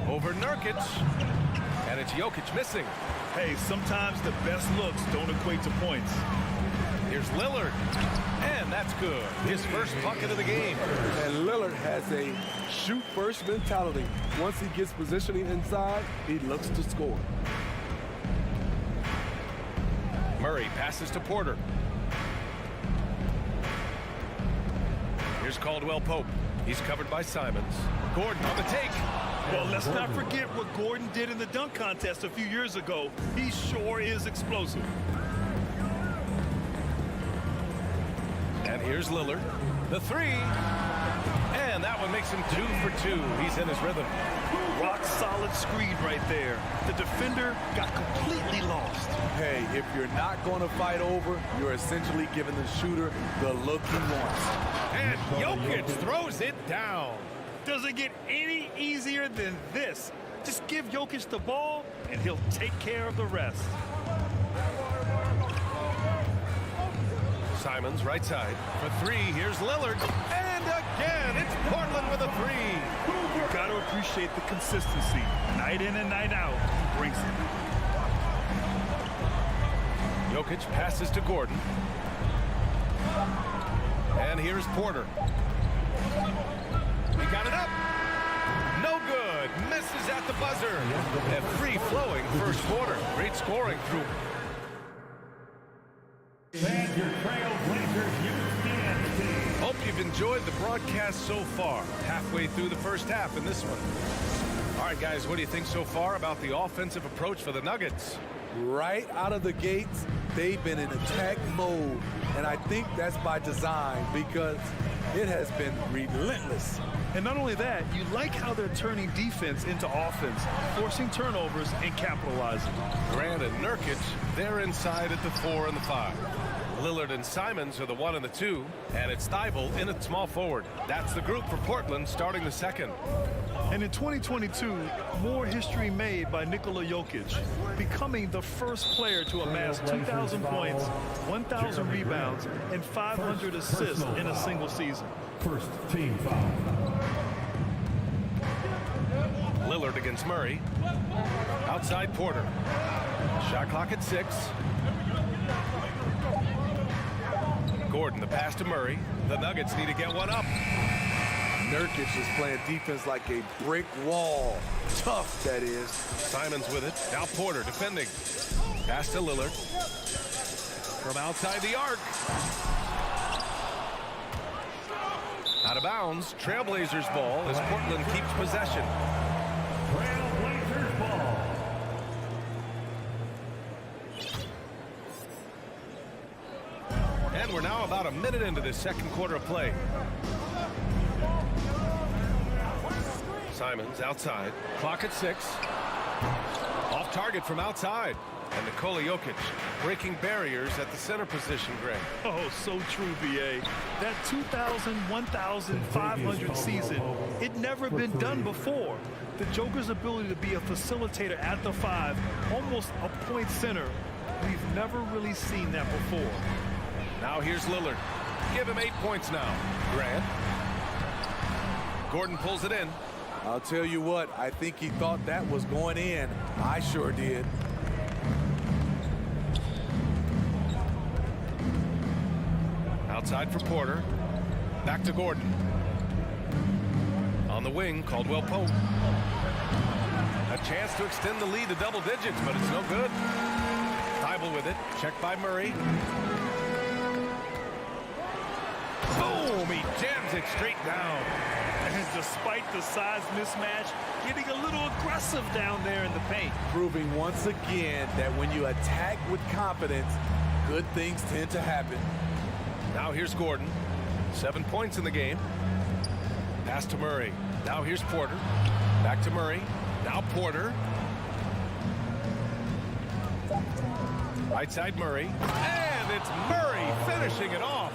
Over Nurkic. And it's Jokic missing. Hey, sometimes the best looks don't equate to points. Here's Lillard. And that's good. His first bucket of the game. And Lillard has a shoot-first mentality. Once he gets positioning inside, he looks to score. Murray passes to Porter. Here's Caldwell Pope. He's covered by Simons. Gordon on the take. Well, let's not forget what Gordon did in the dunk contest a few years ago. He sure is explosive. And here's Lillard. The 3. And that one makes him 2 for 2. He's in his rhythm. rock-solid screen right there. The defender got completely lost. Hey, if you're not going to fight over, you're essentially giving the shooter the look he wants. And Jokic throws it down. Does it get any easier than this? Just give Jokic the ball, and he'll take care of the rest. Simons right side for three. Here's Lillard. And again, it's Portland with a three. You've got to appreciate the consistency. Night in and night out, he brings it. Jokic passes to Gordon. And here's Porter. He got it up. No good. Misses at the buzzer. A free-flowing first quarter. Great scoring through. And your Trailblazers youth dance team. Hope you've enjoyed the broadcast so far. Halfway through the first half in this one. All right, guys, what do you think so far about the offensive approach for the Nuggets? Right out of the gates, they've been in attack mode. And I think that's by design because it has been relentless. And not only that, you like how they're turning defense into offense, forcing turnovers and capitalizing. Grant and Nurkic, they're inside at the 4 and the 5. Lillard and Simons are the 1 and the 2, and it's Thibault in at small forward. That's the group for Portland starting the second. And in 2022, more history made by Nikola Jokic, becoming the first player to amass 2,000 points, 1,000 rebounds, and 500 assists in a single season. First team foul. Lillard against Murray. Outside Porter. Shot clock at 6. Gordon, the pass to Murray. The Nuggets need to get one up. Nurkic is playing defense like a brick wall. Tough, that is. Simons with it. Now Porter defending. Pass to Lillard. From outside the arc. Out of bounds. Trailblazers ball as Portland keeps possession. Trailblazers ball. And we're now about a minute into this second quarter of play. Simons outside. Clock at 6. Off target from outside. And Nikola Jokic breaking barriers at the center position, Greg. Oh, so true, B.A. That 2,000, 1,500 season, it never been done before. The Joker's ability to be a facilitator at the 5, almost a point center, we've never really seen that before. Now here's Lillard. Give him 8 points now. Grant. Gordon pulls it in. I'll tell you what, I think he thought that was going in. I sure did. Outside for Porter. Back to Gordon. On the wing, Caldwell Pope. A chance to extend the lead to double digits, but it's no good. Thibault with it. Checked by Murray. Boom! He jams it straight down. And despite the size mismatch, getting a little aggressive down there in the paint. Proving once again that when you attack with confidence, good things tend to happen. Now here's Gordon. 7 points in the game. Pass to Murray. Now here's Porter. Back to Murray. Now Porter. Right side Murray. And it's Murray finishing it off.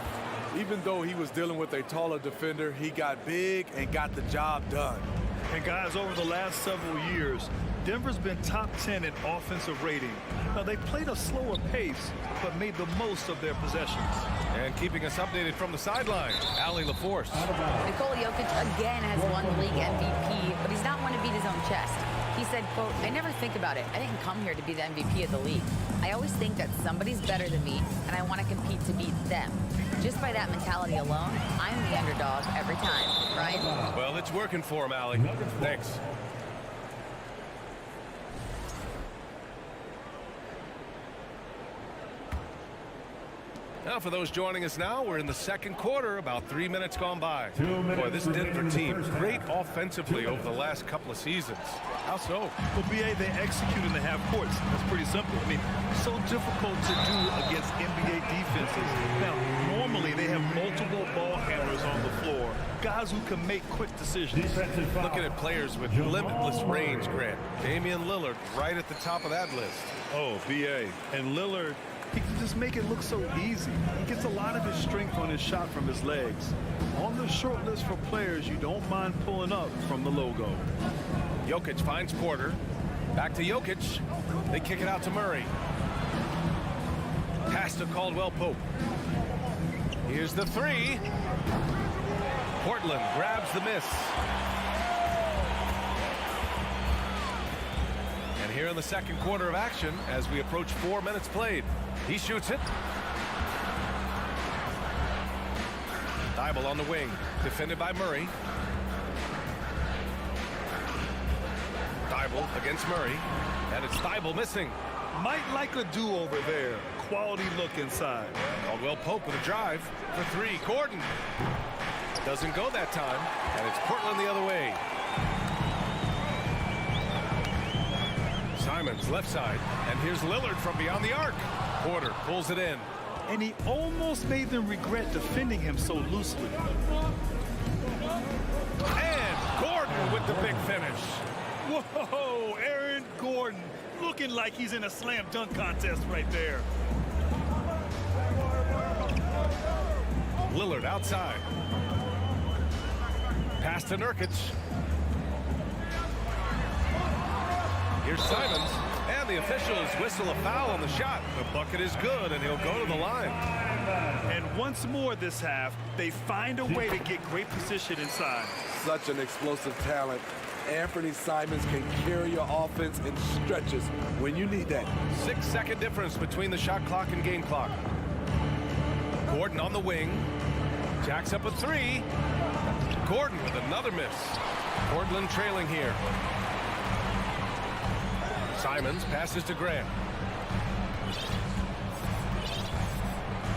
Even though he was dealing with a taller defender, he got big and got the job done. And guys, over the last several years, Denver's been top 10 in offensive rating. Now, they played a slower pace, but made the most of their possessions. And keeping us updated from the sideline, Allie LaForce. Nikola Jokic again has won the league MVP, but he's not one to beat his own chest. He said, quote, "I never think about it. I didn't come here to be the MVP of the league. I always think that somebody's better than me, and I want to compete to beat them. Just by that mentality alone, I'm the underdog every time, right?" Well, it's working for him, Allie. Thanks. Now, for those joining us now, we're in the second quarter, about 3 minutes gone by. 2 minutes Boy, this Denver remaining in the team, first great half. offensively over the last couple of seasons. How so? Well, BA, they execute in the half courts. That's pretty simple. I mean, so difficult to do against NBA defenses. Now, normally they have multiple ball handlers on the floor, guys who can make quick decisions. Looking at players with limitless range, Grant. Damian Lillard right at the top of that list. Oh, BA. And Lillard, he can just make it look so easy. He gets a lot of his strength on his shot from his legs. On the short list for players you don't mind pulling up from the logo. Jokic finds Porter. Back to Jokic. They kick it out to Murray. Pass to Caldwell-Pope. Here's the three. Portland grabs the miss. And here in the second quarter of action, as we approach 4 minutes played, he shoots it. Thibault on the wing, defended by Murray. Thibault against Murray, and it's Thibault missing. Might like a do-over there. Quality look inside. Caldwell-Pope with a drive for three. Gordon doesn't go that time, and it's Portland the other way. Simons left side, and here's Lillard from beyond the arc. Porter pulls it in. And he almost made them regret defending him so loosely. And Gordon with the big finish. Whoa, Aaron Gordon looking like he's in a slam dunk contest right there. Lillard outside. Pass to Nurkic. Here's Simons, and the officials whistle a foul on the shot. The bucket is good, and he'll go to the line. And once more this half, they find a way to get great position inside. Such an explosive talent. Anthony Simons can carry your offense in stretches when you need that. 6-second difference between the shot clock and game clock. Gordon on the wing. Jacks up a three. Gordon with another miss. Portland trailing here. Simons passes to Grant.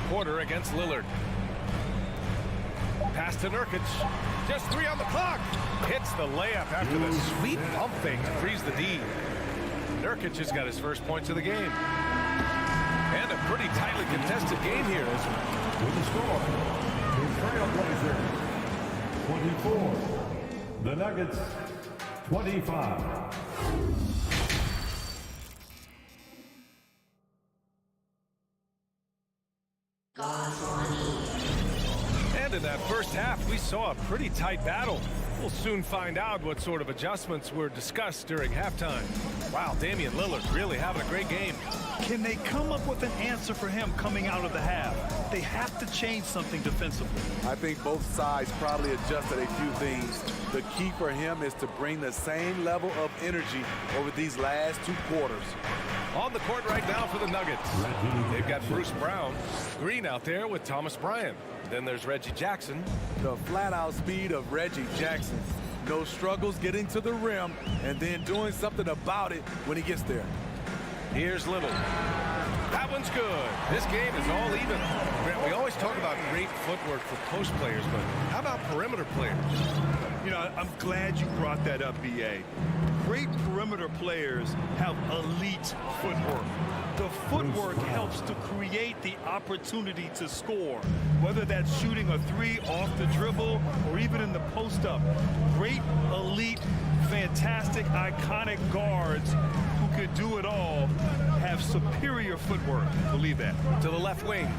Porter against Lillard. Pass to Nurkic. Just three on the clock. Hits the layup after the sweet pump fake to freeze the D. Nurkic has got his first points of the game. And a pretty tightly contested game here. With the score, the Trailblazers 24, the Nuggets 25. And in that first half, we saw a pretty tight battle. We'll soon find out what sort of adjustments were discussed during halftime. Wow, Damian Lillard really having a great game. Can they come up with an answer for him coming out of the half? They have to change something defensively. I think both sides probably adjusted a few things. The key for him is to bring the same level of energy over these last two quarters. On the court right now for the Nuggets. They've got Bruce Brown. Green out there with Thomas Bryant. Then there's Reggie Jackson. The flat-out speed of Reggie Jackson. No struggles getting to the rim and then doing something about it when he gets there. Here's Little. That one's good. This game is all even. Grant, we always talk about great footwork for post players, but how about perimeter players? You know, I'm glad you brought that up, BA. Great perimeter players have elite footwork. The footwork helps to create the opportunity to score, whether that's shooting a three off the dribble or even in the post-up. Great, elite, fantastic, iconic guards who could do it all have superior footwork. Believe that. To the left wing.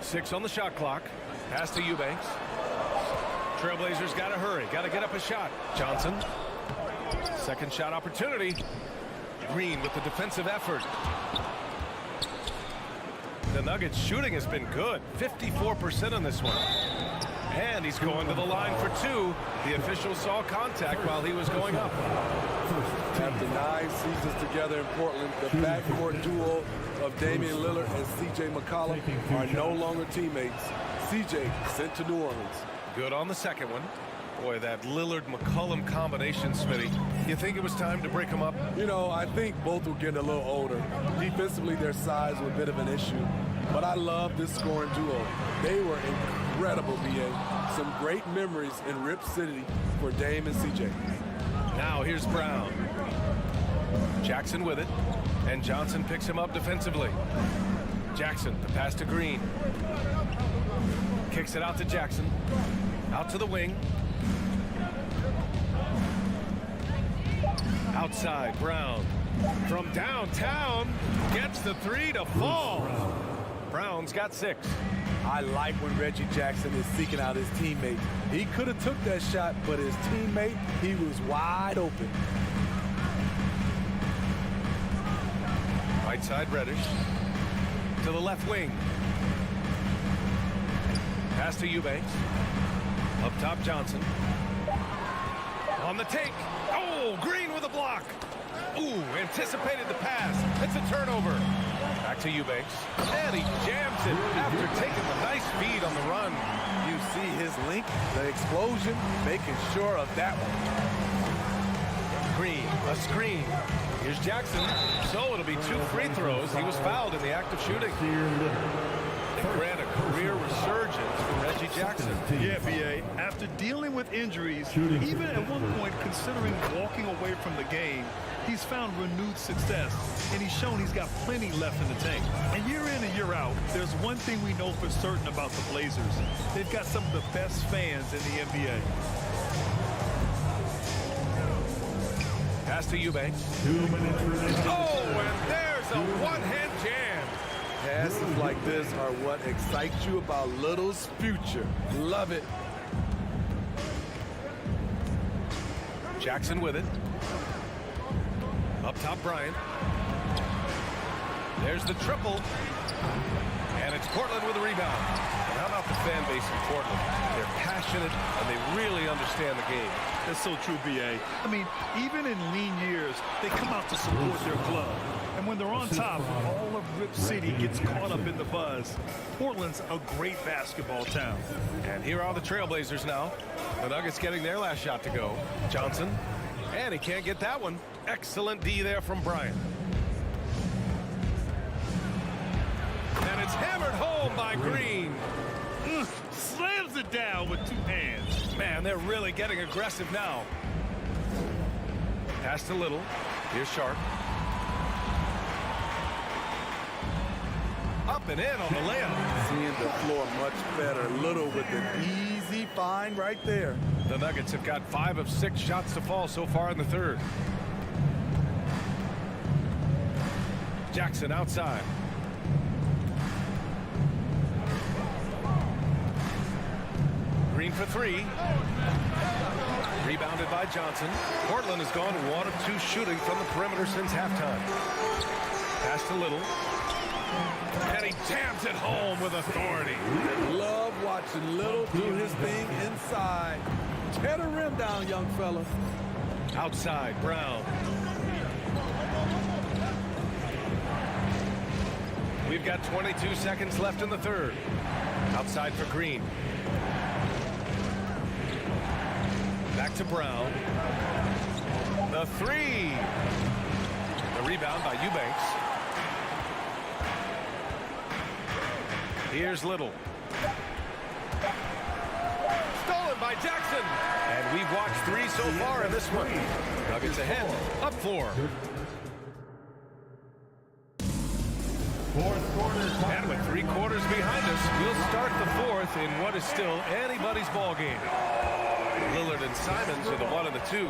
6 on the shot clock. Pass to Eubanks. Trailblazers got to hurry. Got to get up a shot. Johnson. Second shot opportunity. Green with the defensive effort. The Nuggets shooting has been good. 54% on this one. And he's going to the line for two. The official saw contact while he was going up. After 9 seasons together in Portland, the backcourt duo of Damian Lillard and C.J. McCollum are no longer teammates. C.J. sent to New Orleans. Good on the second one. Boy, that Lillard-McCollum combination, Smitty. You think it was time to break them up? You know, I think both were getting a little older. Defensively, their size was a bit of an issue. But I love this scoring duo. They were incredible, BA. Some great memories in Rip City for Dame and CJ. Now here's Brown. Jackson with it. And Johnson picks him up defensively. Jackson, the pass to Green. Kicks it out to Jackson. Out to the wing. Outside, Brown. From downtown, gets the three to fall. Brown's got 6. I like when Reggie Jackson is seeking out his teammate. He could have took that shot, but his teammate, he was wide open. Right side, Reddish. To the left wing. Pass to Eubanks. Up top, Johnson. On the take. Oh, Green with a block. Ooh, anticipated the pass. It's a turnover. Back to Eubanks. And he jams it after taking the nice feed on the run. You see his link, the explosion, making sure of that one. Green, a screen. Here's Jackson. So it'll be 2 free throws. He was fouled in the act of shooting. And Grant, a career resurgence for Reggie Jackson. Yeah, B.A. After dealing with injuries, even at one point considering walking away from the game, he's found renewed success, and he's shown he's got plenty left in the tank. And year in and year out, there's one thing we know for certain about the Blazers. They've got some of the best fans in the NBA. Pass to Eubanks. Oh, and there's a one-hand jam. Passes like this are what excites you about Little's future. Love it. Jackson with it. Up top, Bryant. There's the triple. And it's Portland with the rebound. And how about the fan base in Portland? They're passionate, and they really understand the game. That's so true, B.A. I mean, even in lean years, they come out to support their club. And when they're on top, all of Rip City gets caught up in the buzz. Portland's a great basketball town. And here are the Trailblazers now. The Nuggets getting their last shot to go. Johnson. And he can't get that one. Excellent D there from Bryant. And it's hammered home by Green. Slams it down with 2 hands. Man, they're really getting aggressive now. Pass to Little. Here's Sharp. Up and in on the layup. Seeing the floor much better. Little with an easy find right there. The Nuggets have got 5 of 6 shots to fall so far in the third. Jackson outside. Green for 3. Rebounded by Johnson. Portland has gone 1 of 2 shooting from the perimeter since halftime. Pass to Little. And he jams it home with authority. Love watching Little do his thing inside. Tear the rim down, young fella. Outside, Brown. We've got 22 seconds left in the third. Outside for Green. Back to Brown. The 3. The rebound by Eubanks. Here's Little. Stolen by Jackson. And we've watched 3 so far in this one. Nuggets ahead, up 4. And with 3 quarters behind us, we'll start the 4th in what is still anybody's ball game. Lillard and Simons are the 1 and the 2.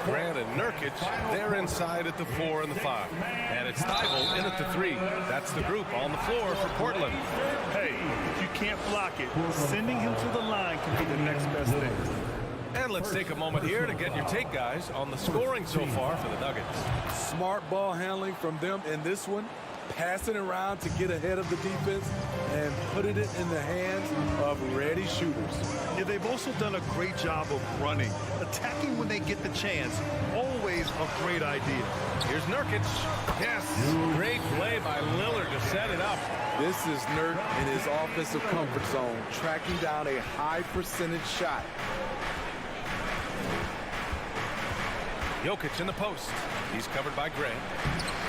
Grant and Nurkic, they're inside at the 4 and the 5. And it's Thibault in at the 3. That's the group on the floor for Portland. Hey, if you can't block it, sending him to the line can be the next best thing. And let's take a moment here to get your take, guys, on the scoring so far for the Nuggets. Smart ball handling from them in this one. Passing around to get ahead of the defense and putting it in the hands of ready shooters. Yeah, they've also done a great job of running. Attacking when they get the chance. Always a great idea. Here's Nurkic. Yes, great play by Lillard to set it up. This is Nurk in his offensive comfort zone, tracking down a high percentage shot. Jokic in the post. He's covered by Gray.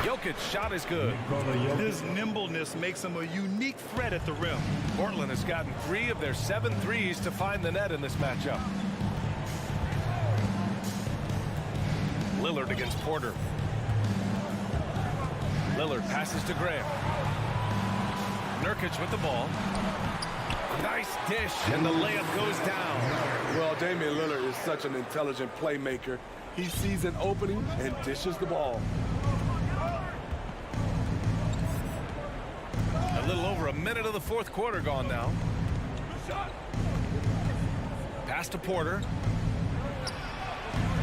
Jokic shot is good. His nimbleness makes him a unique threat at the rim. Portland has gotten 3 of their 7 threes to find the net in this matchup. Lillard against Porter. Lillard passes to Graham. Nurkic with the ball. Nice dish, and the layup goes down. Well, Damian Lillard is such an intelligent playmaker. He sees an opening and dishes the ball. A little over a minute of the 4th quarter gone now. Pass to Porter.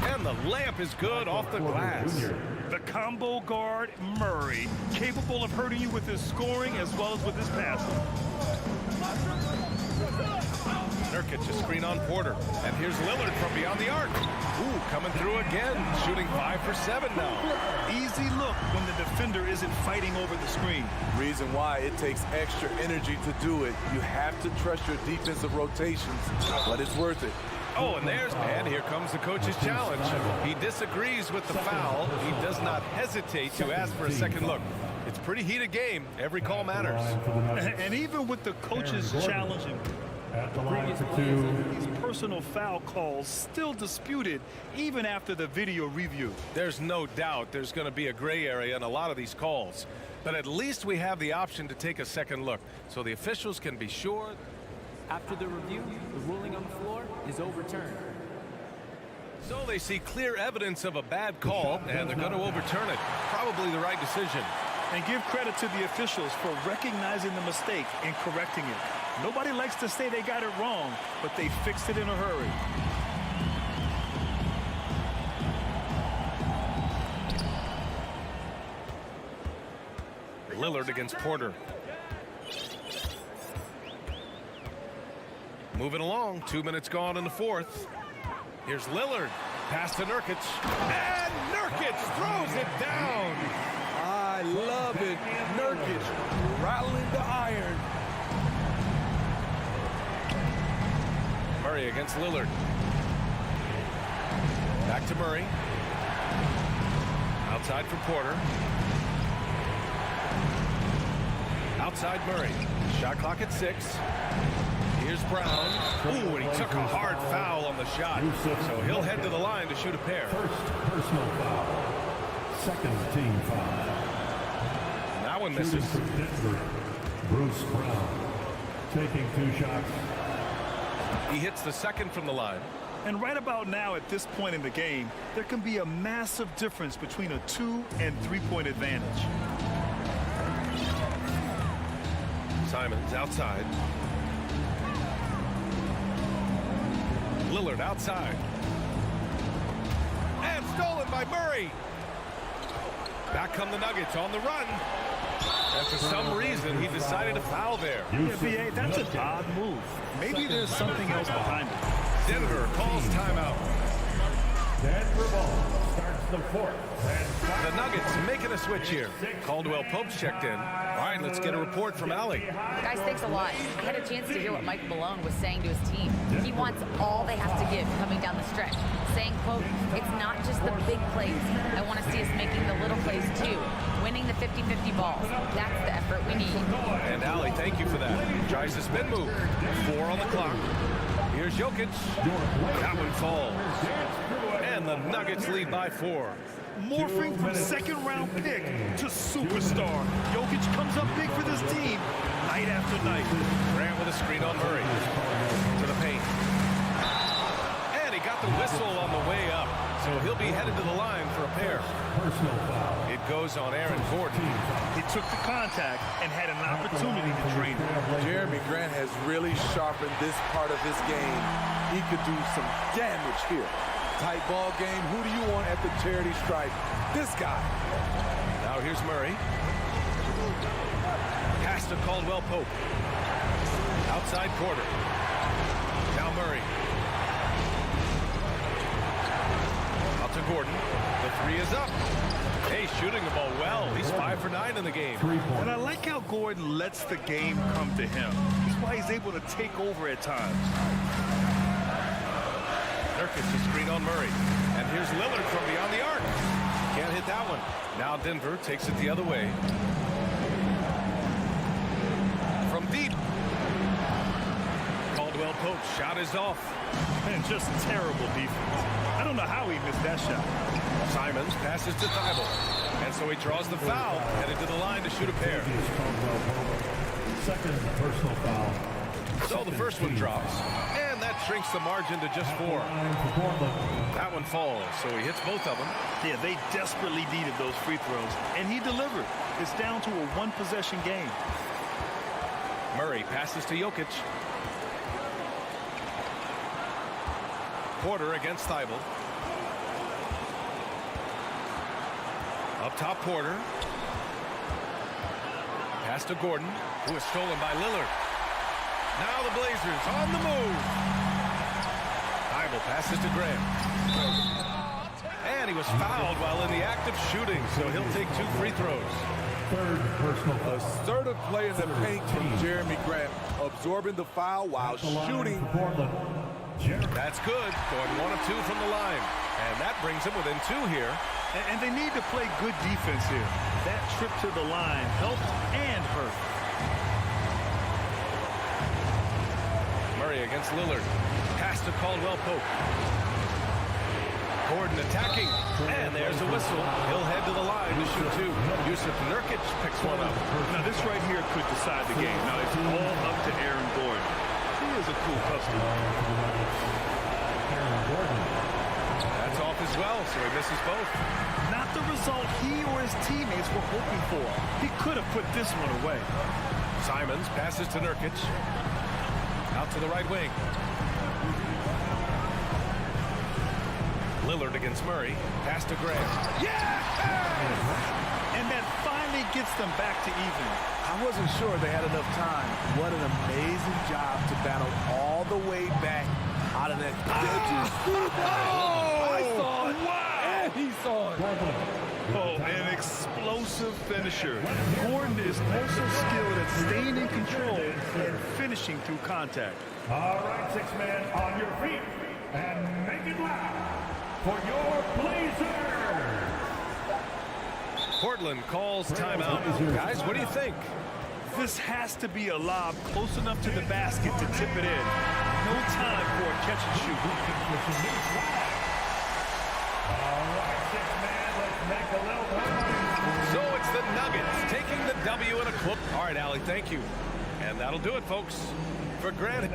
And the layup is good off the glass. The combo guard, Murray, capable of hurting you with his scoring as well as with his passing. Nurkic a screen on Porter. And here's Lillard from beyond the arc. Ooh, coming through again. Shooting 5 for 7 now. Easy look when the defender isn't fighting over the screen. Reason why it takes extra energy to do it. You have to trust your defensive rotations, but it's worth it. Oh, and here comes the coach's challenge. He disagrees with the foul. He does not hesitate to ask for a second look. It's a pretty heated game. Every call matters. And even with the coaches challenging, these personal foul calls still disputed even after the video review. There's no doubt there's going to be a gray area in a lot of these calls. But at least we have the option to take a second look, so the officials can be sure. After the review, the ruling on the floor is overturned. So they see clear evidence of a bad call, and they're going to overturn it. Probably the right decision. And give credit to the officials for recognizing the mistake and correcting it. Nobody likes to say they got it wrong, but they fixed it in a hurry. Lillard against Porter. Moving along, 2 minutes gone in the 4th. Here's Lillard. Pass to Nurkic. And Nurkic throws it down. I love it. Nurkic rattling the iron. Murray against Lillard. Back to Murray. Outside for Porter. Outside Murray. Shot clock at 6. Here's Brown. Ooh, and he took a hard foul on the shot. So he'll head to the line to shoot a pair. First personal foul. Second team foul. That one misses. Bruce Brown taking 2 shots. He hits the second from the line. And right about now, at this point in the game, there can be a massive difference between a 2- and 3-point advantage. Simons outside. Lillard outside. And stolen by Murray. Back come the Nuggets on the run. And for some reason, he decided to foul there. Yeah, B.A., that's an odd move. Maybe there's something else behind it. Denver calls timeout. Denver ball starts the 4th. The Nuggets making a switch here. Caldwell Pope's checked in. All right, let's get a report from Allie. Guys, thanks a lot. I had a chance to hear what Mike Malone was saying to his team. He wants all they have to give coming down the stretch. Saying, quote, it's not just the big plays. I want to see us making the little plays too. Winning the 50-50 balls. That's the effort we need. And Allie, thank you for that. Tries the spin move. 4 on the clock. Here's Jokic. That one falls. And the Nuggets lead by 4. Morphing from second-round pick to superstar. Jokic comes up big for this team night after night. Grant with a screen on Murray. To the paint. And he got the whistle on the way up. So he'll be headed to the line for a pair. Personal foul. It goes on Aaron Gordon. He took the contact and had an opportunity to drain it. Jeremy Grant has really sharpened this part of his game. He could do some damage here. Tight ball game. Who do you want at the charity stripe? This guy. Now here's Murray. Pass to Caldwell Pope. Outside Porter. Now Murray. Out to Gordon. The 3 is up. Hey, shooting the ball well. He's 5 for 9 in the game. And I like how Gordon lets the game come to him. That's why he's able to take over at times. Nurkic to screen on Murray. And here's Lillard from beyond the arc. Can't hit that one. Now Denver takes it the other way. From deep. Caldwell Pope, shot is off. Man, just terrible defense. I don't know how he missed that shot. Simons passes to Thibault. And so he draws the foul, headed to the line to shoot a pair. Second personal foul. So the first one drops, and that shrinks the margin to just 4. That one falls, so he hits both of them. Yeah, they desperately needed those free throws, and he delivered. It's down to a one-possession game. Murray passes to Jokic. Porter against Thibault. Up top, Porter. Pass to Gordon, who is stolen by Lillard. Now the Blazers on the move. Thibault passes to Graham. And he was fouled while in the act of shooting, so he'll take 2 free throws. Third personal foul. Assertive play in the paint from Jeremy Grant, absorbing the foul while shooting. That's good. Going 1 of 2 from the line. And that brings him within 2 here. And they need to play good defense here. That trip to the line helped and hurt. Murray against Lillard. Pass to Caldwell Pope. Gordon attacking. And there's a whistle. He'll head to the line to shoot 2. Yusuf Nurkic picks one up. Now this right here could decide the game. Now it's all up to Aaron Gordon. He is a cool customer. Aaron Gordon. That's off as well, so he misses both. Not the result he or his teammates were hoping for. He could have put this one away. Simons passes to Nurkic. Out to the right wing. Lillard against Murray. Pass to Graham. Yeah! And that finally gets them back to even. I wasn't sure they had enough time. What an amazing job to battle all the way back out of that. I saw it. Wow! And he saw it. Oh, an explosive finisher. Gordon is also skilled at staying in control and finishing through contact. All right, 6 men on your feet and make it loud for your Blazers. Portland calls timeout. Guys, what do you think? This has to be a lob close enough to the basket to tip it in. No time for a catch and shoot. All right, 6 men, let's make a little noise. So it's the Nuggets taking the W in a close. All right, Allie, thank you. And that'll do it, folks. For granted.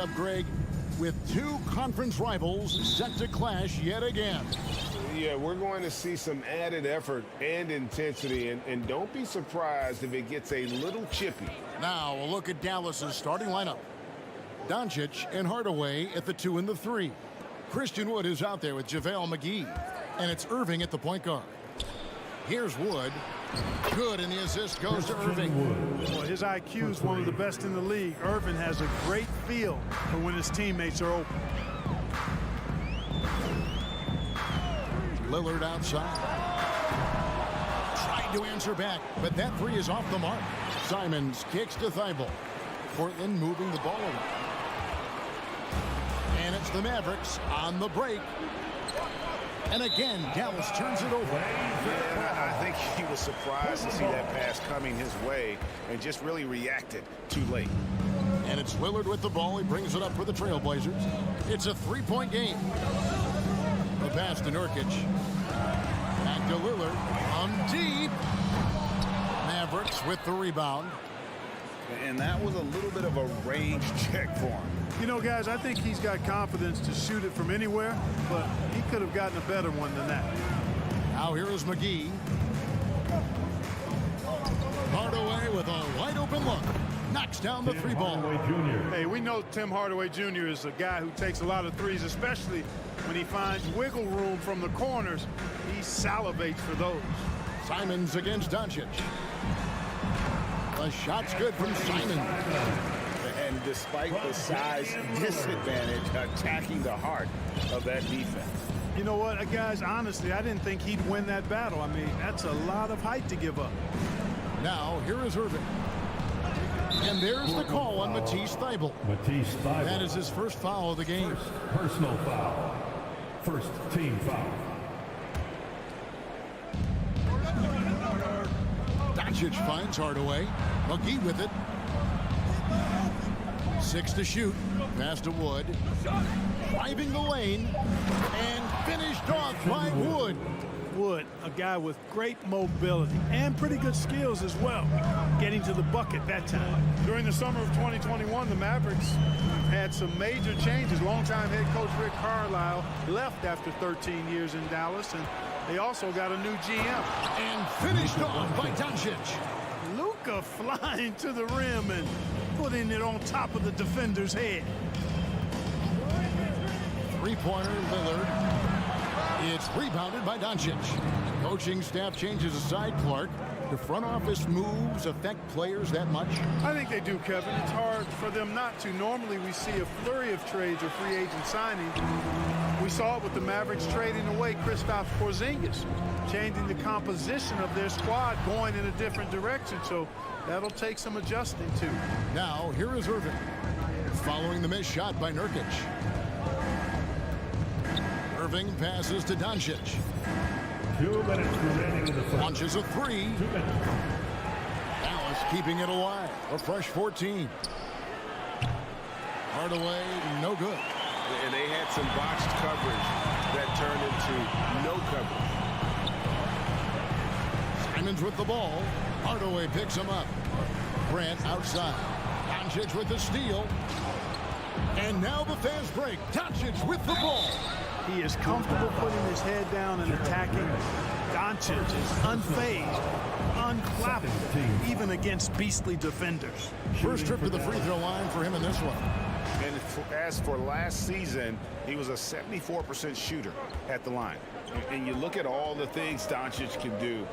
matchup, Greg, with two conference rivals set to clash yet again. Yeah, we're going to see some added effort and intensity, and don't be surprised if it gets a little chippy. Now a look at Dallas's starting lineup. Doncic and Hardaway at the 2 and the 3. Christian Wood is out there with JaVale McGee, and it's Irving at the point guard. Here's Wood. Good, and the assist goes to Irving. Well, his IQ is one of the best in the league. Irving has a great feel for when his teammates are open. Lillard outside. Tried to answer back, but that three is off the mark. Simons kicks to Thibault. Portland moving the ball around. And it's the Mavericks on the break. And again, Dallas turns it over. Yeah, I think he was surprised to see that pass coming his way and just really reacted too late. And it's Lillard with the ball. He brings it up for the Trailblazers. It's a three-point game. The pass to Nurkic. Back to Lillard. Deep. Mavericks with the rebound. And that was a little bit of a range check for him. You know, guys, I think he's got confidence to shoot it from anywhere, but he could have gotten a better one than that. Now here is McGee. Hardaway with a wide open look. Knocks down the three ball. Hey, we know Tim Hardaway Jr. is a guy who takes a lot of threes, especially when he finds wiggle room from the corners. He salivates for those. Simons against Doncic. The shot's good from Simons. And despite the size disadvantage, attacking the heart of that defense. You know what, guys, honestly, I didn't think he'd win that battle. I mean, that's a lot of height to give up. Now, here is Irving. And there's the call on Matisse Thybulle. That is his first foul of the game. Personal foul. First team foul. Doncic finds Hardaway. McGee with it. 6 to shoot. Pass to Wood. Driving the lane. And finished off by Wood. Wood, a guy with great mobility and pretty good skills as well, getting to the bucket that time. During the summer of 2021, the Mavericks had some major changes. Longtime head coach Rick Carlisle left after 13 years in Dallas, and they also got a new GM. And finished off by Doncic. Luka flying to the rim and putting it on top of the defender's head. Three-pointer, Lillard. It's rebounded by Doncic. Coaching staff changes aside, Clark. Do front office moves affect players that much? I think they do, Kevin. It's hard for them not to. Normally we see a flurry of trades or free agent signings. We saw it with the Mavericks trading away Kristaps Porzingis, changing the composition of their squad, going in a different direction. So that'll take some adjusting to. Now here is Irving. Following the missed shot by Nurkic. Irving passes to Doncic. 2 minutes remaining in the first. Launches a three. 2 minutes. Dallas keeping it alive. A fresh 14. Hardaway, no good. And they had some botched coverage that turned into no coverage. Simons with the ball. Hardaway picks him up. Grant outside. Doncic with the steal. And now the fast break. Doncic with the ball. He is comfortable putting his head down and attacking. Doncic is unfazed, unflappable, even against beastly defenders. First trip to the free throw line for him in this one. And as for last season, he was a 74% shooter at the line. And you look at all the things Doncic can do.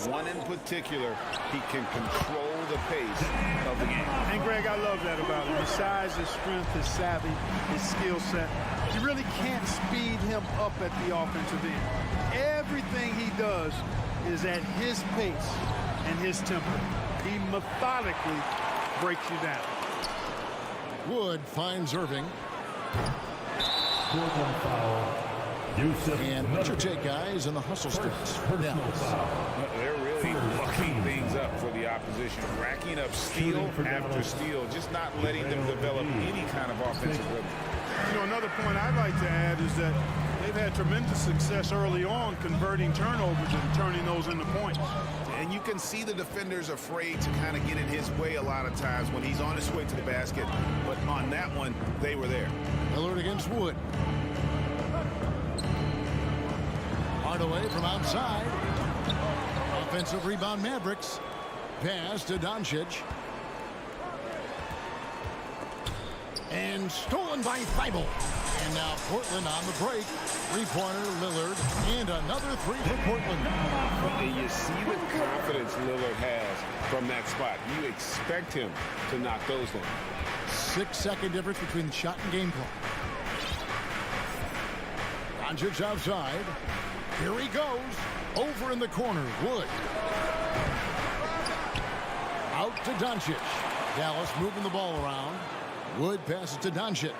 One in particular, he can control the pace of the game. And Greg, I love that about him. His size, his strength, his savvy, his skill set. You really can't speed him up at the offensive end. Everything he does is at his pace and his tempo. He methodically breaks you down. Wood finds Irving. Foul. And what's your take, guys, in the hustle sticks? They're really locking things up for the opposition, racking up steal after steal, just not letting them develop any kind of offensive rhythm. You know, another point I'd like to add is that they've had tremendous success early on converting turnovers and turning those into points. And you can see the defenders afraid to kind of get in his way a lot of times when he's on his way to the basket. But on that one, they were there. Lillard against Wood. Hardaway from outside. Offensive rebound, Mavericks. Pass to Doncic. And stolen by Thibault. And now Portland on the break. Three-pointer, Lillard, and another three for Portland. And you see the confidence Lillard has from that spot. You expect him to knock those down. 6-second difference between the shot and game clock. Doncic outside. Here he goes. Over in the corner, Wood. Out to Doncic. Dallas moving the ball around. Wood passes to Doncic.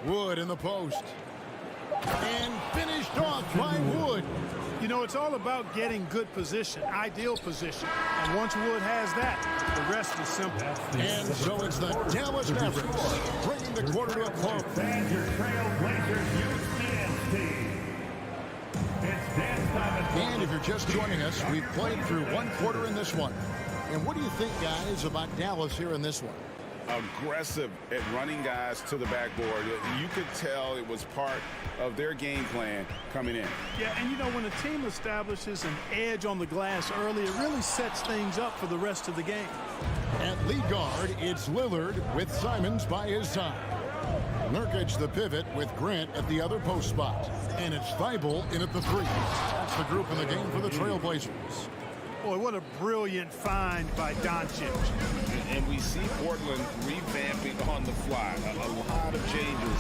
Wood in the post. And finished off by Wood. You know, it's all about getting good position, ideal position. And once Wood has that, the rest is simple. And so it's the Dallas Mavericks bringing the quarter to a close. And your Trailblazers Youth Dance Team. It's dance time. And if you're just joining us, we've played through one quarter in this one. And what do you think, guys, about Dallas here in this one? Aggressive at running guys to the backboard. You could tell it was part of their game plan coming in. Yeah, and you know, when a team establishes an edge on the glass early, it really sets things up for the rest of the game. At lead guard, it's Lillard with Simons by his side. Nurkic the pivot with Grant at the other post spot. And it's Thibault in at the three. That's the group in the game for the Trailblazers. Boy, what a brilliant find by Doncic. And we see Portland revamping on the fly. A lot of changes,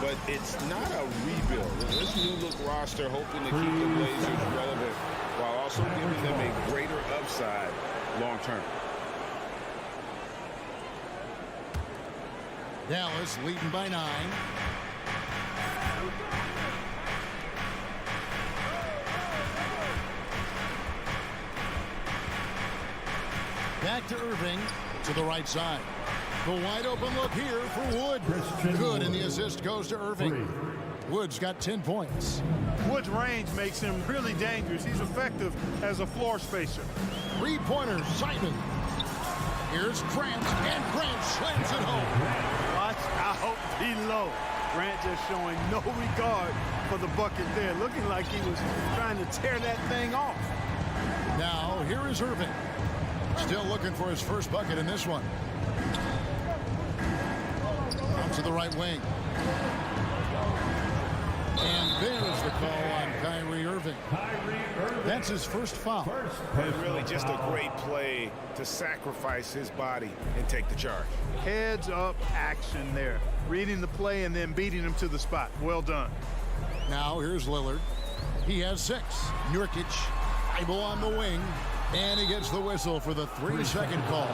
but it's not a rebuild. This new look roster hoping to keep the Blazers relevant while also giving them a greater upside long term. Dallas leading by 9. Back to Irving to the right side. The wide open look here for Wood. Good, and the assist goes to Irving. Wood's got 10 points. Wood's range makes him really dangerous. He's effective as a floor spacer. Three-pointer, Simon. Here's Grant, and Grant slams it home. Watch out below. Grant just showing no regard for the bucket there, looking like he was trying to tear that thing off. Now, here is Irving. Still looking for his first bucket in this one. Out to the right wing. And there's the call on Kyrie Irving. That's his first foul. And really just a great play to sacrifice his body and take the charge. Heads up action there. Reading the play and then beating him to the spot. Well done. Now here's Lillard. He has 6. Nurkic, Thibault on the wing. And he gets the whistle for the 3-second call.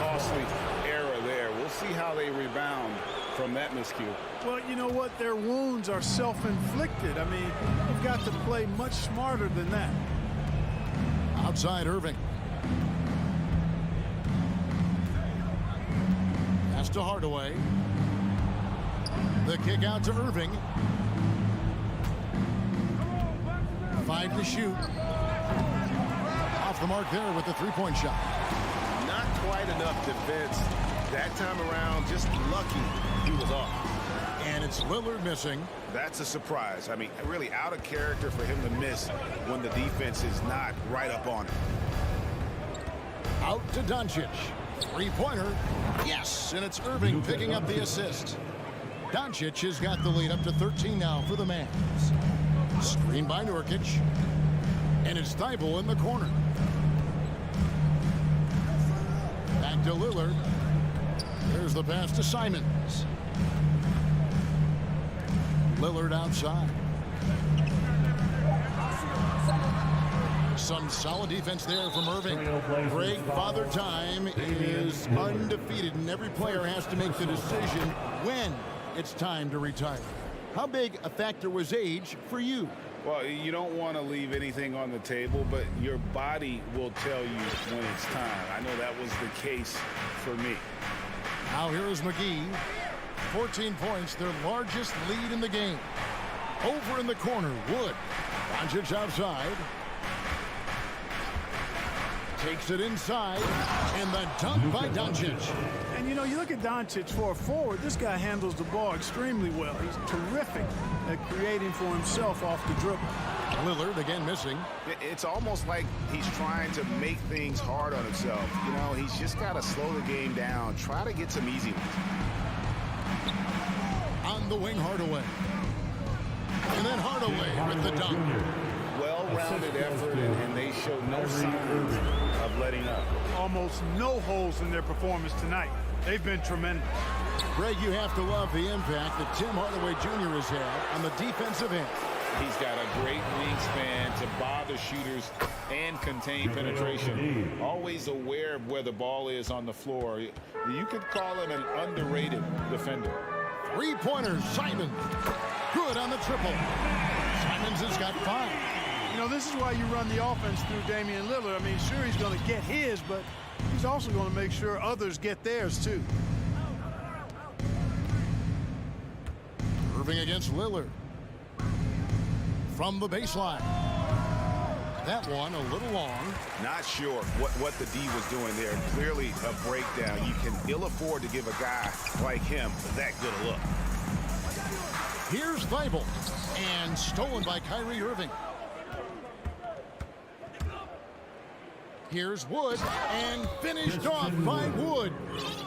Costly error there. We'll see how they rebound from that miscue. Well, you know what? Their wounds are self-inflicted. I mean, you've got to play much smarter than that. Outside Irving. Pass to Hardaway. The kick out to Irving. 5 to shoot. Off the mark there with the three-point shot. Not quite enough defense that time around. Just lucky he was off. And it's Lillard missing. That's a surprise. I mean, really out of character for him to miss when the defense is not right up on him. Out to Doncic. Three-pointer. Yes, and it's Irving picking up the assist. Doncic has got the lead up to 13 now for the Mavs. Screen by Nurkic. And it's Thibault in the corner. Back to Lillard. There's the pass to Simons. Lillard outside. Some solid defense there from Irving. Greg, Father Time is undefeated, and every player has to make the decision when it's time to retire. How big a factor was age for you? Well, you don't want to leave anything on the table, but your body will tell you when it's time. I know that was the case for me. Now here is McGee. 14 points, their largest lead in the game. Over in the corner, Wood. Doncic outside. Takes it inside, and the dunk by Doncic. And, you know, you look at Doncic for a forward, this guy handles the ball extremely well. He's terrific at creating for himself off the dribble. Lillard again missing. It's almost like he's trying to make things hard on himself. You know, he's just got to slow the game down, try to get some easy ones. On the wing, Hardaway. And then Hardaway with the dunk. Well-rounded effort, and they show no signs of letting up. Almost no holes in their performance tonight. They've been tremendous. Greg, you have to love the impact that Tim Hardaway Jr. has had on the defensive end. He's got a great wingspan to bother shooters and contain penetration. Always aware of where the ball is on the floor. You could call him an underrated defender. Three-pointers, Simons. Good on the triple. Simons has got 5. You know, this is why you run the offense through Damian Lillard. I mean, sure, he's going to get his, but he's also going to make sure others get theirs, too. Irving against Lillard. From the baseline. That one a little long. Not sure what the D was doing there. Clearly a breakdown. You can ill afford to give a guy like him that good a look. Here's Thibault. And stolen by Kyrie Irving. Here's Wood, and finished off by Wood.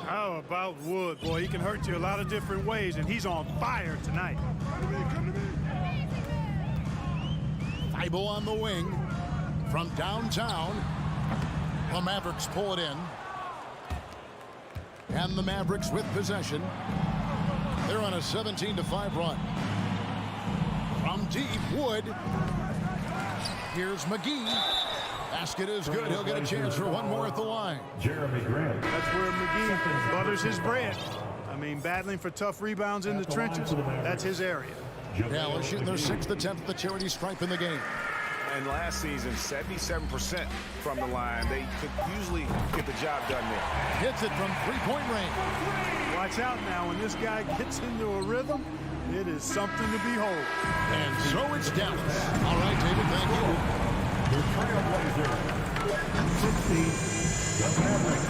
How about Wood? Boy, he can hurt you a lot of different ways, and he's on fire tonight. Thibault on the wing. From downtown, the Mavericks pull it in. And the Mavericks with possession. They're on a 17-5 run. From deep, Wood. Here's McGee. Basket is good. He'll get a chance for one more at the line. Jeremy Grant. That's where McGee butters his bread. I mean, battling for tough rebounds in the trenches, that's his area. Dallas shooting their 6th attempt at the charity stripe in the game. And last season, 77% from the line. They could usually get the job done there. Hits it from three-point range. Watch out now. When this guy gets into a rhythm, it is something to behold. And so it's Dallas. All right, David, thank you. The Trailblazer, 60, the Mavericks,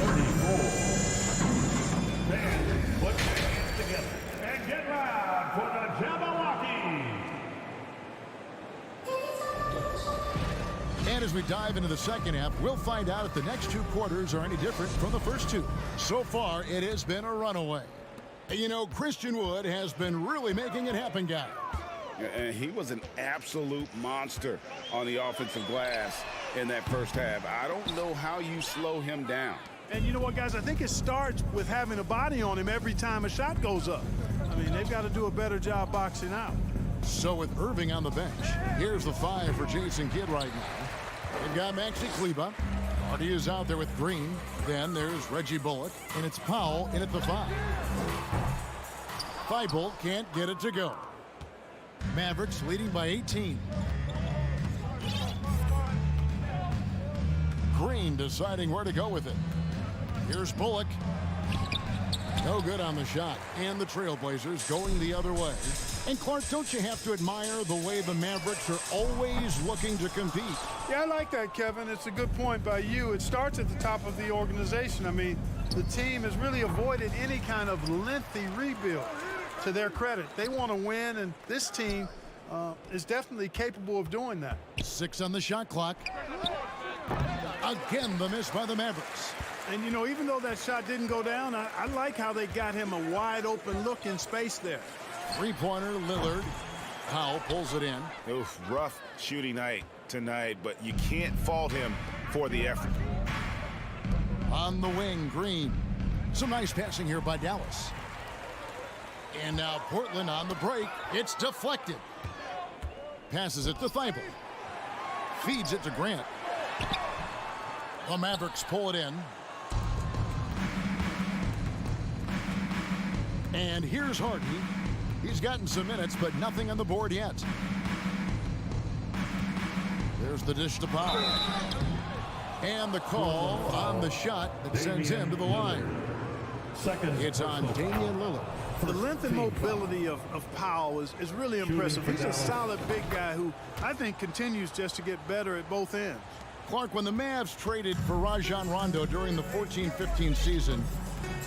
34. Fans, put your hands together and get loud for the Jabberwocky. And as we dive into the second half, we'll find out if the next 2 quarters are any different from the first 2. So far, it has been a runaway. You know, Christian Wood has been really making it happen, guy. And he was an absolute monster on the offensive glass in that first half. I don't know how you slow him down. And you know what, guys? I think it starts with having a body on him every time a shot goes up. I mean, they've got to do a better job boxing out. So with Irving on the bench, here's the 5 for Jason Kidd right now. They've got Maxi Kleber. Hardy is out there with Green. Then there's Reggie Bullock, and it's Powell in at the 5. Thibault can't get it to go. Mavericks leading by 18. Green deciding where to go with it. Here's Bullock. No good on the shot. And the Trailblazers going the other way. And Clark, don't you have to admire the way the Mavericks are always looking to compete? Yeah, I like that, Kevin. It's a good point by you. It starts at the top of the organization. I mean, the team has really avoided any kind of lengthy rebuild. To their credit, they want to win, and this team is definitely capable of doing that. 6 on the shot clock. Again, the miss by the Mavericks. And, you know, even though that shot didn't go down, I like how they got him a wide-open look in space there. Three-pointer, Lillard. Powell pulls it in. Oof, rough shooting night tonight, but you can't fault him for the effort. On the wing, Green. Some nice passing here by Dallas. And now Portland on the break. It's deflected. Passes it to Thibault. Feeds it to Grant. The Mavericks pull it in. And here's Hardy. He's gotten some minutes, but nothing on the board yet. There's the dish to Powell. And the call on the shot that sends him to the line. It's on Damian Lillard. The length and mobility of Powell is really impressive. He's a solid big guy who I think continues just to get better at both ends. Clark, when the Mavs traded for Rajon Rondo during the 14-15 season,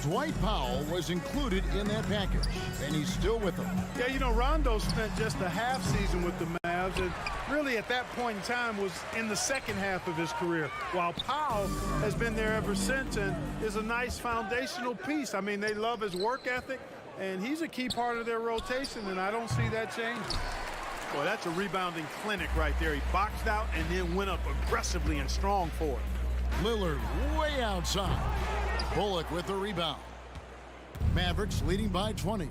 Dwight Powell was included in that package, and he's still with them. Yeah, you know, Rondo spent just a half season with the Mavs, and really at that point in time was in the second half of his career, while Powell has been there ever since and is a nice foundational piece. I mean, they love his work ethic, and he's a key part of their rotation, and I don't see that changing. Boy, that's a rebounding clinic right there. He boxed out and then went up aggressively and strong for it. Lillard way outside. Bullock with the rebound. Mavericks leading by 20.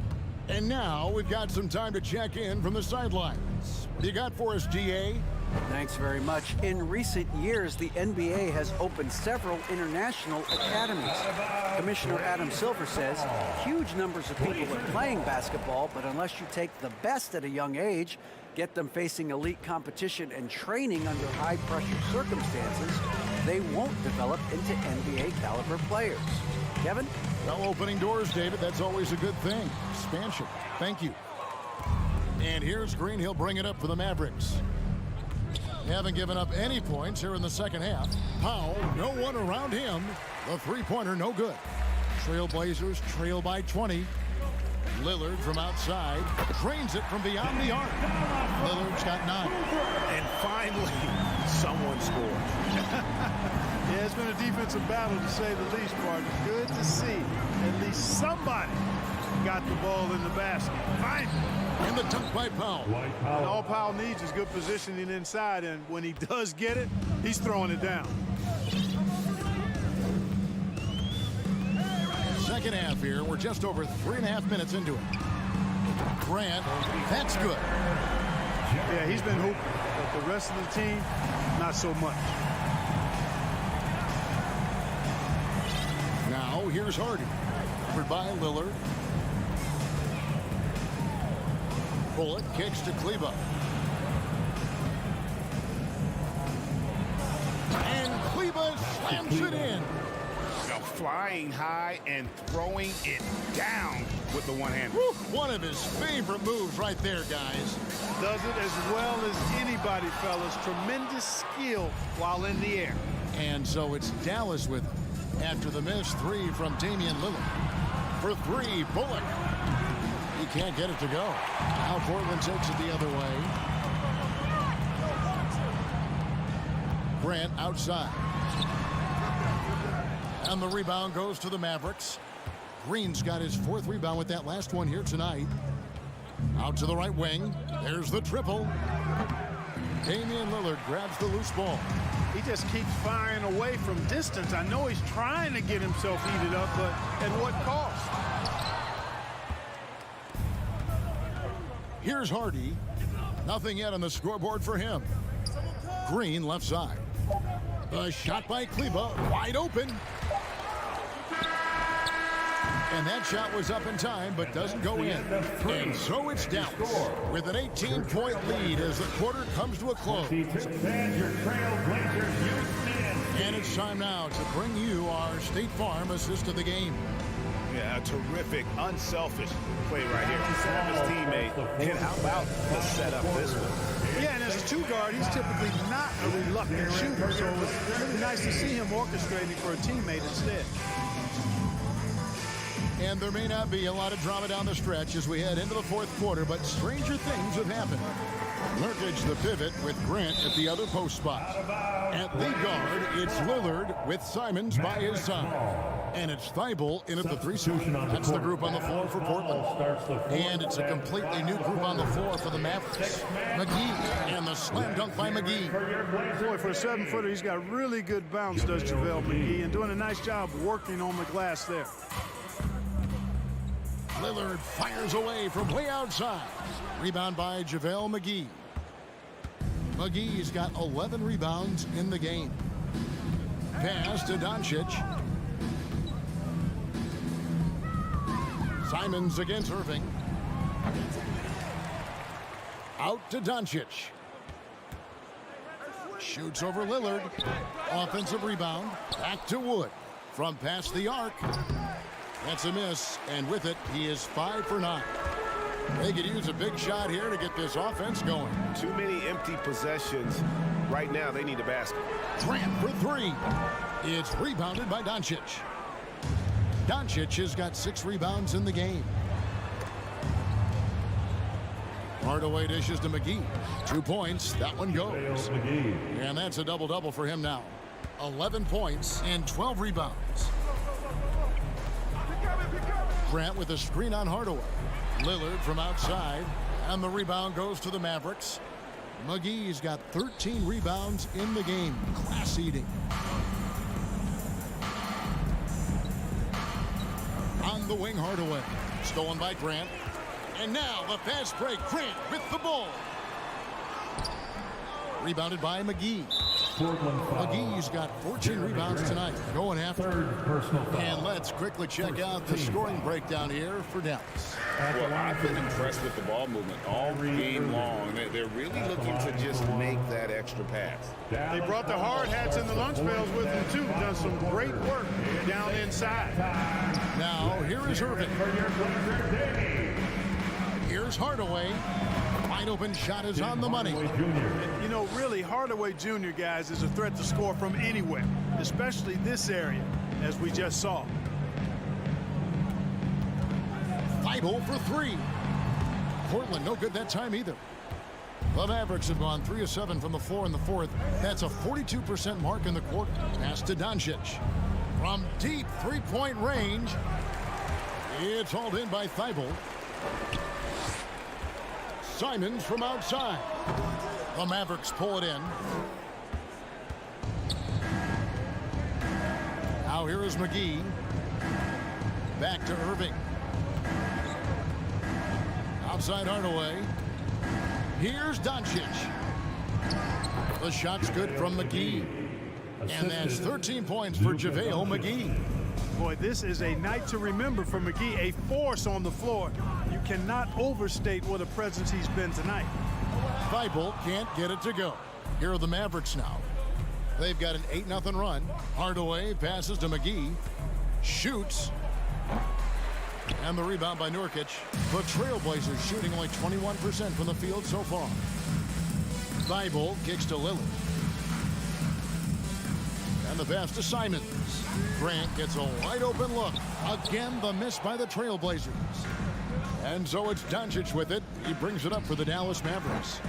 And now we've got some time to check in from the sidelines. What do you got for us, GA? Thanks very much. In recent years, the NBA has opened several international academies. Commissioner Adam Silver says huge numbers of people are playing basketball, but unless you take the best at a young age, get them facing elite competition and training under high-pressure circumstances, they won't develop into NBA-caliber players. Kevin? Well, opening doors, David. That's always a good thing. Expansion. Thank you. And here's Green. He'll bring it up for the Mavericks. They haven't given up any points here in the second half. Powell, no one around him. The three-pointer, no good. Trailblazers trail by 20. Lillard from outside drains it from beyond the arc. Lillard's got 9. And finally, someone scored. Yeah, it's been a defensive battle to say the least, partner. Good to see at least somebody got the ball in the basket. Finally. And the dunk by Powell. And all Powell needs is good positioning inside, and when he does get it, he's throwing it down. Second half here. We're just over 3.5 minutes into it. Grant, that's good. Yeah, he's been hooping, but the rest of the team, not so much. Now, here's Hardy. Covered by Lillard. Bullock kicks to Kleba. And Kleba slams it in. Now flying high and throwing it down with the one hand. One of his favorite moves right there, guys. Does it as well as anybody, fellas. Tremendous skill while in the air. And so it's Dallas with him after the missed three from Damian Lillard. For three, Bullock. He can't get it to go. Now Portland takes it the other way. Grant outside. And the rebound goes to the Mavericks. Green's got his 4th rebound with that last one here tonight. Out to the right wing. There's the triple. Damian Lillard grabs the loose ball. He just keeps firing away from distance. I know he's trying to get himself heated up, but at what cost? Here's Hardy. Nothing yet on the scoreboard for him. Green left side. The shot by Kleba, wide open. And that shot was up in time, but doesn't go in. And so it's Dallas with an 18-point lead as the quarter comes to a close. And it's time now to bring you our State Farm assist of the game. Yeah, a terrific, unselfish play right here from his teammate. And how about the setup this one? Yeah, and as a two-guard, he's typically not a reluctant shooter, so it's really nice to see him orchestrating for a teammate instead. And there may not be a lot of drama down the stretch as we head into the 4th quarter, but stranger things have happened. Nurkic the pivot with Grant at the other post spot. At the guard, it's Lillard with Simons by his side. And it's Thibault in at the 3 spot. That's the group on the floor for Portland. And it's a completely new group on the floor for the Mavericks. McGee and the slam dunk by McGee. Boy, for a 7-footer, he's got really good bounce, does JaVale McGee, and doing a nice job working on the glass there. Lillard fires away from way outside. Rebound by JaVale McGee. McGee's got 11 rebounds in the game. Pass to Doncic. Simons against Irving. Out to Doncic. Shoots over Lillard. Offensive rebound. Back to Wood. From past the arc. That's a miss, and with it, he is 5 for 9. They could use a big shot here to get this offense going. Too many empty possessions. Right now, they need a basket. Grant for 3. It's rebounded by Doncic. Doncic has got 6 rebounds in the game. Hardaway dishes to McGee. 2 points. That one goes. And that's a double-double for him now. 11 points and 12 rebounds. Grant with a screen on Hardaway. Lillard from outside. And the rebound goes to the Mavericks. McGee's got 13 rebounds in the game. Class eating. On the wing, Hardaway. Stolen by Grant. And now the fast break. Grant with the ball. Rebounded by McGee. McGee's got 14 rebounds tonight. Going after. And let's quickly check out the scoring breakdown here for Dallas. Well, I've been impressed with the ball movement all game long. They're really looking to just make that extra pass. They brought the hard hats and the lunch bells with them, too. Done some great work down inside. Now, here is Irving. Here's Hardaway. Wide open shot is on the money. You know, really, Hardaway Jr., guys, is a threat to score from anywhere, especially this area, as we just saw. Thibault for 3. Portland no good that time either. The Mavericks have gone 3 of 7 from the floor in the fourth. That's a 42% mark in the quarter. Pass to Doncic. From deep three-point range. It's hauled in by Thibault. Simons from outside. The Mavericks pull it in. Now here is McGee. Back to Irving. Outside Hardaway. Here's Doncic. The shot's good from McGee. And that's 13 points for JaVale McGee. Boy, this is a night to remember for McGee. A force on the floor. You cannot overstate what a presence he's been tonight. Thibault can't get it to go. Here are the Mavericks now. They've got an 8-0 run. Hardaway passes to McGee. Shoots. And the rebound by Nurkic. The Trailblazers shooting only 21% from the field so far. Thibault kicks to Lillard. And the pass to Simons. Grant gets a wide open look. Again, the miss by the Trailblazers. And so it's Doncic with it. He brings it up for the Dallas Mavericks.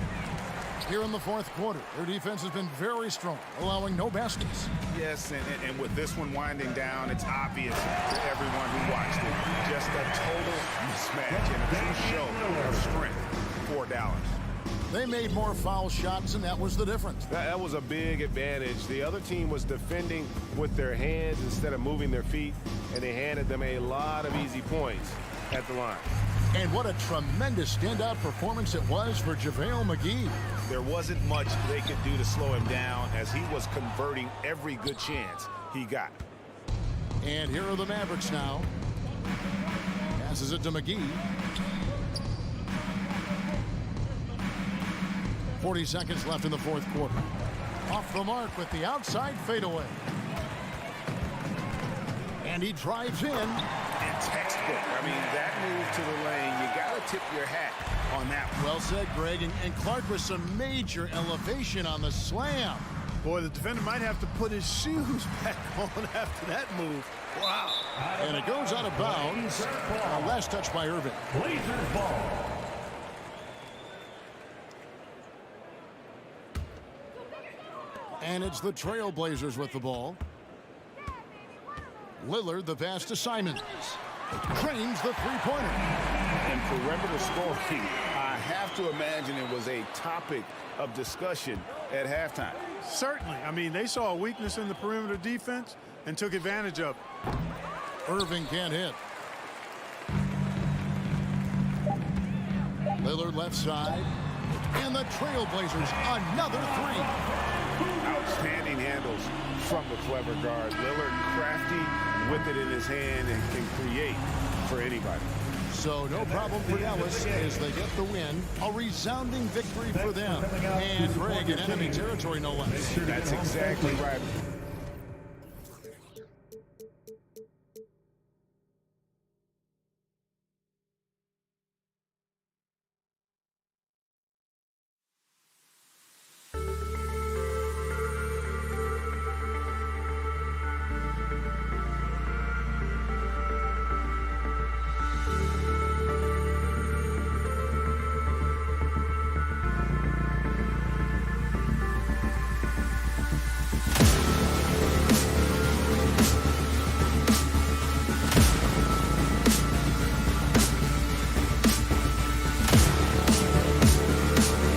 Here in the fourth quarter, their defense has been very strong, allowing no baskets. Yes, and with this one winding down, it's obvious to everyone who watched it. Just a total mismatch and a true show of strength for Dallas. They made more foul shots, and that was the difference. That was a big advantage. The other team was defending with their hands instead of moving their feet, and they handed them a lot of easy points at the line. And what a tremendous standout performance it was for JaVale McGee. There wasn't much they could do to slow him down as he was converting every good chance he got. And here are the Mavericks now. Passes it to McGee. 40 seconds left in the fourth quarter. Off the mark with the outside fadeaway. And he drives in. And textbook. I mean, that move to the lane, you got to tip your hat on that one. Well said, Greg. And Clark with some major elevation on the slam. Boy, the defender might have to put his shoes back on after that move. Wow. And it goes out of bounds. Last touch by Irving. Blazers ball. And it's the Trailblazers with the ball. Lillard, the pass to Simons. Cranes the three-pointer. And perimeter scoring, I have to imagine it was a topic of discussion at halftime. Certainly. I mean, they saw a weakness in the perimeter defense and took advantage of it. Irving can't hit. Lillard left side. And the Trailblazers, another three. Outstanding handles from the clever guard. Lillard crafty with it in his hand and can create for anybody. So no problem for Dallas as they get the win. A resounding victory for them. And Greg in enemy territory, no less. That's exactly right.